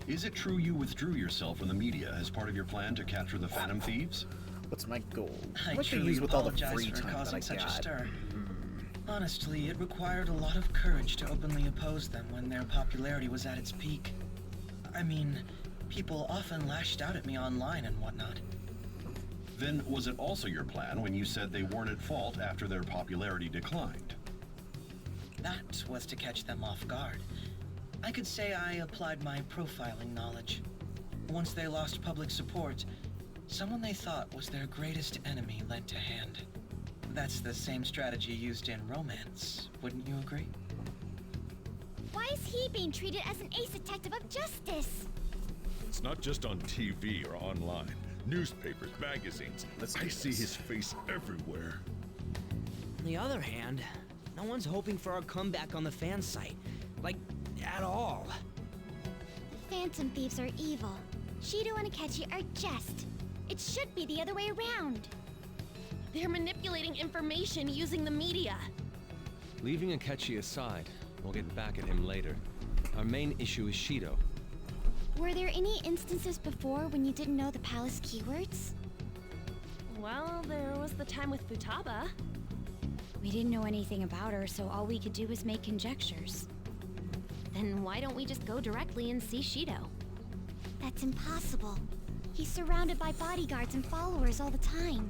is it true you withdrew yourself from the media as part of your plan to capture the Phantom Thieves? What's my goal? I What should I truly use with all the apologize free for time that I causing such a got? stir. Honestly, it required a lot of courage to openly oppose them when their popularity was at its peak. I mean, people often lashed out at me online and whatnot. Then was it also your plan when you said they weren't at fault after their popularity declined? That was to catch them off guard. I could say I applied my profiling knowledge. Once they lost public support, someone they thought was their greatest enemy lent a hand. That's the same strategy used in romance, wouldn't you agree? Why is he being treated as an ace detective of justice? It's not just on TV or online. Newspapers, magazines. I see his face everywhere. On the other hand, no one's hoping for our comeback on the fan site. Like, at all. The Phantom Thieves are evil. Shido and Akechi are just. It should be the other way around. They're manipulating information using the media. Leaving Akechi aside, we'll get back at him later. Our main issue is Shido. Were there any instances before when you didn't know the palace keywords? Well, there was the time with Futaba. We didn't know anything about her, so all we could do was make conjectures. Then why don't we just go directly and see Shido? That's impossible. He's surrounded by bodyguards and followers all the time.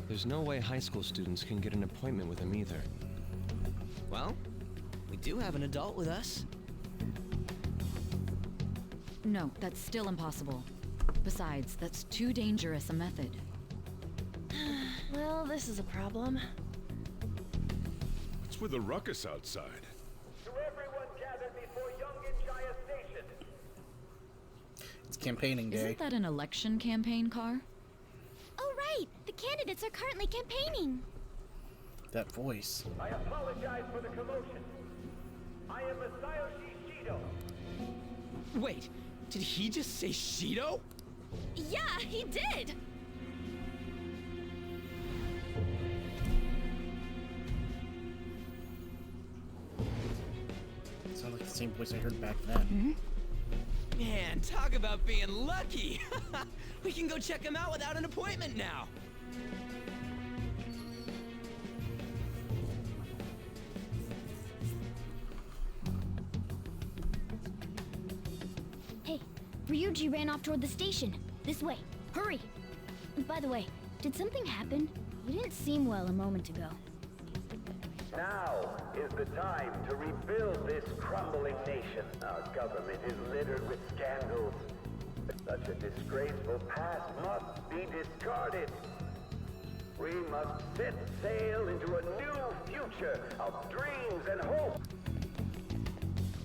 There's no way high school students can get an appointment with him either. Well, we do have an adult with us. No, that's still impossible. Besides, that's too dangerous a method. Well, this is a problem. What's with the ruckus outside? To everyone gathered before Young Station. It's campaigning day. Isn't that an election campaign car? Oh, right! The candidates are currently campaigning. That voice. I apologize for the commotion. I am Masayoshi Shido. Wait, did he just say Shido? Yeah, he did! Sounds like the same voice I heard back then. Man, talk about being lucky! We can go check him out without an appointment now! Hey, Ryuji ran off toward the station. This way. Hurry! By the way, did something happen? You didn't seem well a moment ago. Now is the time to rebuild this crumbling nation. Our government is littered with scandals. Such a disgraceful past must be discarded. We must set sail into a new future of dreams and hope.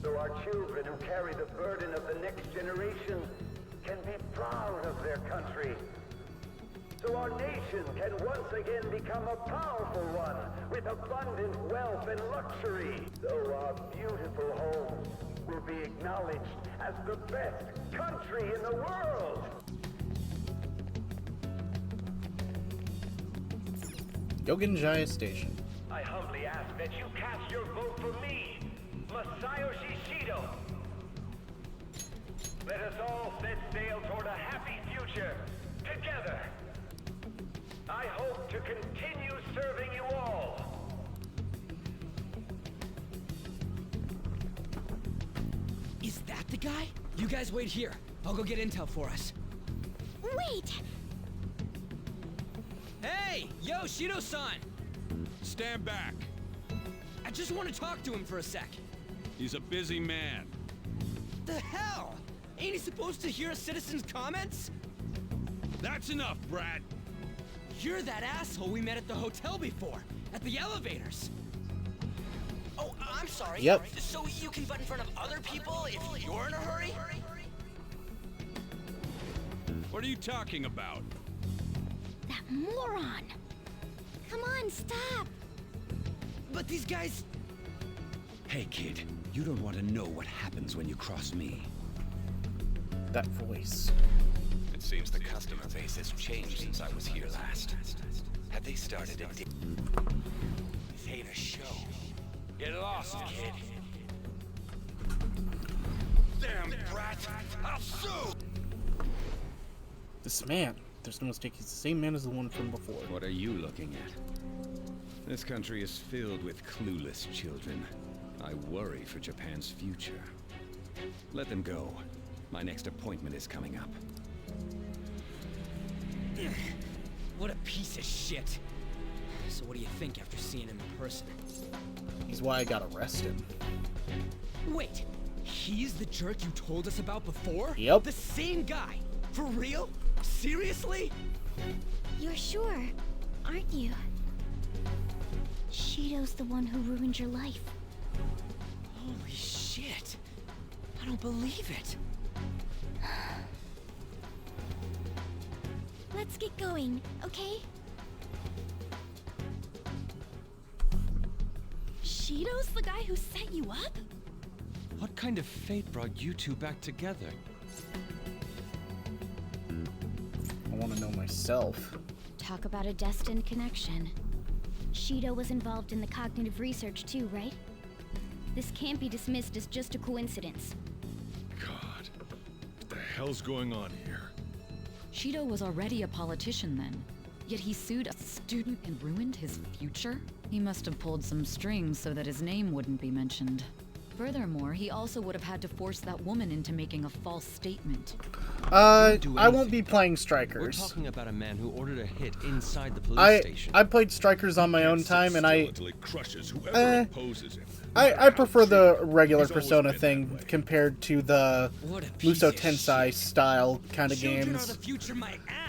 So our children who carry the burden of the next generation can be proud of their country. So our nation can once again become a powerful one with abundant wealth and luxury. So our beautiful homes will be acknowledged as the best country in the world. Yogenjaya Station. I humbly ask that you cast your vote for me, Masayoshi Shido. Let us all set sail toward a happy future, together. I hope to continue serving you all. Is that the guy? You guys wait here. I'll go get intel for us. Wait! Hey! Yo, Shido-san! Stand back. I just want to talk to him for a sec. He's a busy man. The hell? Ain't he supposed to hear a citizen's comments? That's enough, Brad. You're that asshole we met at the hotel before, at the elevators. Oh, I'm sorry. Yep. So you can butt in front of other people if you're in a hurry? What are you talking about? That moron! Come on, stop! But these guys... Hey, kid. You don't want to know what happens when you cross me. That voice. It seems the customer base has changed since I was here last. Have they started a... This ain't a show. Get lost, kid. Damn brat! I'll sue! This man. There's no mistake. He's the same man as the one from before. What are you looking at? This country is filled with clueless children. I worry for Japan's future. Let them go. My next appointment is coming up. What a piece of shit. So what do you think after seeing him in person? He's why I got arrested. Wait, he's the jerk you told us about before? Yep. The same guy? For real? Seriously? You're sure, aren't you? Shido's the one who ruined your life. Holy shit. I don't believe it. Let's get going, okay? Shido's the guy who set you up? What kind of fate brought you two back together? I want to know myself. Talk about a destined connection. Shido was involved in the cognitive research too, right? This can't be dismissed as just a coincidence. God, what the hell's going on here? Shido was already a politician then, yet he sued a student and ruined his future? He must have pulled some strings so that his name wouldn't be mentioned. Furthermore, he also would have had to force that woman into making a false statement. I won't be playing Strikers. We're talking about a man who ordered a hit inside the police station. I played Strikers on my own time, and I prefer the regular Persona thing compared to the Musou Tensei style kind of games.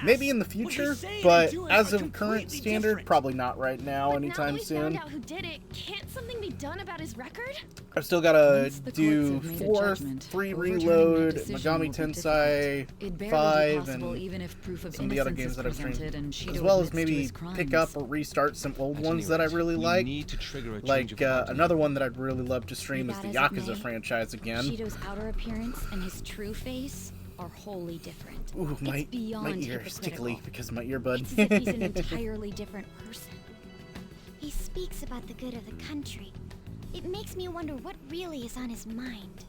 Maybe in the future, but as of current standard, probably not right now, anytime soon. Found out who did it. Can't something be done about his record? I've still got to do 4, 3 Reload, Megami Tensei 5, and even if proof of some of the other games that I've and streamed, Shido as well as admits to maybe his crimes. pick up or restart some old ones that I really like. Like another one that I'd really love to stream is the Yakuza franchise again. Shido's outer appearance and his true face are wholly different. Ooh, my beyond ear is tickly because of my earbud. It's as if he's an entirely different person. He speaks about the good of the country. It makes me wonder what really is on his mind.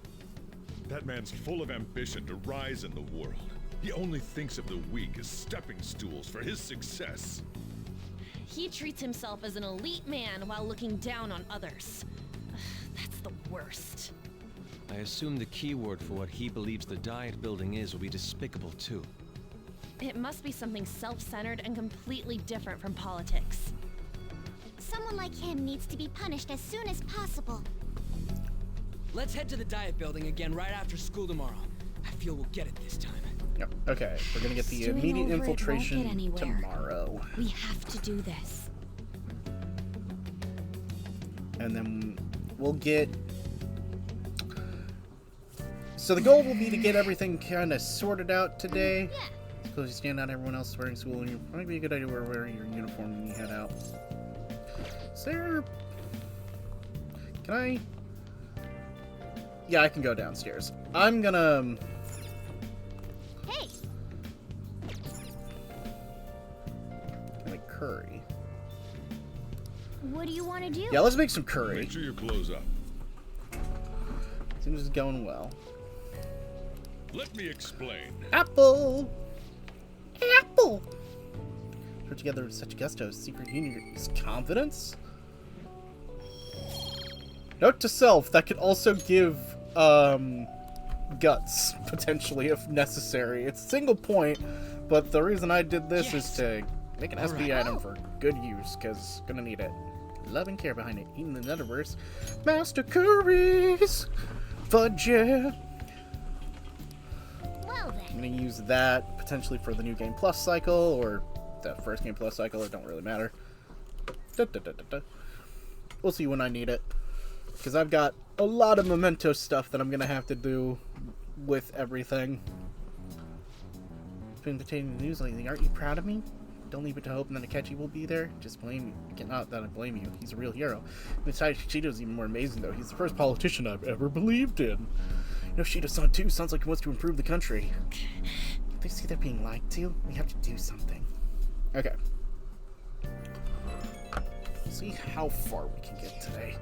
That man's full of ambition to rise in the world. He only thinks of the weak as stepping stools for his success. He treats himself as an elite man while looking down on others. That's the worst. I assume the keyword for what he believes the Diet Building is will be despicable too. It must be something self-centered and completely different from politics. Someone like him needs to be punished as soon as possible. Let's head to the Diet Building again right after school tomorrow. I feel we'll get it this time. Yep. Okay, we're gonna get the immediate infiltration tomorrow. We have to do this. And then we'll get... So the goal will be to get everything kind of sorted out today. Yeah. Suppose you stand out, everyone else is wearing school, and it might be a good idea to wear your uniform when you head out. Is there... Can I... Yeah, I can go downstairs. I'm gonna... Hey! Make curry. What do you want to do? Yeah, let's make some curry. Make sure you close up. Seems it's going well. Let me explain. Apple! Apple! Put together with such gusto, secret union is confidence? Note to self, that could also give, guts, potentially, if necessary. It's a single point, but the reason I did this is to make an SP item for good use, because gonna need it. Love and care behind it. Eating the Netherverse. Master Curries! Fudge, yeah! Well then. I'm gonna use that potentially for the new Game Plus cycle, or the first Game Plus cycle, it don't really matter. We'll see when I need it. Because I've got a lot of memento stuff that I'm gonna have to do with everything. Been entertaining the news lately. Aren't you proud of me? Don't leave it to hope and then Akechi will be there. Just blame you. Not that I blame you. He's a real hero. Besides, Shido's even more amazing, though. He's the first politician I've ever believed in. You know, Shido-san, too, sounds like he wants to improve the country. They see they're being lied to. We have to do something. Okay. Let's see how far we can get today.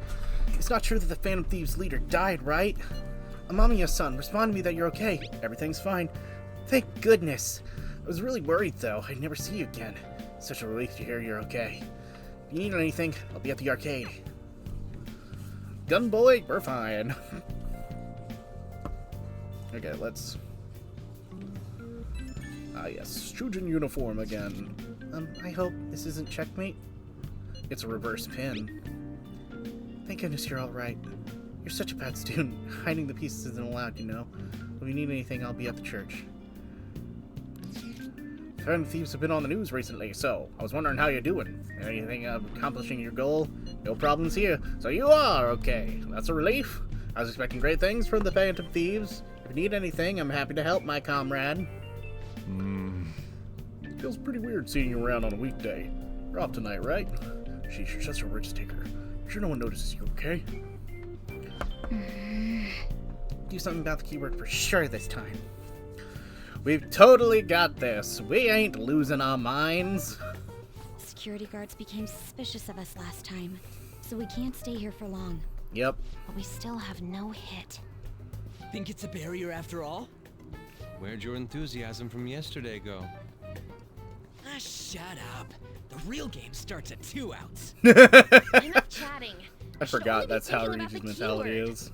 It's not true that the Phantom Thieves leader died, right? Amamiya-san, respond to me that you're okay. Everything's fine. Thank goodness. I was really worried, though. I'd never see you again. Such a relief to hear you're okay. If you need anything, I'll be at the arcade. Gun boy, we're fine. Okay, let's... Ah, yes. Shujin uniform again. I hope this isn't checkmate? It's a reverse pin. Thank goodness you're alright. You're such a bad student. Hiding the pieces isn't allowed, you know. If you need anything, I'll be at the church. Phantom Thieves have been on the news recently, so I was wondering how you're doing. Anything accomplishing your goal? No problems here. So you are okay. That's a relief. I was expecting great things from the Phantom Thieves. If you need anything, I'm happy to help, my comrade. Feels pretty weird seeing you around on a weekday. You're off tonight, right? Sheesh, you're such a rich taker. Sure no one notices you, okay? Do something about the keyword for sure this time. We've totally got this. We ain't losing our minds. Security guards became suspicious of us last time, so we can't stay here for long. Yep. But we still have no hit. Think it's a barrier after all? Where'd your enthusiasm from yesterday go? Ah, shut up. The real game starts at 2 outs. Enough chatting. I forgot that's how Ryuji's mentality is.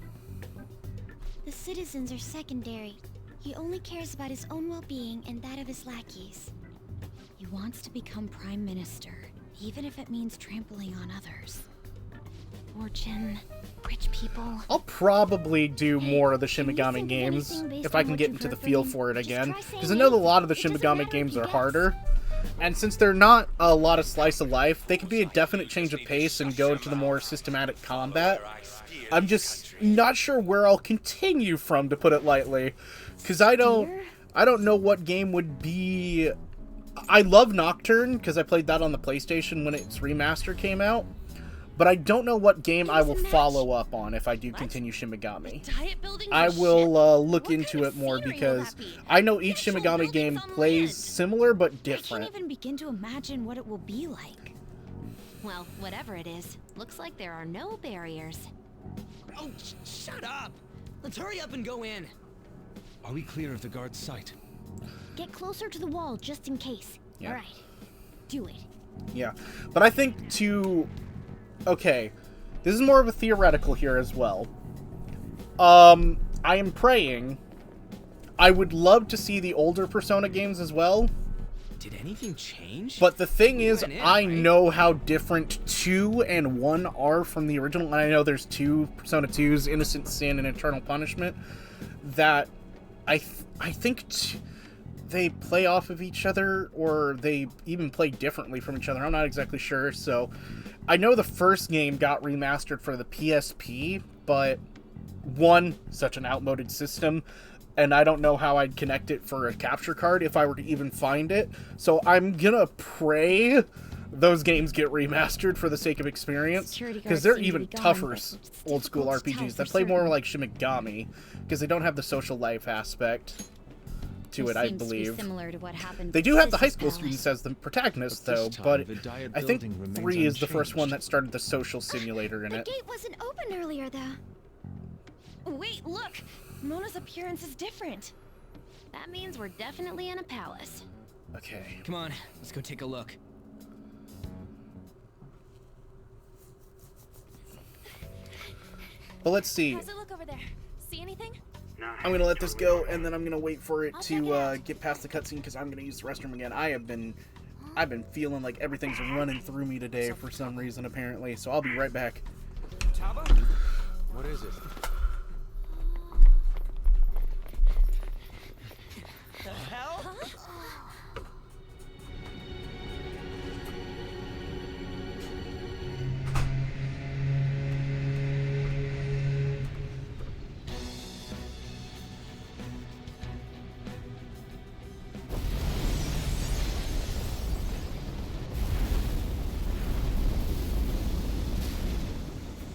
The citizens are secondary. He only cares about his own well-being and that of his lackeys. He wants to become prime minister, even if it means trampling on others. Fortune, rich people. I'll probably do more of the Shimigami games if I can get into the feel for it again. Because I know a lot of the Shimigami games are harder. And since they're not a lot of slice of life, they can be a definite change of pace and go into the more systematic combat. I'm just not sure where I'll continue from, to put it lightly. Because I don't know what game would be... I love Nocturne, because I played that on the PlayStation when its remaster came out. But I don't know what game I will follow up on if I do continue Shimigami. I will look into it more because I know each Shimigami game plays similar but different. I can't even begin to imagine what it will be like. Well, whatever it is, looks like there are no barriers. Oh, shut up! Let's hurry up and go in. Are we clear of the guard's sight? Get closer to the wall just in case. Yeah. Alright. Do it. Yeah, but I think to... Okay, this is more of a theoretical here as well. I am praying. I would love to see the older Persona games as well. Did anything change? But the thing is, I know how different 2 and 1 are from the original. And I know there's 2 Persona 2s, Innocent Sin and Eternal Punishment, that I think they play off of each other, or they even play differently from each other. I'm not exactly sure, so... I know the first game got remastered for the PSP, but one, such an outmoded system, and I don't know how I'd connect it for a capture card if I were to even find it. So I'm gonna pray those games get remastered for the sake of experience, because they're even tougher old school RPGs that play more like Shimigami, because they don't have the social life aspect. to Which it, I seems to be believe. similar to what happened They with do have the high Sister's school Ballet. students as the protagonists, But though, this but time, the Diet I think building remains 3 is the first one unchanged. that started the social simulator in The it. gate wasn't open earlier, though. Wait, look! Mona's appearance is different. That means we're definitely in a palace. Okay. Come on, let's go take a look. But let's see. How's it look over there? See anything? I'm gonna let this go, and then I'm gonna wait for it to get past the cutscene because I'm gonna use the restroom again. I've been feeling like everything's running through me today for some reason, apparently. So I'll be right back. What is it? The hell?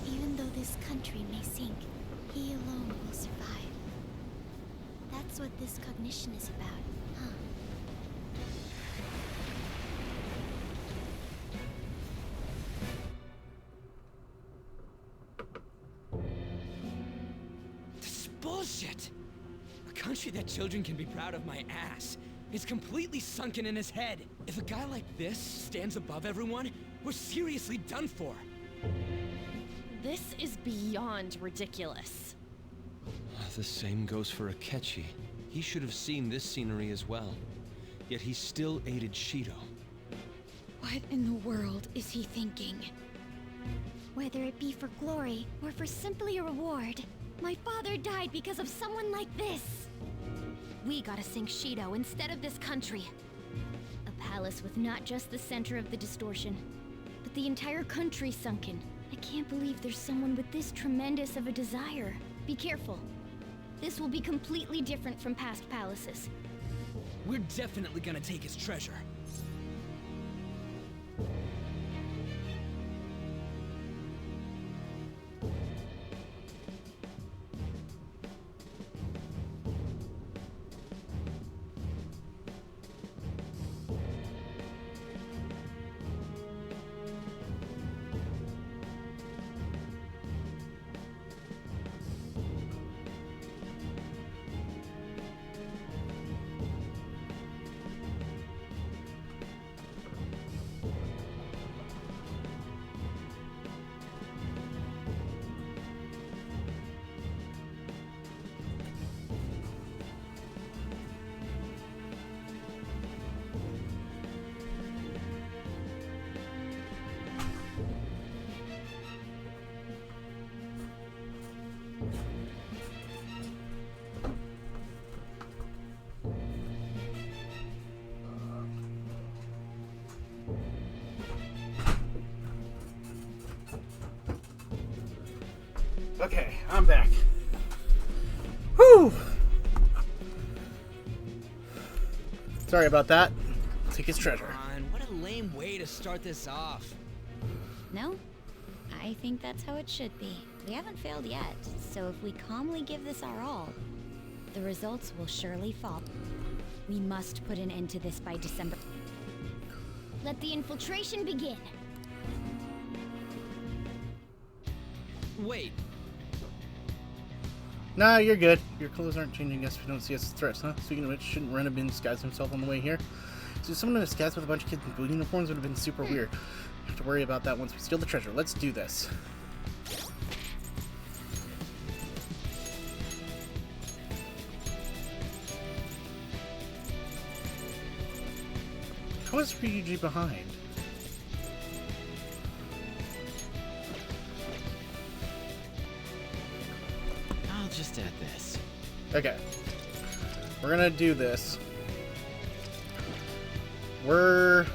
Even though this country may sink, he alone will survive. That's what this cognition is about, huh? This is bullshit! A country that children can be proud of my ass is completely sunken in his head. If a guy like this stands above everyone, we're seriously done for. This is beyond ridiculous. The same goes for Akechi. He should have seen this scenery as well. Yet he still aided Shido. What in the world is he thinking? Whether it be for glory or for simply a reward, my father died because of someone like this. We gotta sink Shido instead of this country. A palace with not just the center of the distortion, but the entire country sunken. I can't believe there's someone with this tremendous of a desire. Be careful. This will be completely different from past palaces. We're definitely gonna take his treasure. Okay, I'm back. Whew! Sorry about that. Take his treasure. Come on, what a lame way to start this off. No? I think that's how it should be. We haven't failed yet, so if we calmly give this our all, the results will surely follow. We must put an end to this by December. Let the infiltration begin. Wait. Nah, you're good. Your clothes aren't changing us if you don't see us as threats, huh? Speaking of which, shouldn't Ren have been disguised himself on the way here? So someone in a disguise with a bunch of kids in blue uniforms would have been super weird. We have to worry about that once we steal the treasure. Let's do this. How is Ryuji behind? I'll just add this. Okay. We're gonna do this. We're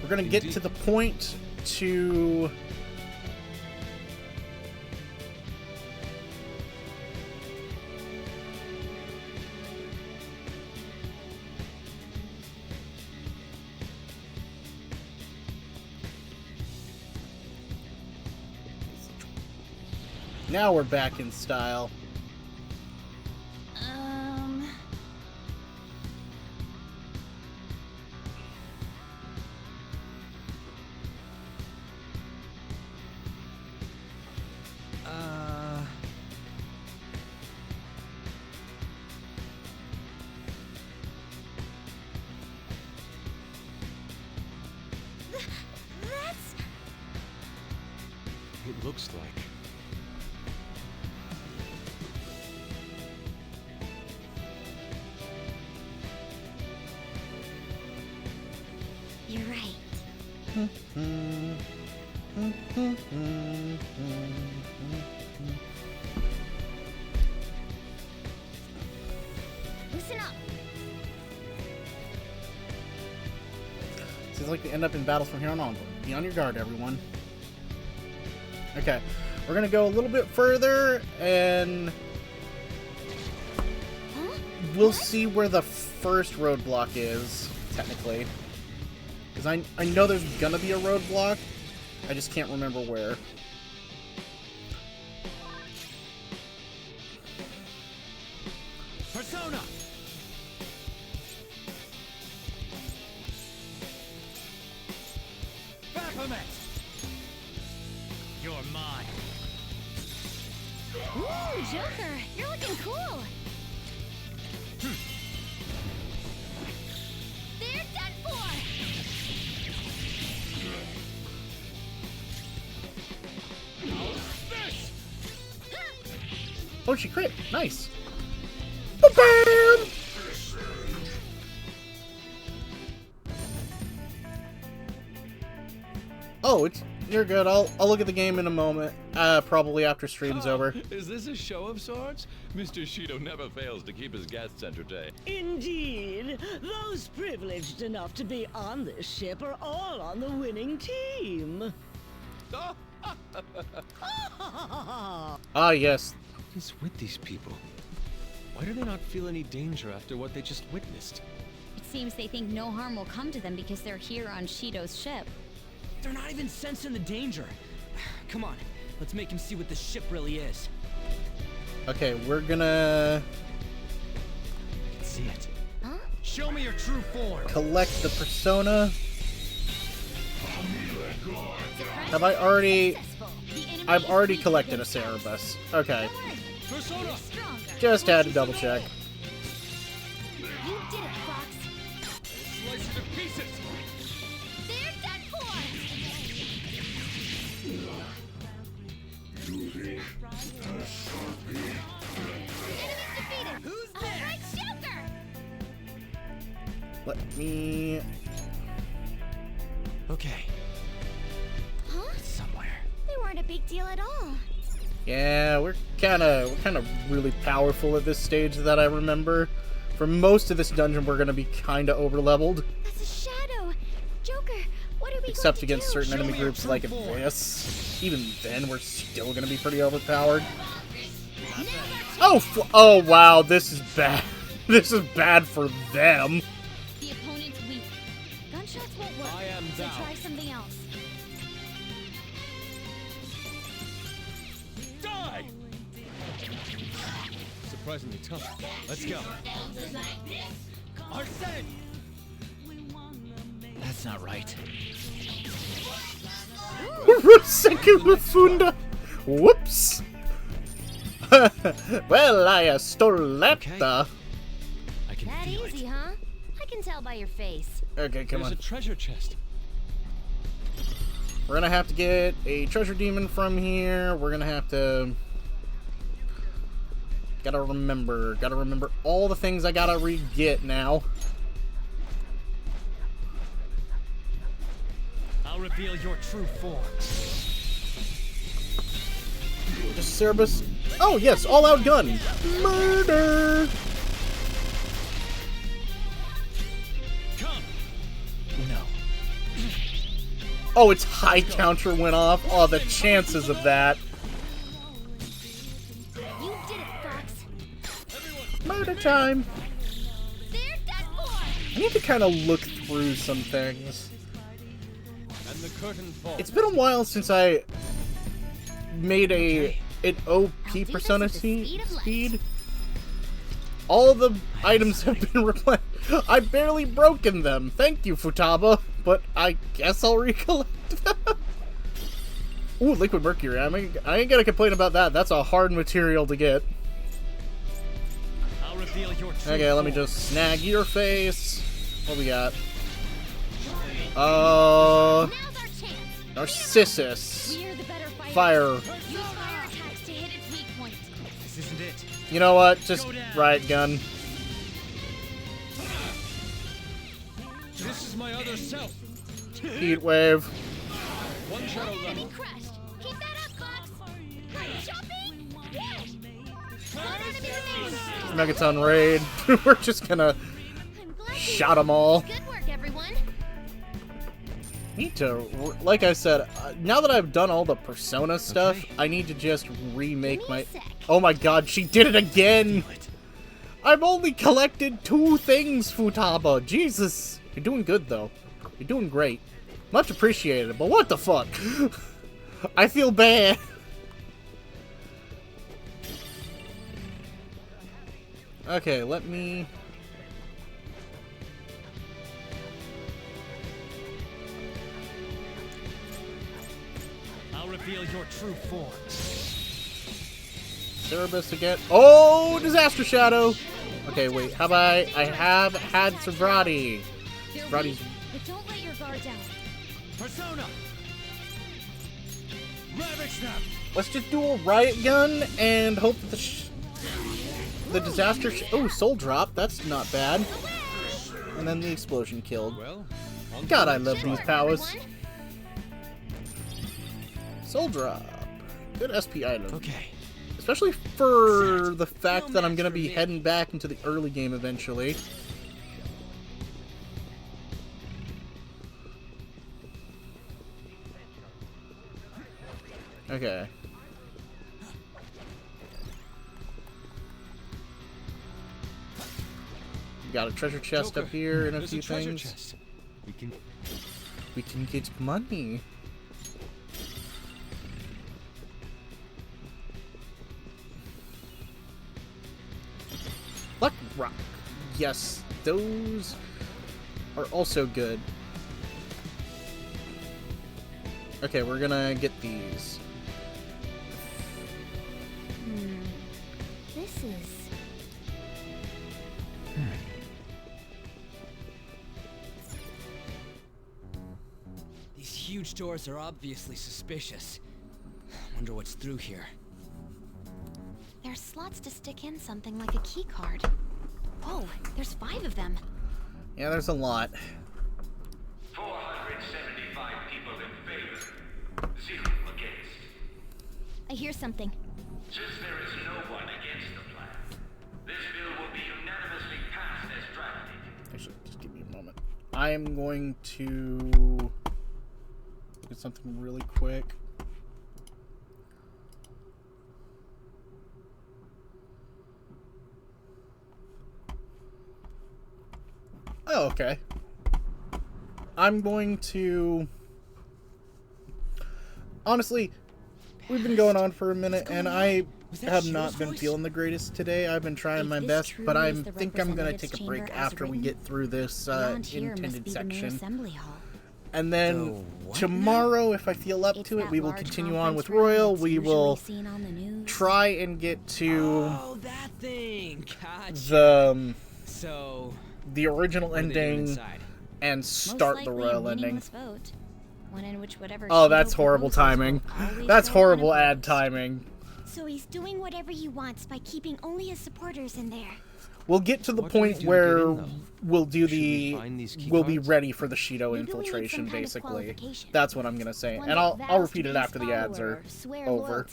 gonna get to the point to now we're back in style. it looks like. You're right. Listen up. Seems like we end up in battles from here on onward. Be on your guard, everyone. Okay, we're gonna go a little bit further, and we'll see where the first roadblock is, technically. Because I know there's gonna be a roadblock, I just can't remember where. Persona! Baphomet! You're mine. Ooh, Joker, you're looking cool. They're done for. Oh, she crit! Nice! Ba-bam! Oh, you're good. I'll look at the game in a moment. Probably after stream's over. Is this a show of sorts? Mr. Shido never fails to keep his guests entertained. Indeed. Those privileged enough to be on this ship are all on the winning team. Ah, yes. What is with these people? Why do they not feel any danger after what they just witnessed? It seems they think no harm will come to them because they're here on Shido's ship. They're not even sensing the danger. Come on, let's make him see what the ship really is. Okay, we're gonna I can see it. Huh? Show me your true form. collect the persona. Have I already... I've already collected a Cerebus. Okay. Persona! Just had to double check. You did it, Fox. Slice it to pieces! They're done for. Who's All right, Joker. Let me... Okay. Huh? Somewhere. They weren't a big deal at all. Yeah, we're kind of really powerful at this stage that I remember. For most of this dungeon, we're gonna be kind of over-leveled. That's a shadow. Joker, what are we Except going to against do? certain enemy groups like this. Even then, we're still gonna be pretty overpowered. Oh, oh wow, this is bad. This is bad for them. The opponent's weak. Gunshots won't work, I am so down. try something else. Die! Surprisingly tough. Let's go. Arsene! That's not right. Ruseku Mufunda. Whoops. Well, I stoletta. I can That feel easy, it. huh? I can tell by your face. Okay, come There's on. a treasure chest. We're gonna have to get a treasure demon from here. We're gonna have to... Gotta remember all the things I gotta re-get now. I'll reveal your true form. Just Cerebus. Oh, yes, all-out gun. Murder! Come! No. Oh, its high counter went off. Oh, the chances of that. You did it, Fox. Murder time. They're done for. I need to kind of look through some things. And the curtain falls. It's been a while since I made an OP persona speed. All the items have been replenished. I've barely broken them. Thank you, Futaba. But I guess I'll recollect them. Ooh, liquid mercury. I ain't gonna complain about that. That's a hard material to get. I'll reveal your true Okay, let me form. just snag your face. What we got? Now's our chance. Narcissus. We're the better fighters. Fire. Use fire attacks to hit its weak point. This isn't it. You know what? Just riot gun. This is my other self. Heat wave. One shadow left. Enemy crushed. Keep that up, Fox. Are you jumping? Yes. One enemy remains. Megaton raid. We're just gonna shot them all. Good work, everyone. Need to, like I said, now that I've done all the Persona stuff, I need to just remake my... Oh my god, she did it again! I've only collected 2 things, Futaba. Jesus. You're doing good, though. You're doing great. Much appreciated, but what the fuck? I feel bad. Okay, let me... I'll reveal your true form. Cerebus again. Oh, Disaster Shadow! Okay, wait, have I have had Savrati. Savrati's... But don't let your guard down. Persona! Ravage them! Let's just do a riot gun and hope that the disaster... Oh, soul drop. That's not bad. And then the explosion killed. God, I love these powers. Soul drop. Good SP item. Okay. Especially for the fact that I'm going to be heading back into the early game eventually. Okay. Got a treasure chest up here and a few things. We can get money. Luck Rock. Yes, those are also good. Okay, we're gonna get these. This is... These huge doors are obviously suspicious. Wonder what's through here. There's slots to stick in something like a key card. Whoa, there's 5 of them. Yeah, there's a lot. 475 people in favor, 0 against. I hear something. Since there is no one against the plan, this bill will be unanimously passed as drafted. Actually, just give me a moment. I am going to look at something really quick. Oh, okay. I'm going to... Honestly, we've been going on for a minute, and I have not been feeling the greatest today. I've been trying my best, but I think I'm going to take a break after we get through this intended section. And then tomorrow, if I feel up to it, we will continue on with Royal. We will try and get to that thing. Gotcha. The original ending and start the Royal ending. Oh, that's horrible timing. That's horrible ad timing. So he's doing whatever he wants by keeping only his supporters in there. We'll get to the point where we'll do we'll be ready for the Shido infiltration, basically. That's what I'm gonna say, and I'll repeat it after the ads are over.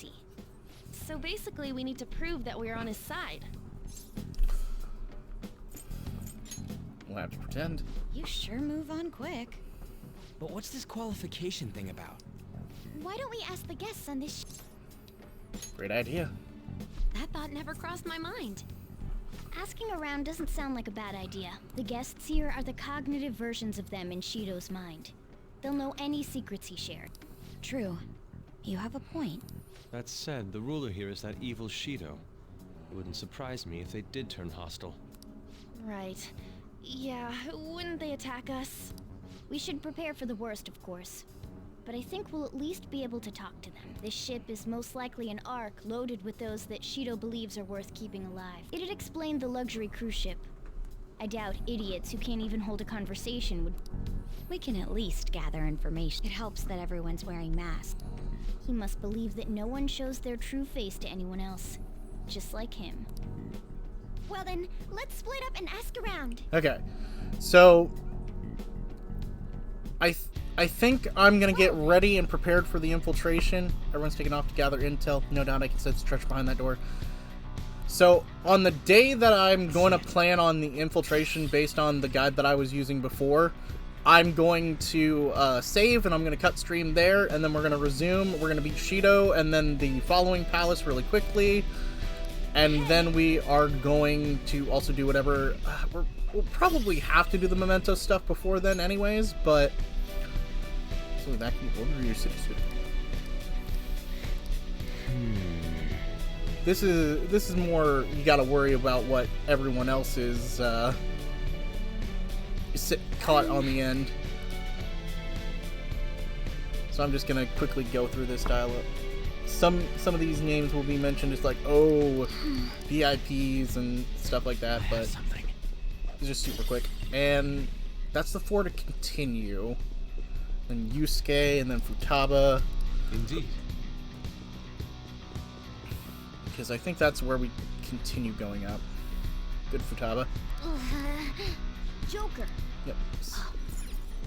So basically, we need to prove that we're on his side. We'll have to pretend. You sure move on quick. But what's this qualification thing about? Why don't we ask the guests on this Great idea. That thought never crossed my mind. Asking around doesn't sound like a bad idea. The guests here are the cognitive versions of them in Shido's mind. They'll know any secrets he shared. True. You have a point. That said, the ruler here is that evil Shido. It wouldn't surprise me if they did turn hostile. Right. Yeah, wouldn't they attack us? We should prepare for the worst, of course. But I think we'll at least be able to talk to them. This ship is most likely an Ark loaded with those that Shido believes are worth keeping alive. It'd explain the luxury cruise ship. I doubt idiots who can't even hold a conversation would... We can at least gather information. It helps that everyone's wearing masks. He must believe that no one shows their true face to anyone else. Just like him. Well then, let's split up and ask around. Okay, so I think I'm gonna get ready and prepared for the infiltration. Everyone's taking off to gather intel. No doubt I can sense treasure behind that door. So on the day that I'm going to plan on the infiltration based on the guide that I was using before, I'm going to save and I'm going to cut stream there, and then we're going to resume. We're going to beat Shido and then the following palace really quickly. And then we are going to also do whatever... we'll probably have to do the memento stuff before then anyways, but... So that can order your citizen. This is more, you gotta worry about what everyone else is caught on the end. So I'm just gonna quickly go through this dial-up. Some of these names will be mentioned as like, oh, VIPs and stuff like that, but it's just super quick. And that's the 4 to continue. Then Yusuke, and then Futaba. Indeed. Because I think that's where we continue going up. Good, Futaba. Joker. Yep.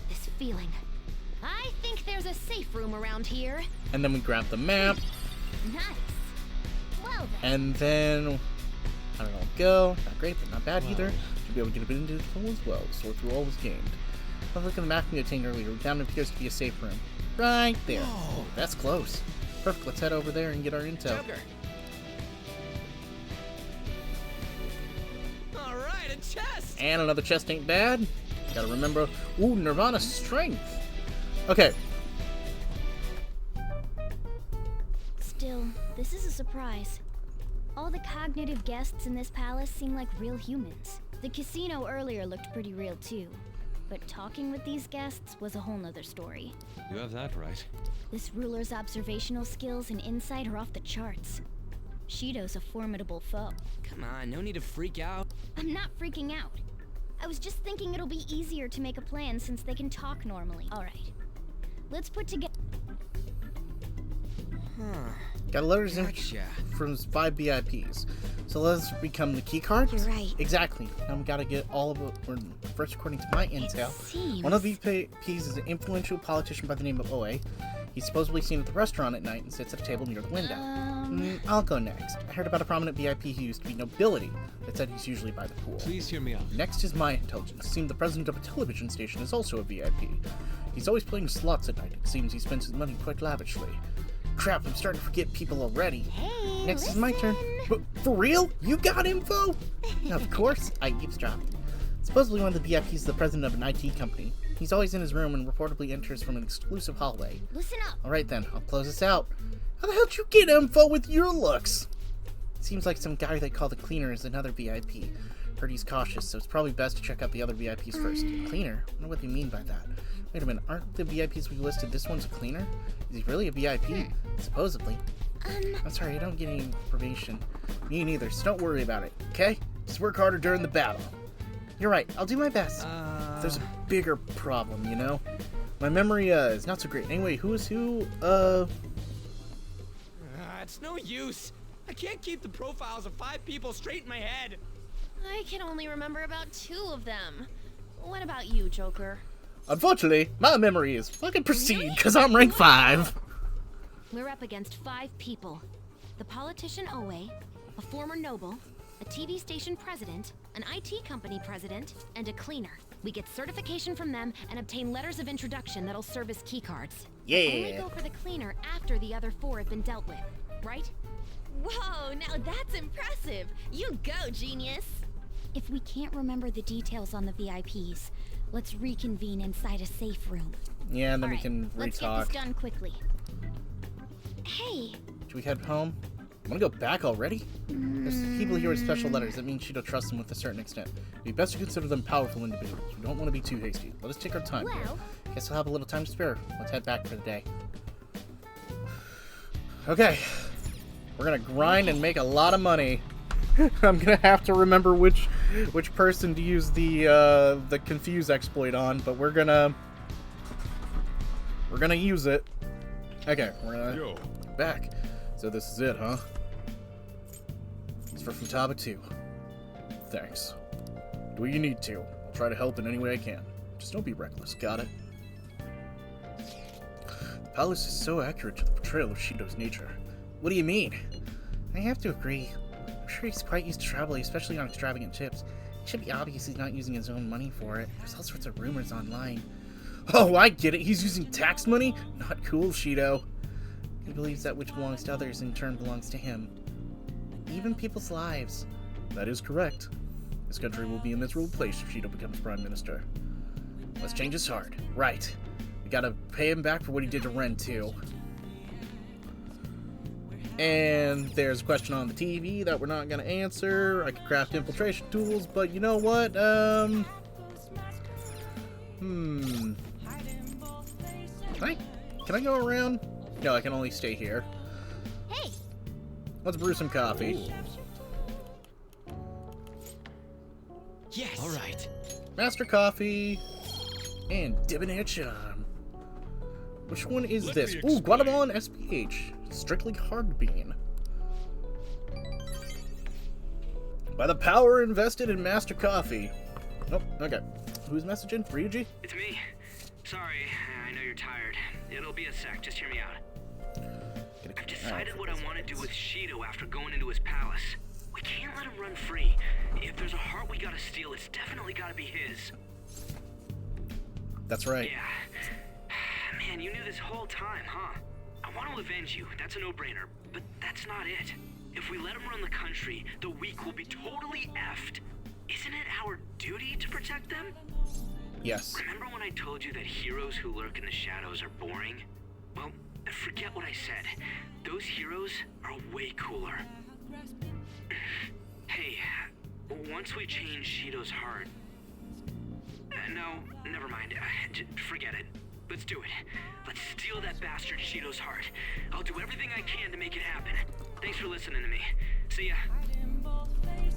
This feeling. I think there's a safe room around here. And then we grab the map. Nice. Well then. And then, I don't know, go. Not great, but not bad either. Should be able to get a bit into the pool as well. Sort through all was gained. I've looked at the map we obtained earlier. Down appears to be a safe room. Right there. Oh, that's close. Perfect, let's head over there and get our intel. Joker. Alright, a chest! And another chest ain't bad. Gotta remember, ooh, Nirvana strength. Okay. Still, this is a surprise. All the cognitive guests in this palace seem like real humans. The casino earlier looked pretty real too. But talking with these guests was a whole nother story. You have that right. This ruler's observational skills and insight are off the charts. Shido's a formidable foe. Come on, no need to freak out. I'm not freaking out. I was just thinking it'll be easier to make a plan since they can talk normally. Alright. Let's put together... Got letters in from 5 VIPs. So let's become the key cards. You're right. Exactly. Now we gotta get all of it. First, according to my intel, one of the VIPs is an influential politician by the name of Oe. He's supposedly seen at the restaurant at night and sits at a table near the window. I'll go next. I heard about a prominent VIP who used to be nobility that said he's usually by the pool. Please hear me out. Next is my intelligence. It seems the president of a television station is also a VIP. He's always playing slots at night. It seems he spends his money quite lavishly. Crap, I'm starting to forget people already. Hey, next is my turn. But for real? You got info? Of course, I eavesdropped. Supposedly one of the VIPs is the president of an IT company. He's always in his room and reportedly enters from an exclusive hallway. Listen up. Alright then, I'll close this out. How the hell did you get info with your looks? Seems like some guy they call the Cleaner is another VIP. Heard he's cautious, so it's probably best to check out the other VIPs first. Cleaner? I wonder what they mean by that. Wait a minute, aren't the VIPs we listed, this one's a cleaner? Is he really a VIP? Supposedly. I'm sorry, I don't get any information. Me neither, so don't worry about it, okay? Just work harder during the battle. You're right, I'll do my best. There's a bigger problem, you know? My memory is not so great. Anyway, who is who? It's no use. I can't keep the profiles of 5 people straight in my head. I can only remember about 2 of them. What about you, Joker? Unfortunately, my memory is fucking pristine because I'm rank 5. We're up against 5 people. The politician Oe, a former noble, a TV station president, an IT company president, and a cleaner. We get certification from them and obtain letters of introduction that'll serve as keycards. Yeah. Only go for the cleaner after the other 4 have been dealt with, right? Whoa, now that's impressive. You go, genius. If we can't remember the details on the VIPs, let's reconvene inside a safe room. Yeah, and then we can let's get re-talk. this done quickly. Hey! Should we head home? I want to go back already? There's people here with special letters. That means Shido trusts them with a certain extent. It'd be best to consider them powerful individuals. We don't want to be too hasty. Let us take our time. Well, guess we'll have a little time to spare. Let's head back for the day. Okay. We're gonna grind and make a lot of money. I'm gonna have to remember which person to use the confuse exploit on, but we're gonna use it. Okay, we're gonna back. So this is it, huh? It's for Futaba too. Thanks. Do what you need to. I'll try to help in any way I can. Just don't be reckless, got it? The palace is so accurate to the portrayal of Shido's nature. What do you mean? I have to agree. I'm sure he's quite used to traveling, especially on extravagant trips. It should be obvious he's not using his own money for it. There's all sorts of rumors online. Oh, I get it. He's using tax money? Not cool, Shido. He believes that which belongs to others in turn belongs to him. Even people's lives. That is correct. This country will be a miserable place if Shido becomes Prime Minister. Let's change his heart. Right. We gotta pay him back for what he did to Ren, too. And there's a question on the TV that we're not gonna answer. I could craft infiltration tools, but you know what? Can I go around? No, I can only stay here. Hey! Let's brew some coffee. Yes! Alright. Master coffee. And debonair charm. Which one is this? Ooh, Guatemalan SPH. Strictly hard bean. By the power invested in Master Coffee. Oh, okay. Who's messaging? Ryuji? It's me. Sorry, I know you're tired. It'll be a sec, just hear me out. I've decided what I want to do with Shido after going into his palace. We can't let him run free. If there's a heart we gotta steal, it's definitely gotta be his. That's right. Yeah. Man, you knew this whole time, huh? I want to avenge you, that's a no-brainer, but that's not it. If we let him run the country, the weak will be totally effed. Isn't it our duty to protect them? Yes. Remember when I told you that heroes who lurk in the shadows are boring? Well, forget what I said. Those heroes are way cooler. Hey, once we change Shido's heart... no, never mind. Forget it. Let's do it. Let's steal that bastard Shido's heart. I'll do everything I can to make it happen. Thanks for listening to me. See ya.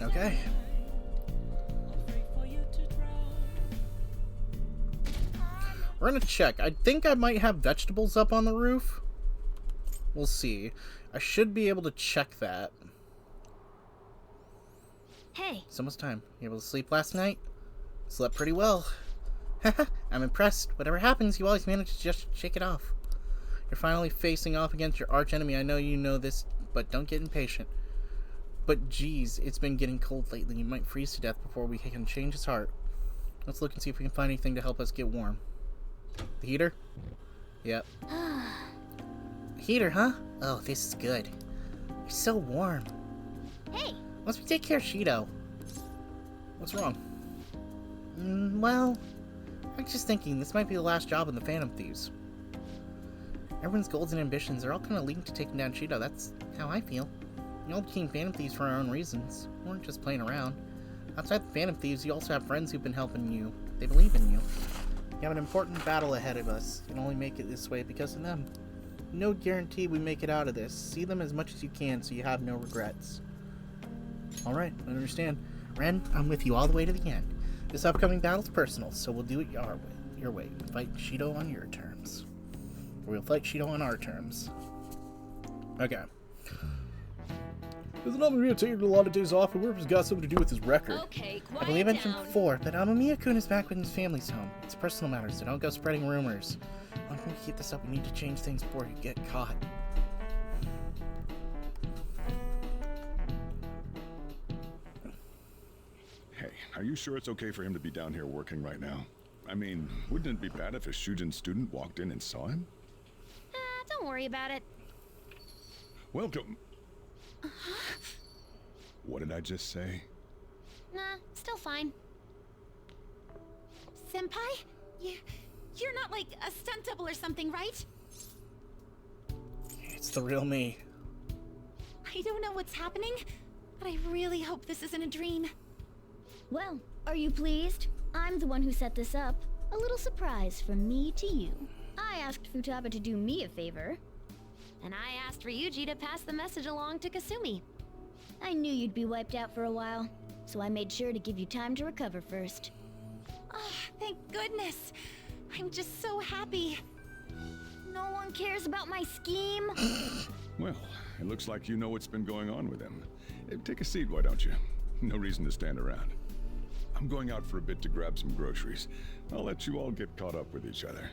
Okay. We're gonna check. I think I might have vegetables up on the roof. We'll see. I should be able to check that. Hey. It's almost time. You able to sleep last night? Slept pretty well. I'm impressed. Whatever happens, you always manage to just shake it off. You're finally facing off against your arch enemy. I know you know this, but don't get impatient. But geez, it's been getting cold lately. You might freeze to death before we can change his heart. Let's look and see if we can find anything to help us get warm. The heater? Yep. Heater, huh? Oh, this is good. You're so warm. Hey! Once we take care of Shido. What's wrong? Well, I'm just thinking this might be the last job in the Phantom Thieves. Everyone's goals and ambitions are all kind of linked to taking down Shido. That's how I feel. We all became Phantom Thieves for our own reasons. We weren't just playing around. Outside the Phantom Thieves, you also have friends who've been helping you. They believe in you. You have an important battle ahead of us. You can only make it this way because of them. No guarantee we make it out of this. See them as much as you can so you have no regrets. Alright, I understand. Ren, I'm with you all the way to the end. This upcoming battle's personal, so we'll do it your way. Fight Shido on your terms. Or we'll fight Shido on our terms. Okay. Doesn't help me taking a lot of days off, and work's got something to do with his record. Okay, I believe I mentioned before, but Amamiya-kun is back with his family's home. It's a personal matter, so don't go spreading rumors. I'm going to keep this up. We need to change things before you get caught. Hey, are you sure it's okay for him to be down here working right now? I mean, wouldn't it be bad if a Shujin student walked in and saw him? Don't worry about it. Welcome. What did I just say? Nah, still fine. Senpai? You're not like a stunt double or something, right? It's the real me. I don't know what's happening, but I really hope this isn't a dream. Well, are you pleased? I'm the one who set this up. A little surprise from me to you. I asked Futaba to do me a favor. And I asked Ryuji to pass the message along to Kasumi. I knew you'd be wiped out for a while, so I made sure to give you time to recover first. Oh, thank goodness. I'm just so happy. No one cares about my scheme? Well, it looks like you know what's been going on with him. Take a seat, why don't you? No reason to stand around. I'm going out for a bit to grab some groceries. I'll let you all get caught up with each other.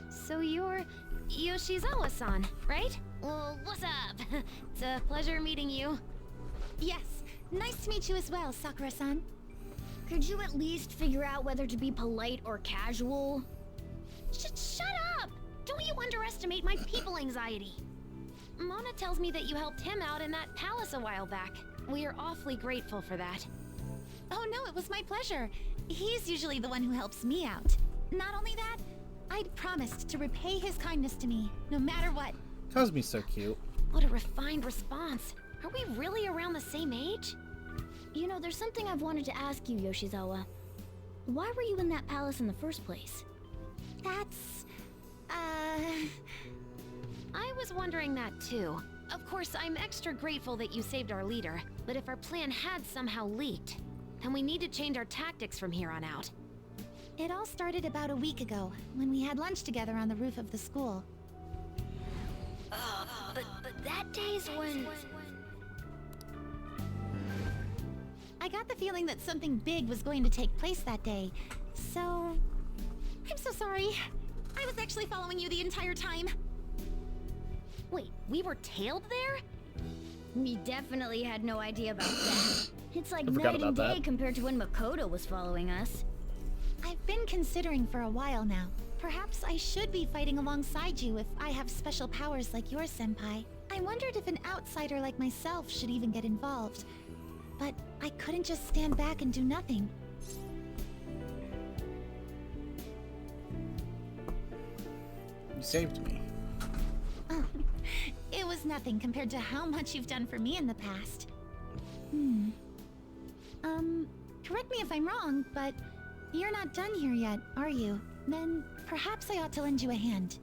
So you're Yoshizawa-san, right? Well, what's up? It's a pleasure meeting you. Yes, nice to meet you as well, Sakura-san. Could you at least figure out whether to be polite or casual? Shut up! Don't you underestimate my people anxiety. Mona tells me that you helped him out in that palace a while back. We are awfully grateful for that. Oh no, it was my pleasure. He's usually the one who helps me out. Not only that, I'd promised to repay his kindness to me, no matter what. Cosme's so cute. What a refined response. Are we really around the same age? You know, there's something I've wanted to ask you, Yoshizawa. Why were you in that palace in the first place? That's... I was wondering that too. Of course, I'm extra grateful that you saved our leader, but if our plan had somehow leaked, then we need to change our tactics from here on out. It all started about a week ago, when we had lunch together on the roof of the school. But that day's when... I got the feeling that something big was going to take place that day, so... I'm so sorry. I was actually following you the entire time. Wait, we were tailed there? We definitely had no idea about that. It's like I forgot night and about day that. compared to when Makoto was following us. I've been considering for a while now. Perhaps I should be fighting alongside you if I have special powers like yours, Senpai. I wondered if an outsider like myself should even get involved. But I couldn't just stand back and do nothing. You saved me. Oh, it was nothing compared to how much you've done for me in the past. Correct me if I'm wrong, but you're not done here yet, are you? Then perhaps I ought to lend you a hand.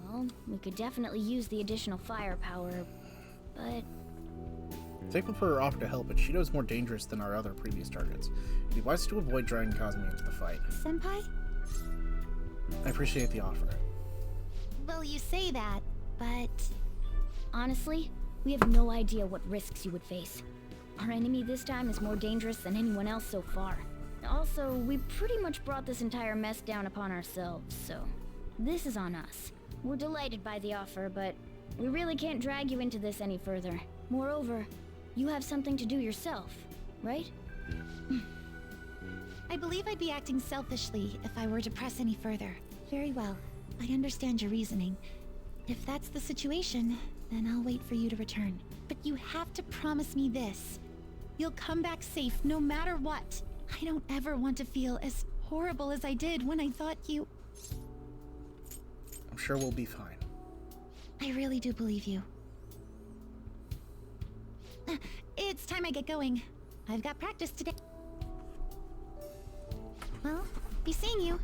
Well, we could definitely use the additional firepower, but... Thankful for her offer to help, but Shido's more dangerous than our other previous targets. It'd be wise to avoid dragging Cosme into the fight. Senpai? I appreciate the offer. Well, you say that, but... Honestly, we have no idea what risks you would face. Our enemy this time is more dangerous than anyone else so far. Also, we pretty much brought this entire mess down upon ourselves, so... This is on us. We're delighted by the offer, but we really can't drag you into this any further. Moreover, you have something to do yourself, right? I believe I'd be acting selfishly if I were to press any further. Very well. I understand your reasoning. If that's the situation, then I'll wait for you to return. But you have to promise me this. You'll come back safe no matter what. I don't ever want to feel as horrible as I did when I thought you... I'm sure we'll be fine. I really do believe you. It's time I get going. I've got practice today. Well, be seeing you.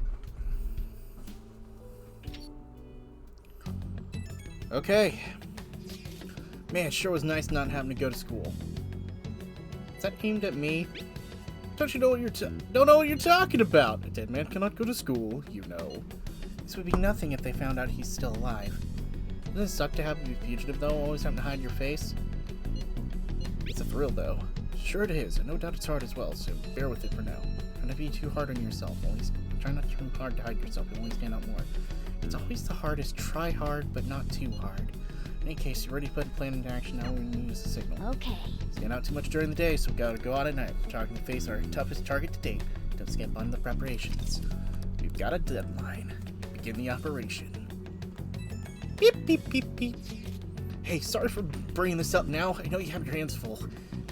Okay. Man, it sure was nice not having to go to school. Is that aimed at me? Don't you know what don't know what you're talking about? A dead man cannot go to school, you know. This would be nothing if they found out he's still alive. Doesn't it suck to have to be fugitive though, always having to hide your face? It's a thrill though. Sure it is, and no doubt it's hard as well, so bear with it for now. Try not to be too hard on yourself, try not to try hard to hide yourself, you'll only stand out more. It's always the hardest, try hard, but not too hard. In any case, you're ready to put a plan into action now when you use the signal. Okay. Stand out too much during the day, so we gotta go out at night. Targeting the face our toughest target to date. Don't skip on the preparations. We've got a deadline. Begin the operation. Beep, beep, beep, beep. Hey, sorry for bringing this up now. I know you have your hands full.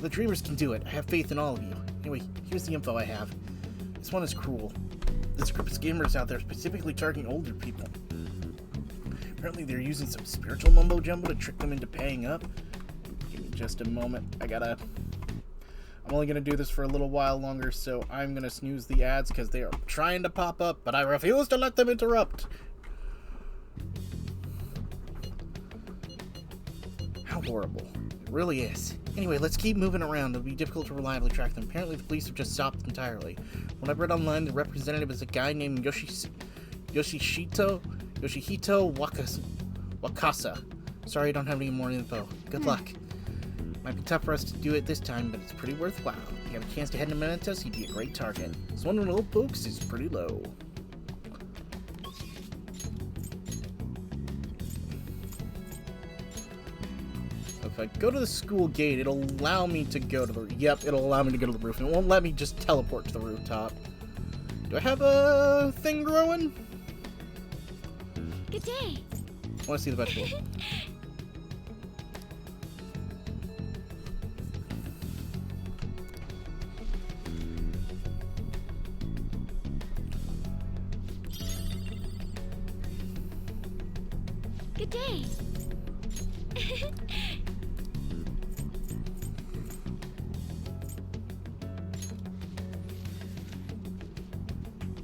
The Dreamers can do it. I have faith in all of you. Anyway, here's the info I have. This one is cruel. This group of scammers out there specifically targeting older people. Apparently they're using some spiritual mumbo-jumbo to trick them into paying up. Give me just a moment. I'm only going to do this for a little while longer, so I'm going to snooze the ads because they are trying to pop up, but I refuse to let them interrupt. How horrible. It really is. Anyway, let's keep moving around. It'll be difficult to reliably track them. Apparently the police have just stopped entirely. When I read online, the representative is a guy named Yoshihito Wakasa. Sorry I don't have any more info. Good luck. Might be tough for us to do it this time, but it's pretty worthwhile. You have a chance to head to Mementos, you'd be a great target. This one with little folks is pretty low. If I go to the school gate, it'll allow me to go to the... Yep, it'll allow me to go to the roof. It won't let me just teleport to the rooftop. Do I have a thing growing? Good day. I want to see the vegetable. Good day.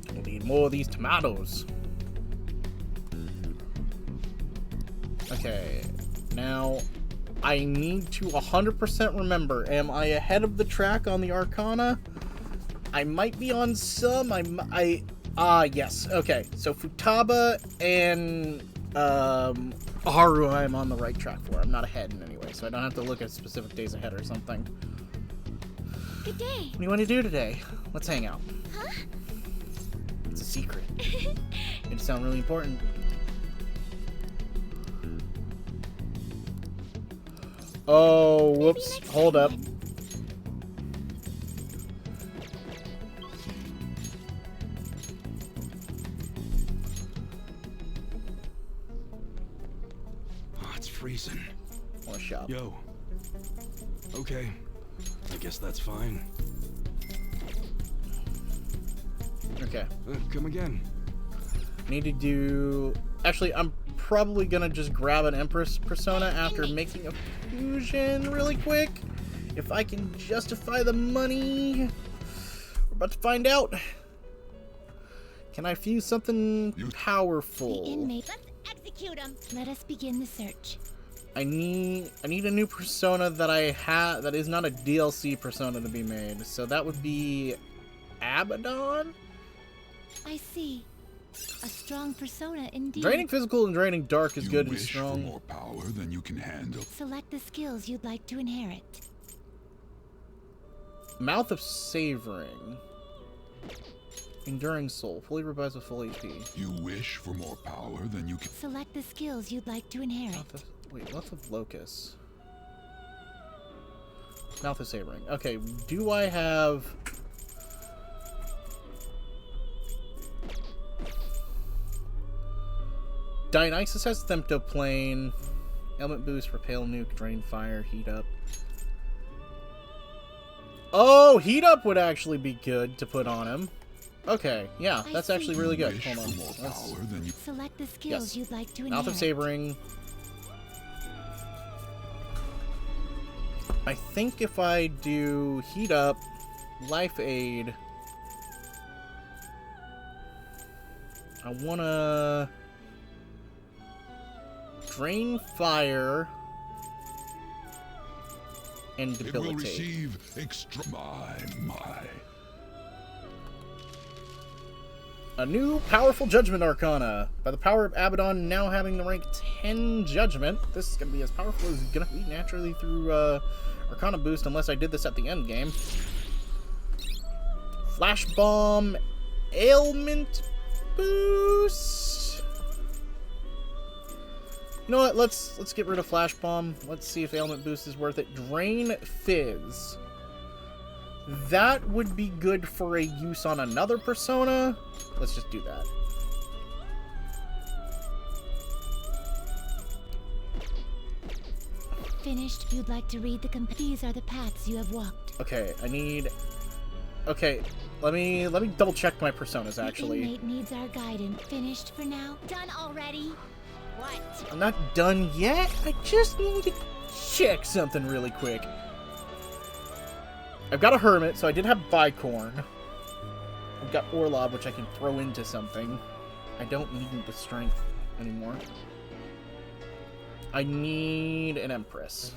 I need more of these tomatoes. Okay, now I need to 100% remember, am I ahead of the track on the Arcana? I might be on some, yes, okay, so Futaba and, Haru I'm on the right track for. I'm not ahead in any way, so I don't have to look at specific days ahead or something. Good day. What do you want to do today? Let's hang out. Huh? It's a secret. It sound really important. Oh, whoops. Hold up. Oh, it's freezing. Or shop. Yo. Okay. I guess that's fine. Okay. Come again. Need to do... Actually, I'm probably gonna just grab an Empress persona after making a fusion really quick. If I can justify the money. We're about to find out. Can I fuse something powerful? The inmate. Let's execute him. Let us begin the search. I need a new persona that I have that is not a DLC persona to be made. So that would be Abaddon? I see. A strong persona indeed. Draining physical and draining dark is good and wish strong. for more power than you can handle. Select the skills you'd like to inherit. Mouth of Savoring. Enduring Soul. Fully revives with full HP. You wish for more power than you can... Select the skills you'd like to inherit. Mouth of Locust. Mouth of Savoring. Okay, do I have... Dionysus has Themptoplane. Element boost, Repel Nuke, Drain Fire, Heat Up. Oh, Heat Up would actually be good to put on him. Okay, yeah, that's actually really good. Hold on. Select the skills you'd like to inherit. Mouth of Savoring. I think if I do Heat Up, Life Aid, I wanna Drain Fire and Debilitate. It will receive extra... My. A new powerful Judgment Arcana. By the power of Abaddon now having the rank 10 Judgment, this is going to be as powerful as it's going to be naturally through Arcana boost, unless I did this at the end game. Flash Bomb, Ailment boost. You know what? Let's get rid of Flash Bomb. Let's see if Ailment boost is worth it. Drain Fizz. That would be good for a use on another persona. Let's just do that. Finished. You'd like to read the These are the paths you have walked. Okay, I need... Okay, let me double check my personas, actually. The inmate needs our guidance. Finished for now? Done already? What? I'm not done yet. I just need to check something really quick. I've got a Hermit, so I did have Bicorn. I've got Orlob, which I can throw into something. I don't need the strength anymore. I need an Empress.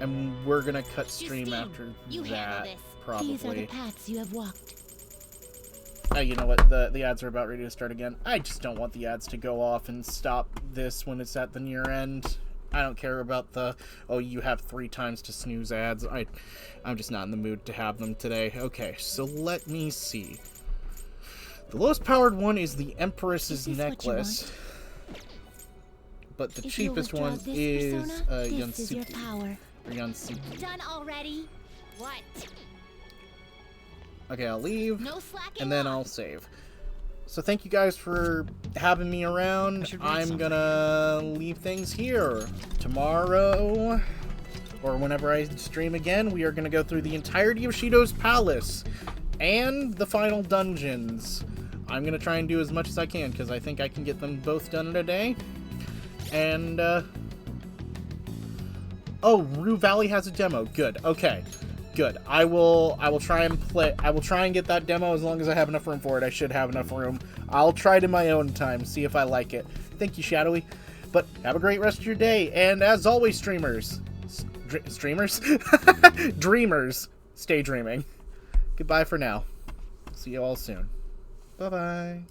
And we're gonna cut stream after that, probably. These are the paths you have walked. You know what? The ads are about ready to start again. I just don't want the ads to go off and stop this when it's at the near end. I don't care about the, oh, you have 3 times to snooze ads. I'm just not in the mood to have them today. Okay, so let me see. The lowest powered one is the Empress's necklace. But the cheapest one is Yunsuki. Or Yunsuki. Done already? What? Okay, I'll leave, No slacking and then I'll save. So thank you guys for having me around. I'm gonna leave things here. Tomorrow, or whenever I stream again, we are gonna go through the entirety of Shido's Palace and the final dungeons. I'm gonna try and do as much as I can, because I think I can get them both done in a day. And, oh, Rue Valley has a demo. Good. Okay. Good. I will try and play. I will try and get that demo as long as I have enough room for it. I should have enough room. I'll try it in my own time, see if I like it. Thank you, Shadowy. But have a great rest of your day. And as always, streamers, dreamers, stay dreaming. Goodbye for now. See you all soon. Bye-bye.